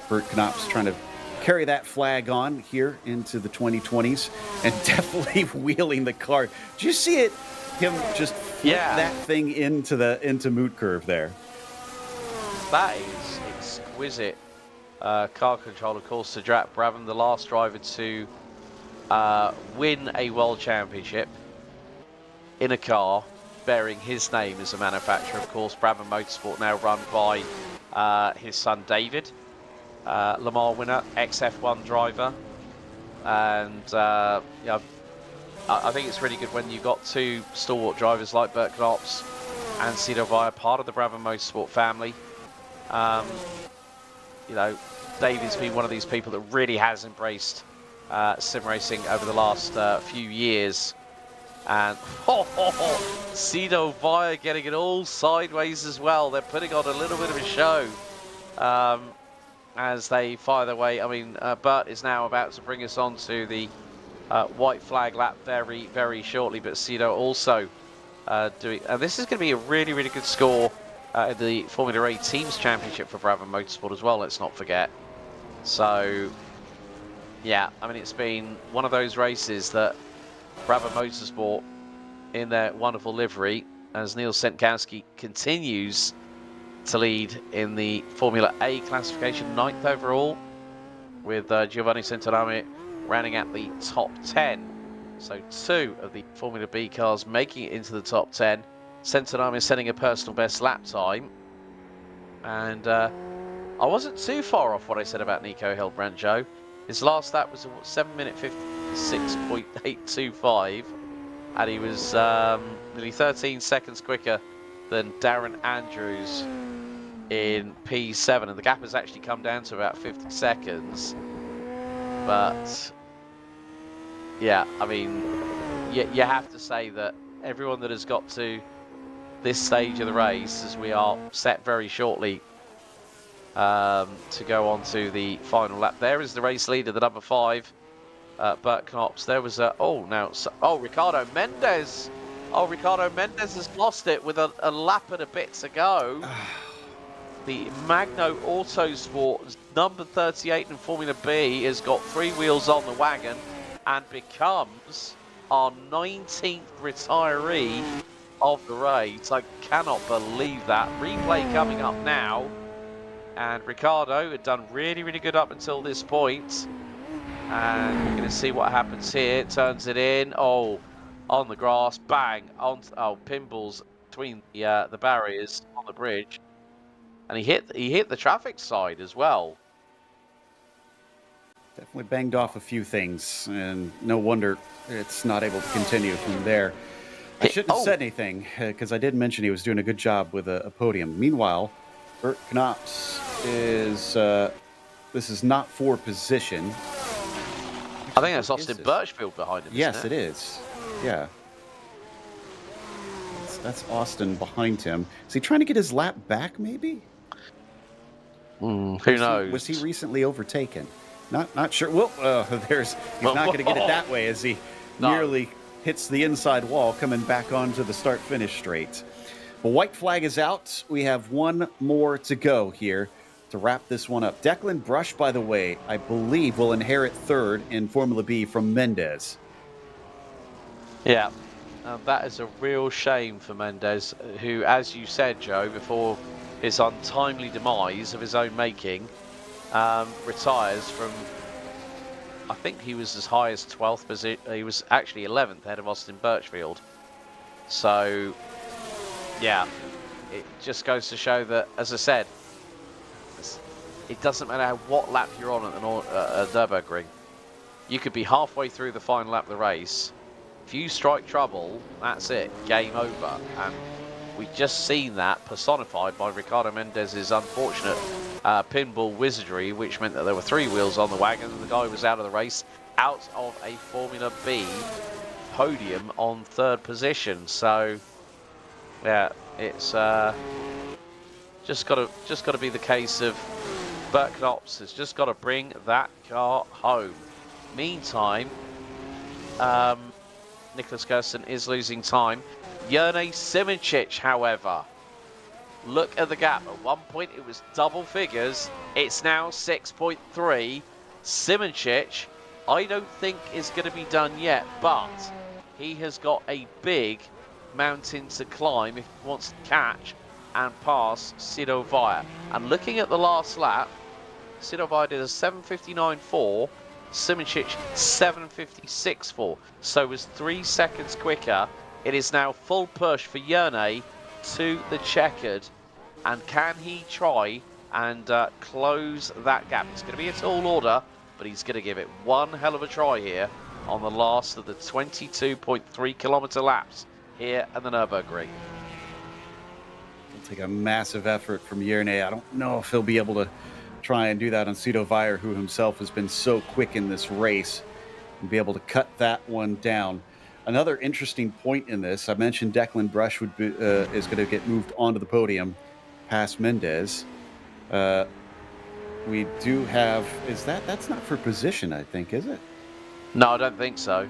Bert Knopp's trying to carry that flag on here into the 2020s, and definitely wheeling the car. Did you see it? Him just flip that thing into Moot Curve there. That is exquisite car control, of course, to Jack Brabham, the last driver to win a world championship in a car bearing his name as a manufacturer. Of course, Brabham Motorsport now run by his son David, Le Mans winner, ex-F1 driver, and yeah, I think it's really good when you've got two stalwart drivers like Bert Knops and Cito Via, part of the Brabham Motorsport family. You know, David's been one of these people that really has embraced sim racing over the last few years. And Cito Via getting it all sideways as well. They're putting on a little bit of a show as they fire their way. I mean, Bert is now about to bring us on to the white flag lap very, very shortly, but Cito also doing, and this is going to be a really, really good score in the Formula E Teams Championship for Brabham Motorsport as well, let's not forget. So, yeah, I mean, it's been one of those races that Brabham Motorsport, in their wonderful livery, as Neil Senkowski continues to lead in the Formula A classification, 9th overall, with Giovanni Centoname rounding out the top 10. So 2 of the Formula B cars making it into the top 10. Centoname is setting a personal best lap time. And I wasn't too far off what I said about Nico Hildebrandt, Joe. His last lap was 7 minute 56.825. And he was nearly 13 seconds quicker than Darren Andrews in P7. And the gap has actually come down to about 50 seconds. But yeah, I mean, you have to say that everyone that has got to this stage of the race, as we are set very shortly to go on to the final lap. There is the race leader, the number 5, Bert Knops. There was Ricardo Mendes. Oh, Ricardo Mendes has lost it with a lap and a bit to go. The Magno Autosport number 38 in Formula B has got 3 wheels on the wagon and becomes our 19th retiree of the race. I cannot believe that. Replay coming up now. And Ricardo had done really, really good up until this point. And we're going to see what happens here. Turns it in. Oh, on the grass. Bang. Pinballs between the barriers on the bridge. And he hit the traffic side as well. Definitely banged off a few things, and no wonder it's not able to continue from there. I shouldn't have said anything, because I did mention he was doing a good job with a podium. Meanwhile, Bert Knops is, this is not for position. I think that's Austin Birchfield behind him. Yes, it is. Yeah. That's Austin behind him. Is he trying to get his lap back, maybe? Who knows? Was he recently overtaken? Not sure. Well, he's not going to get it that way as he nearly hits the inside wall, coming back onto the start-finish straight. The white flag is out. We have one more to go here to wrap this one up. Declan Brush, by the way, I believe will inherit third in Formula B from Mendez. Yeah, that is a real shame for Mendez, who, as you said, Joe, before his untimely demise of his own making, retires from, I think he was as high as 12th position. He was actually 11th ahead of Austin Birchfield. So, yeah, it just goes to show that, as I said, it doesn't matter what lap you're on at Nürburgring. You could be halfway through the final lap of the race. If you strike trouble, that's it, game over. And we just seen that personified by Ricardo Mendez's unfortunate pinball wizardry, which meant that there were 3 wheels on the wagon and the guy was out of the race, out of a Formula B podium on 3rd position. So, yeah, it's just got to be the case of Bert Knops has just got to bring that car home. Meantime, Nicholas Gersten is losing time. Jerne Simoncic, however, look at the gap. At one point it was double figures. It's now 6.3. Simoncic, I don't think is going to be done yet, but he has got a big mountain to climb if he wants to catch and pass Sido Via. And looking at the last lap, Sido Via did a 7:59.4. Simoncic 7:56.4, so was 3 seconds quicker. It is now full push for Jerne to the checkered, and can he try and close that gap? It's going to be a tall order, but he's going to give it one hell of a try here on the last of the 22.3 kilometer laps here at the Nürburgring. It'll take a massive effort from Jerne. I don't know if he'll be able to try and do that on Sido Via, who himself has been so quick in this race, and be able to cut that one down. Another interesting point in this, I mentioned Declan Brush would be, is going to get moved onto the podium past Mendez. We do have, that's not for position, I think, is it? No, I don't think so.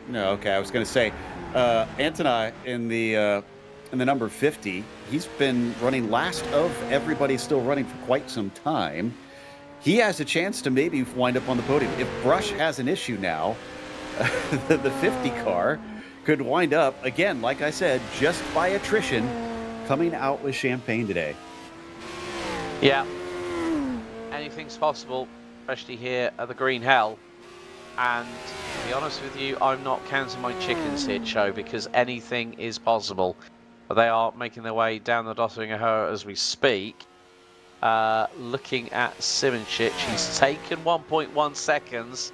No, okay, I was going to say, Antoni in the number 50, he's been running last of everybody still running for quite some time. He has a chance to maybe wind up on the podium. If Brush has an issue now, the 50 car could wind up, again, like I said, just by attrition, coming out with champagne today. Yeah, anything's possible, especially here at the Green Hell. And to be honest with you, I'm not counting my chickens here, Cho, because anything is possible. They are making their way down the Dottinger as we speak. Looking at Simoncic, he's taken 1.1 seconds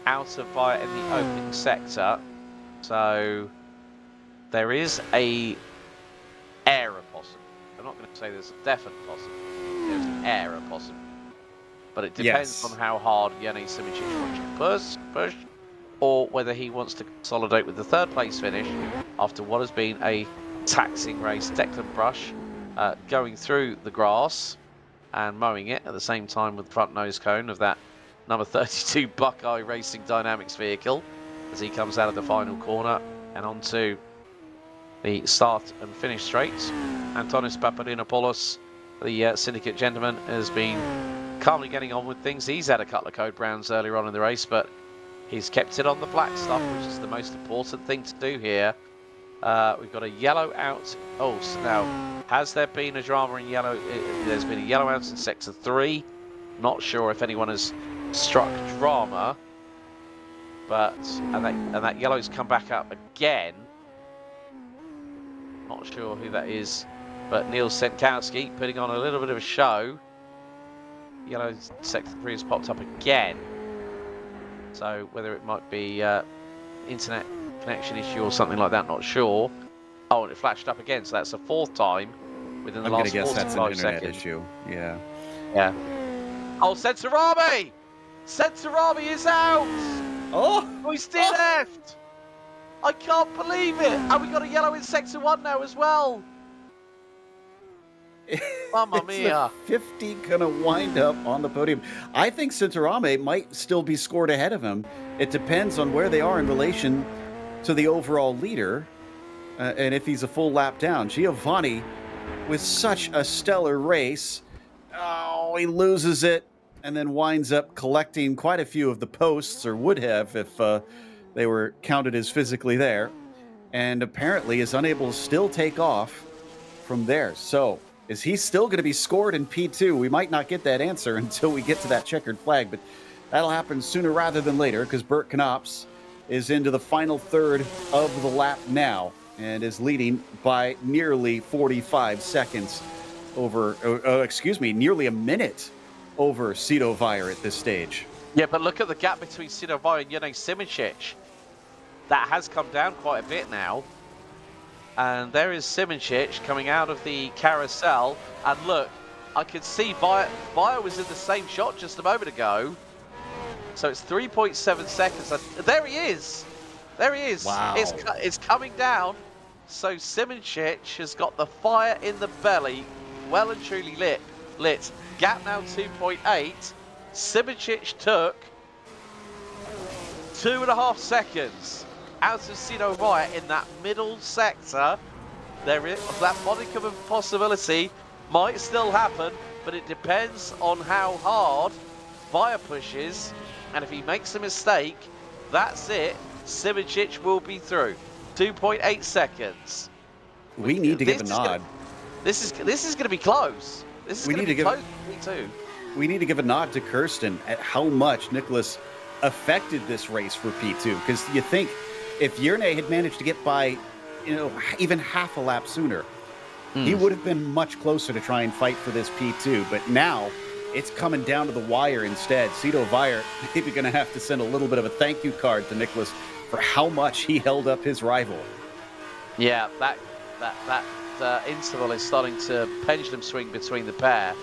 out of Via in the opening sector. So there is a error possible. I'm not going to say there's a definite possible. There's an error possible. But it depends on how hard Jerne Simoncic wants to push, or whether he wants to consolidate with the 3rd place finish after what has been a taxing race. Declan Brush going through the grass and mowing it at the same time with the front nose cone of that number 32 Buckeye Racing Dynamics vehicle as he comes out of the final corner and onto the start and finish straight. Antonis Papadinopoulos, the syndicate gentleman, has been calmly getting on with things. He's had a couple of code browns earlier on in the race, but he's kept it on the black stuff, which is the most important thing to do here. We've got a yellow out. Oh, so now, has there been a drama in yellow? There's been a yellow out in sector 3. Not sure if anyone has struck drama, but and that yellow's come back up again. Not sure who that is, but Neil Senkowski putting on a little bit of a show. Yellow sector 3 has popped up again. So whether it might be internet connection issue or something like that, not sure. Oh, and it flashed up again, so that's the 4th time within the last 45 seconds. I'm going to guess that's an internet issue, yeah. Yeah. Oh, Sensarabi! Sensarabi is out! Oh! He's DNF'd! I can't believe it! And we got a yellow in sector 1 now as well! Mamma mia. 50 going to wind up on the podium. I think Cinturame might still be scored ahead of him. It depends on where they are in relation to the overall leader, and if he's a full lap down. Giovanni with such a stellar race. Oh, Oh, he loses it and then winds up collecting quite a few of the posts, or would have if they were counted as physically there, and apparently is unable to still take off from there. So is he still going to be scored in P2? We might not get that answer until we get to that checkered flag, but that'll happen sooner rather than later because Bert Knops is into the final third of the lap now and is leading by nearly 45 seconds over, nearly a minute over Cito Vire at this stage. Yeah, but look at the gap between Cito Vire and Jenez Simoncic. That has come down quite a bit now. And there is Simoncic coming out of the carousel. And look, I can see Vire was in the same shot just a moment ago. So it's 3.7 seconds. There he is. There he is. Wow. It's coming down. So Simoncic has got the fire in the belly, well and truly lit. Gap now 2.8. Simoncic took 2.5 seconds out of Cito Vire in that middle sector. There is that modicum of possibility might still happen, but it depends on how hard Vire pushes, and if he makes a mistake, that's it. Simoncic will be through. 2.8 seconds. We need to give a nod. This is going to be close. This is going to be close too. We need to give a nod to Kirsten at how much Nicholas affected this race for P2, because you think if Yerne had managed to get by, even half a lap sooner, he would have been much closer to try and fight for this P2. But now it's coming down to the wire instead. Cito Vire maybe going to have to send a little bit of a thank you card to Nicholas for how much he held up his rival. Yeah, that interval is starting to pendulum swing between the pair.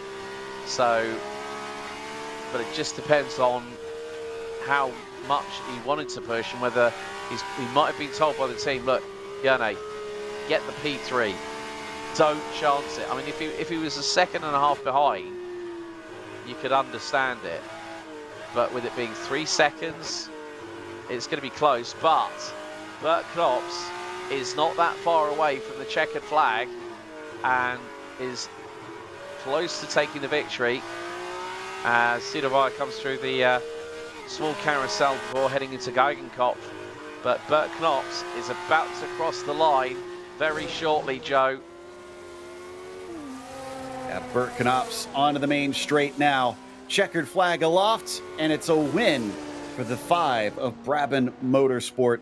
So, but it just depends on how much he wanted to push and whether he might have been told by the team, look, Yerne, get the P3, don't chance it. I mean, if he was a second and a half behind, you could understand it, but with it being 3 seconds, it's going to be close. But Bert Knops is not that far away from the checkered flag and is close to taking the victory as Cito Vire comes through the small carousel before heading into Geigenkopf. But Bert Knops is about to cross the line very shortly, Joe. Yeah, Bert Knops onto the main straight now. Checkered flag aloft, and it's a win for the 5 of Brabham Motorsport.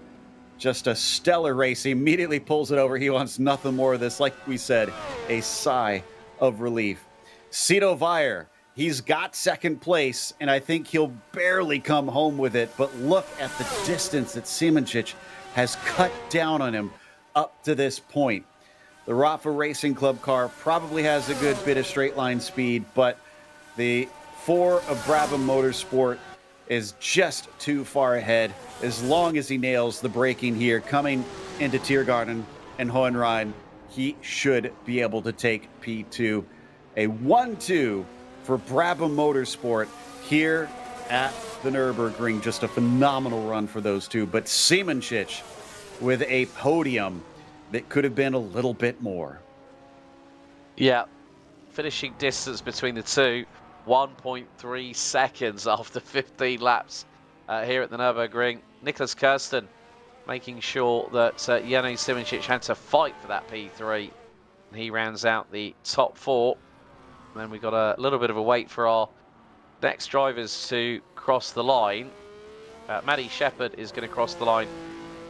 Just a stellar race. He immediately pulls it over. He wants nothing more of this. Like we said, a sigh of relief. Cito Vire, he's got second place, and I think he'll barely come home with it. But look at the distance that Simoncic has cut down on him up to this point. The Rafa Racing Club car probably has a good bit of straight line speed, but the 4 of Brabham Motorsport is just too far ahead. As long as he nails the braking here, coming into Tiergarten and Hohenrhein, he should be able to take P2. A 1-2 for Brabham Motorsport here at the Nürburgring. Just a phenomenal run for those two. But Simoncic with a podium that could have been a little bit more. Yeah, finishing distance between the two, 1.3 seconds after 15 laps here at the Nürburgring. Nicholas Kirsten making sure that Jenez Simoncic had to fight for that P3. He rounds out the top 4. And then we've got a little bit of a wait for our next drivers to cross the line. Maddie Shepherd is going to cross the line,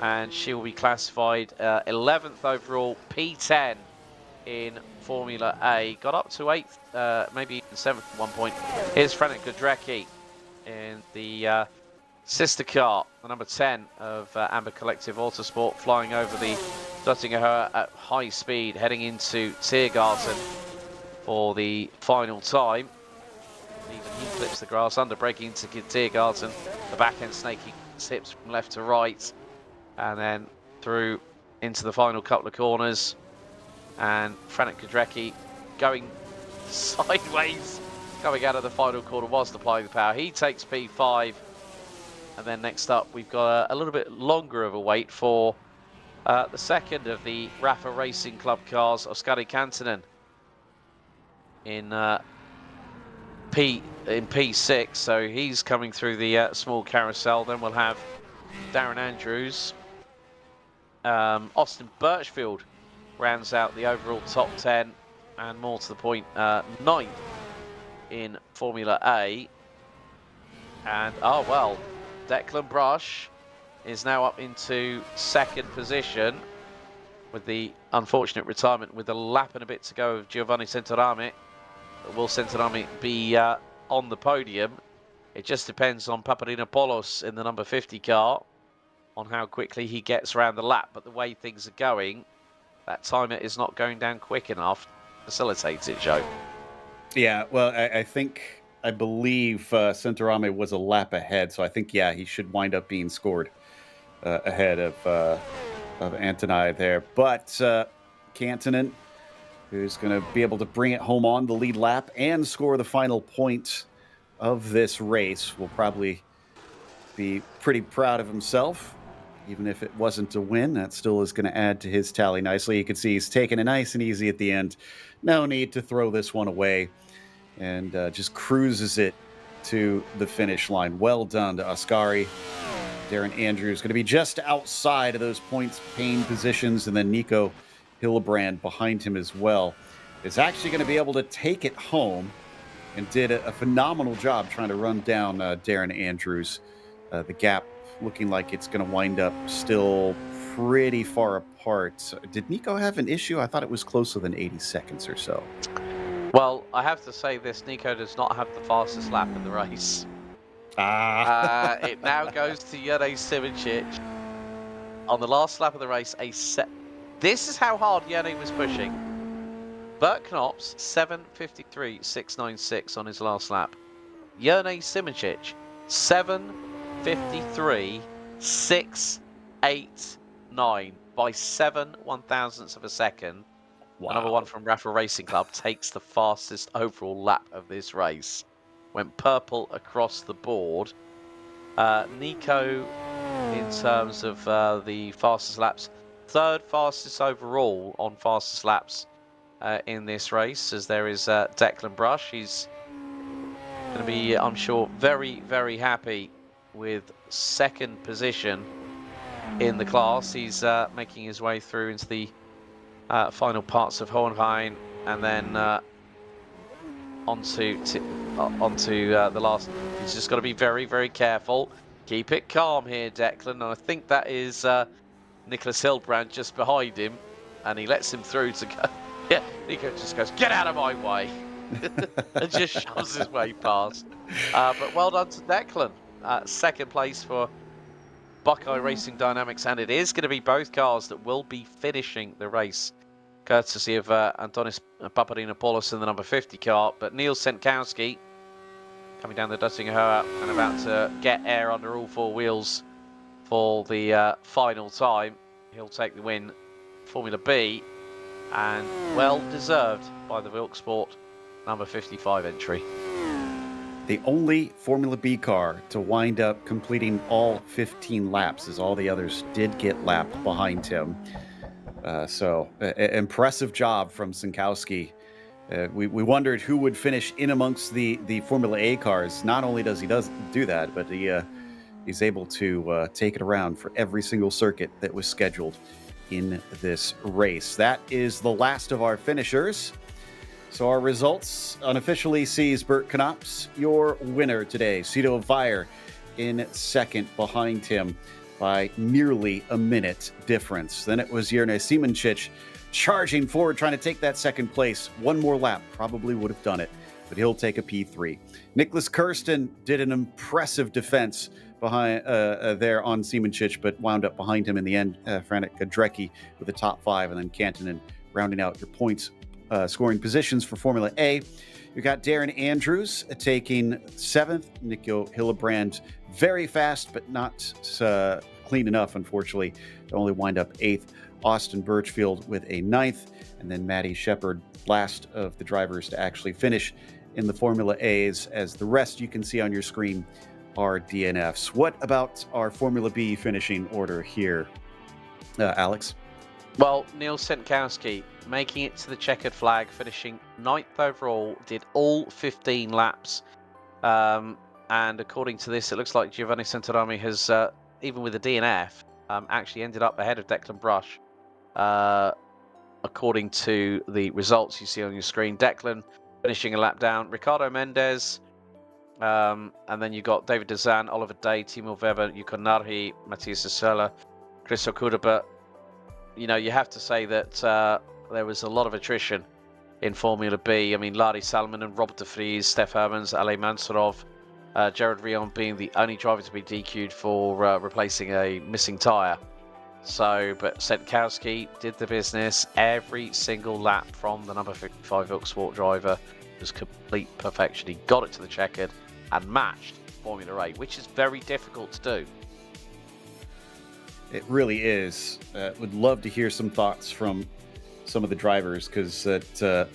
and she will be classified 11th overall, P10 in Formula A. Got up to 8th, maybe even 7th at one point. Here's Frank Gudrecki in the sister car, the number 10 of Amber Collective Autosport, flying over the Döttinger at high speed, heading into Tiergarten for the final time. Even he clips the grass under, braking into Tiergarten. The back end snaking tips from left to right, and then through into the final couple of corners. And Frank Gudrecki going sideways, coming out of the final corner whilst applying the power. He takes P5. And then next up, we've got a little bit longer of a wait for the second of the Rafa Racing Club cars, Oskari Kantanen, in P6, so he's coming through the small carousel. Then we'll have Darren Andrews. Austin Birchfield rounds out the overall top 10, and more to the point, 9th in Formula A. And, oh well, Declan Brush is now up into 2nd position with the unfortunate retirement with a lap and a bit to go of Giovanni Centorami. Will Centorami be on the podium? It just depends on Papadinopoulos in the number 50 car on how quickly he gets around the lap. But the way things are going, that timer is not going down quick enough to facilitate it, Joe. Yeah, well, I believe Centorami was a lap ahead, so I think, yeah, he should wind up being scored ahead of Antonai there. But Kantonen, who's going to be able to bring it home on the lead lap and score the final point of this race, will probably be pretty proud of himself. Even if it wasn't a win, that still is going to add to his tally nicely. You can see he's taking it nice and easy at the end. No need to throw this one away, and just cruises it to the finish line. Well done to Ascari. Darren Andrews going to be just outside of those points pain positions, and then Nico Hillebrand behind him as well is actually going to be able to take it home, and did a phenomenal job trying to run down Darren Andrews. The gap looking like it's going to wind up still pretty far apart. Did Nico have an issue? I thought it was closer than 80 seconds or so. Well, I have to say this, Nico does not have the fastest lap in the race. It now goes to Juraj Simoncic. On the last lap of the race, this is how hard Juraj was pushing. Bert Knops, 7:53.696 on his last lap. Juraj Simoncic, 7:53.689 by 7/1000ths of a second. Wow. Another one from Rafa Racing Club takes the fastest overall lap of this race. Went purple across the board. Nico, in terms of the fastest laps, 3rd fastest overall on fastest laps in this race, as there is Declan Brush. He's going to be, I'm sure, very, very happy with 2nd position in the class. He's making his way through into the final parts of Hohenheim, and then onto the last. He's just got to be very, very careful. Keep it calm here, Declan. And I think that is Nicholas Hillebrand just behind him, and he lets him through to go. Yeah, Nico just goes, "Get out of my way," and just shoves his way past. But well done to Declan. 2nd place for Buckeye Racing Dynamics, and it is going to be both cars that will be finishing the race, courtesy of Antonis Papadinopoulos in the number 50 car. But Neil Senkowski coming down the Duttinger and about to get air under all 4 wheels for the final time. He'll take the win, Formula B, and well deserved by the Wilksport number 55 entry. The only Formula B car to wind up completing all 15 laps, as all the others did get lapped behind him. So, impressive job from Senkowski. We wondered who would finish in amongst the Formula A cars. Not only does he do that, but he's able to take it around for every single circuit that was scheduled in this race. That is the last of our finishers. So our results unofficially sees Bert Knops your winner today. Cito Vire in 2nd behind him by nearly a minute difference. Then it was Juraj Simoncic charging forward, trying to take that 2nd place. One more lap probably would have done it, but he'll take a P3. Nicholas Kirsten did an impressive defense behind there on Simoncic, but wound up behind him in the end. Franek Kadrecki with the top 5, and then Kantonen rounding out your points scoring positions for Formula A. You got Darren Andrews taking 7th. Nico Hillebrand very fast, but not clean enough, unfortunately, to only wind up 8th. Austin Birchfield with a 9th, and then Matty Shepard, last of the drivers to actually finish in the Formula A's, as the rest you can see on your screen are DNFs. What about our Formula B finishing order here, Alex? Well, Neil Senkowski making it to the checkered flag, finishing 9th overall, did all 15 laps. And according to this, it looks like Giovanni Santarami has, even with the DNF, actually ended up ahead of Declan Brush. According to the results you see on your screen, Declan finishing a lap down, Ricardo Mendes, and then you got David Dezan, Oliver Day, Timo Weber, Yuko Narhi, Matthias Sessela, Chris Okuda. But you know, you have to say that there was a lot of attrition in Formula B. I mean, Larry Salmon and Robert de Vries, Steph Hermans, Ale Mansurov, Jared Rion being the only driver to be DQ'd for replacing a missing tyre. So, but Setkowski did the business. Every single lap from the number 55 Wilk Sport driver was complete perfection. He got it to the checkered and matched Formula 8, which is very difficult to do. It really is. Would love to hear some thoughts from some of the drivers, because it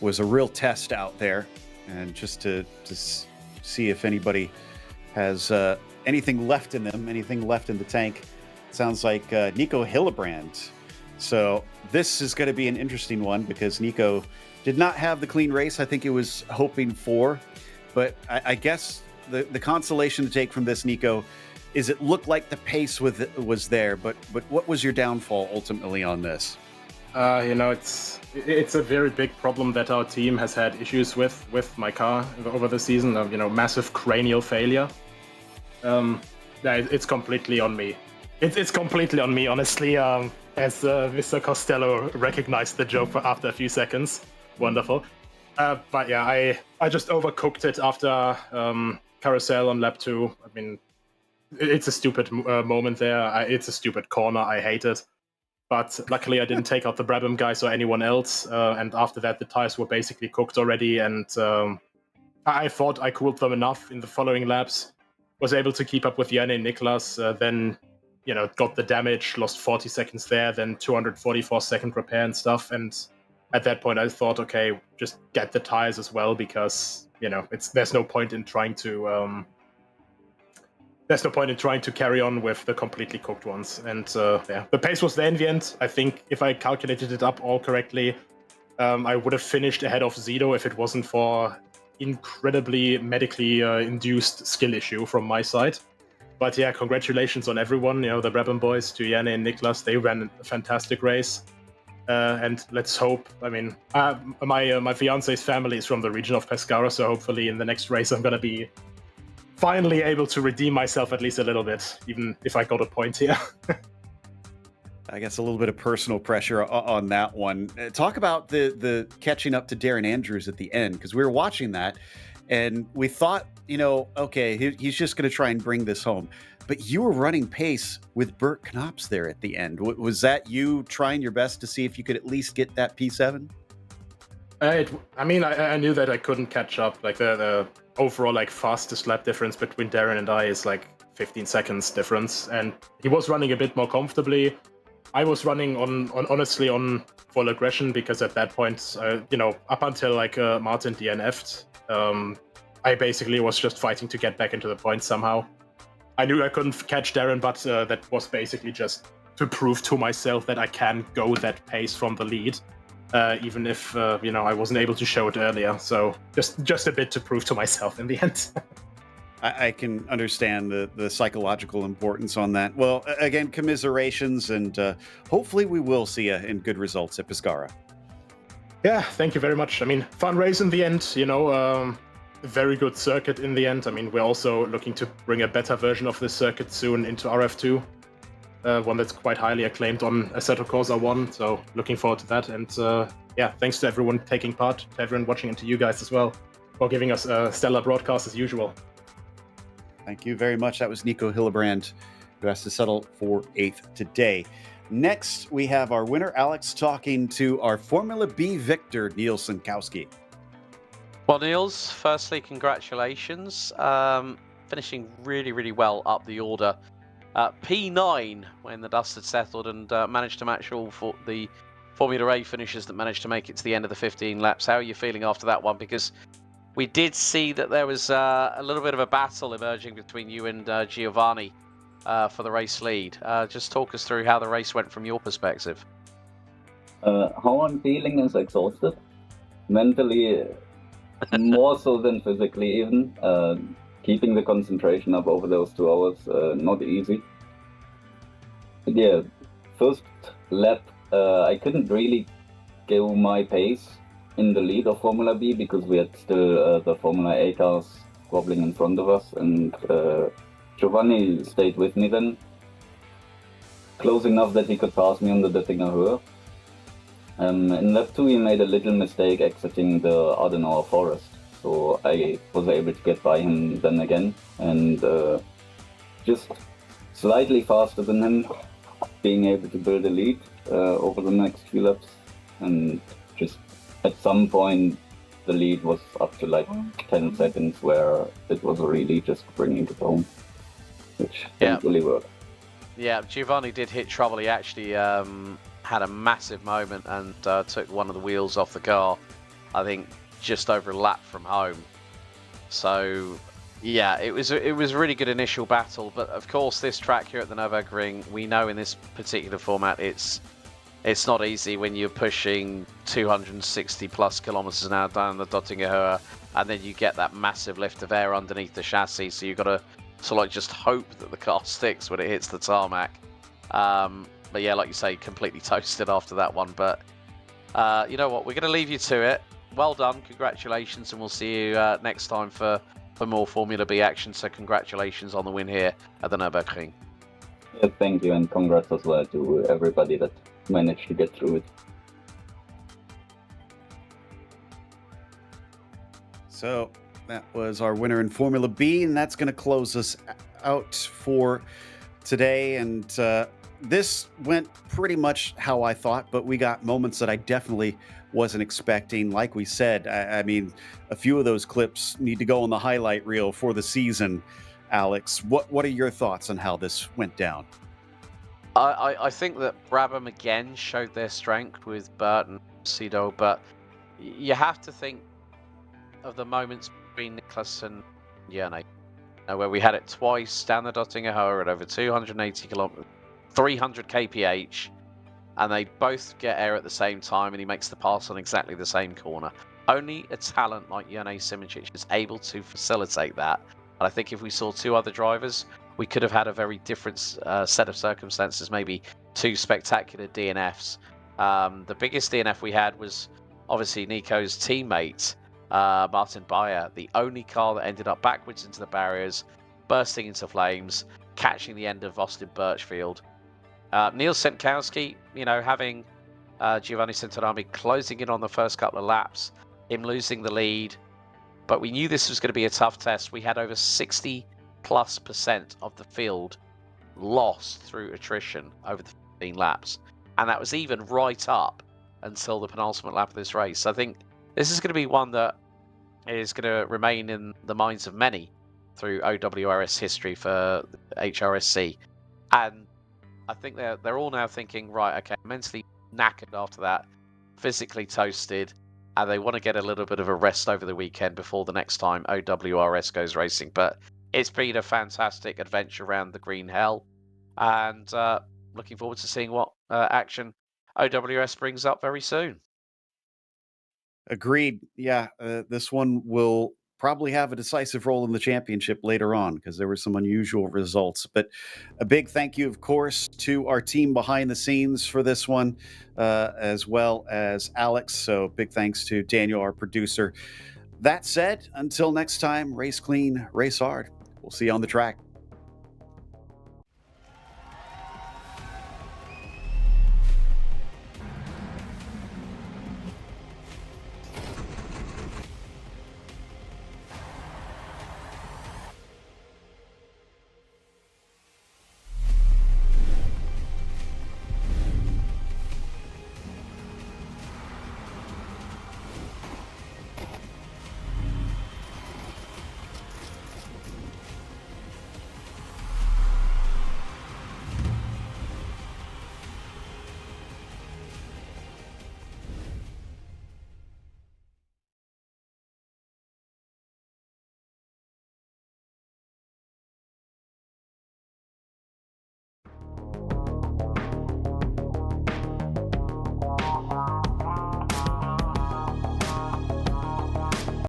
was a real test out there, and just to see if anybody has anything left in them, anything left in the tank. Sounds like Nico Hillebrand. So this is going to be an interesting one, because Nico did not have the clean race I think he was hoping for. But I guess the consolation to take from this, Nico, is it looked like the pace was there. But what was your downfall ultimately on this? It's a very big problem that our team has had issues with my car over the season. Massive cranial failure. It's completely on me. It's completely on me, honestly, as Mr. Costello recognized the joke after a few seconds. Wonderful. But yeah, I just overcooked it after carousel on lap 2. I mean, it's a stupid moment there. It's a stupid corner. I hate it. But luckily I didn't take out the Brabham guys or anyone else. And after that, the tires were basically cooked already. And I thought I cooled them enough in the following laps. Was able to keep up with Janne and Niklas, then got the damage, lost 40 seconds there, then 244-second repair and stuff. And at that point, I thought, okay, just get the tires as well, because there's no point in trying to carry on with the completely cooked ones. And the pace was there in the end. I think if I calculated it up all correctly, I would have finished ahead of Zido if it wasn't for incredibly medically induced skill issue from my side. But yeah, congratulations on everyone. The Brabham boys, to Janne and Niklas, they ran a fantastic race. And let's hope. I mean, my fiance's family is from the region of Pescara, so hopefully in the next race I'm gonna be finally able to redeem myself at least a little bit, even if I got a point here. I guess a little bit of personal pressure on that one. Talk about the catching up to Darren Andrews at the end, because we were watching that and we thought, okay, he's just going to try and bring this home. But you were running pace with Bert Knops there at the end. Was that you trying your best to see if you could at least get that P7? I knew that I couldn't catch up. Like the overall fastest lap difference between Darren and I is 15 seconds difference, and he was running a bit more comfortably. I was running honestly on full aggression, because at that point, up until Martin DNF'd, I basically was just fighting to get back into the points somehow. I knew I couldn't catch Darren, but that was basically just to prove to myself that I can go that pace from the lead, even if I wasn't able to show it earlier. So just a bit to prove to myself in the end. I can understand the psychological importance on that. Well, again, commiserations, and hopefully we will see you in good results at Pescara. Yeah, thank you very much. I mean, fun race in the end, very good circuit in the end. I mean, we're also looking to bring a better version of this circuit soon into RF2, one that's quite highly acclaimed on Assetto Corsa 1, so looking forward to that. And thanks to everyone taking part, to everyone watching, and to you guys as well for giving us a stellar broadcast as usual. Thank you very much. That was Nico Hillebrand, who has to settle for 8th today. Next, we have our winner, Alex, talking to our Formula B victor, Niels Sankowski. Well, Niels, firstly, congratulations. Finishing really, really well up the order. P9 when the dust had settled, and managed to match all for the Formula A finishers that managed to make it to the end of the 15 laps. How are you feeling after that one? Because we did see that there was a little bit of a battle emerging between you and Giovanni for the race lead. Just talk us through how the race went from your perspective. How I'm feeling is exhausted. mentally more so than physically even. Keeping the concentration up over those 2 hours, not easy. But yeah, first lap, I couldn't really go my pace in the lead of Formula B because we had still the Formula A cars squabbling in front of us, and Giovanni stayed with me then, close enough that he could pass me on the Döttinger Höhe. In lap 2 he made a little mistake exiting the Adenauer Forest, so I was able to get by him then again, and just slightly faster than him, being able to build a lead over the next few laps, and just at some point the lead was up to like 10 seconds where it was really just bringing it home, which didn't really work. Yeah, Giovanni did hit trouble. He actually had a massive moment and took one of the wheels off the car, I think just over a lap from home. So yeah, it was a really good initial battle, but of course this track here at the Nürburgring, we know in this particular format it's not easy when you're pushing 260 plus kilometers an hour down the Döttinger Höhe, and then you get that massive lift of air underneath the chassis, so you've got to sort of just hope that the car sticks when it hits the tarmac. But yeah, like you say, completely toasted after that one. But you know what? We're going to leave you to it. Well done. Congratulations. And we'll see you next time for more Formula B action. So congratulations on the win here at the Nürburgring. Yeah, thank you. And congrats as well to everybody that managed to get through it. So that was our winner in Formula B, and that's going to close us out for today. And this went pretty much how I thought, but we got moments that I definitely wasn't expecting. Like we said, I mean, a few of those clips need to go on the highlight reel for the season. Alex, what are your thoughts on how this went down? I think that Brabham again showed their strength with Bert and Sido, but you have to think of the moments between Nicholas and Jerne, where we had it twice down the Döttinger Höhe at over 280 kilometers, 300 kph, and they both get air at the same time, and he makes the pass on exactly the same corner. Only a talent like Jerne Simoncic is able to facilitate that. And I think if we saw 2 other drivers, we could have had a very different set of circumstances, maybe 2 spectacular DNFs. The biggest DNF we had was obviously Nico's teammate, Martin Bayer, the only car that ended up backwards into the barriers, bursting into flames, catching the end of Austin Birchfield. Neil Senkowski, having Giovanni Centonami closing in on the first couple of laps, him losing the lead. But we knew this was going to be a tough test. We had over 60+% of the field lost through attrition over the 15 laps. And that was even right up until the penultimate lap of this race. I think this is going to be one that is going to remain in the minds of many through OWRS history for HRSC. And I think they're all now thinking, right, okay, mentally knackered after that, physically toasted, and they want to get a little bit of a rest over the weekend before the next time OWRS goes racing. But it's been a fantastic adventure around the Green Hell, and looking forward to seeing what action OWS brings up very soon. Agreed. Yeah, this one will probably have a decisive role in the championship later on because there were some unusual results. But a big thank you, of course, to our team behind the scenes for this one, as well as Alex. So big thanks to Daniel, our producer. That said, until next time, race clean, race hard. We'll see you on the track.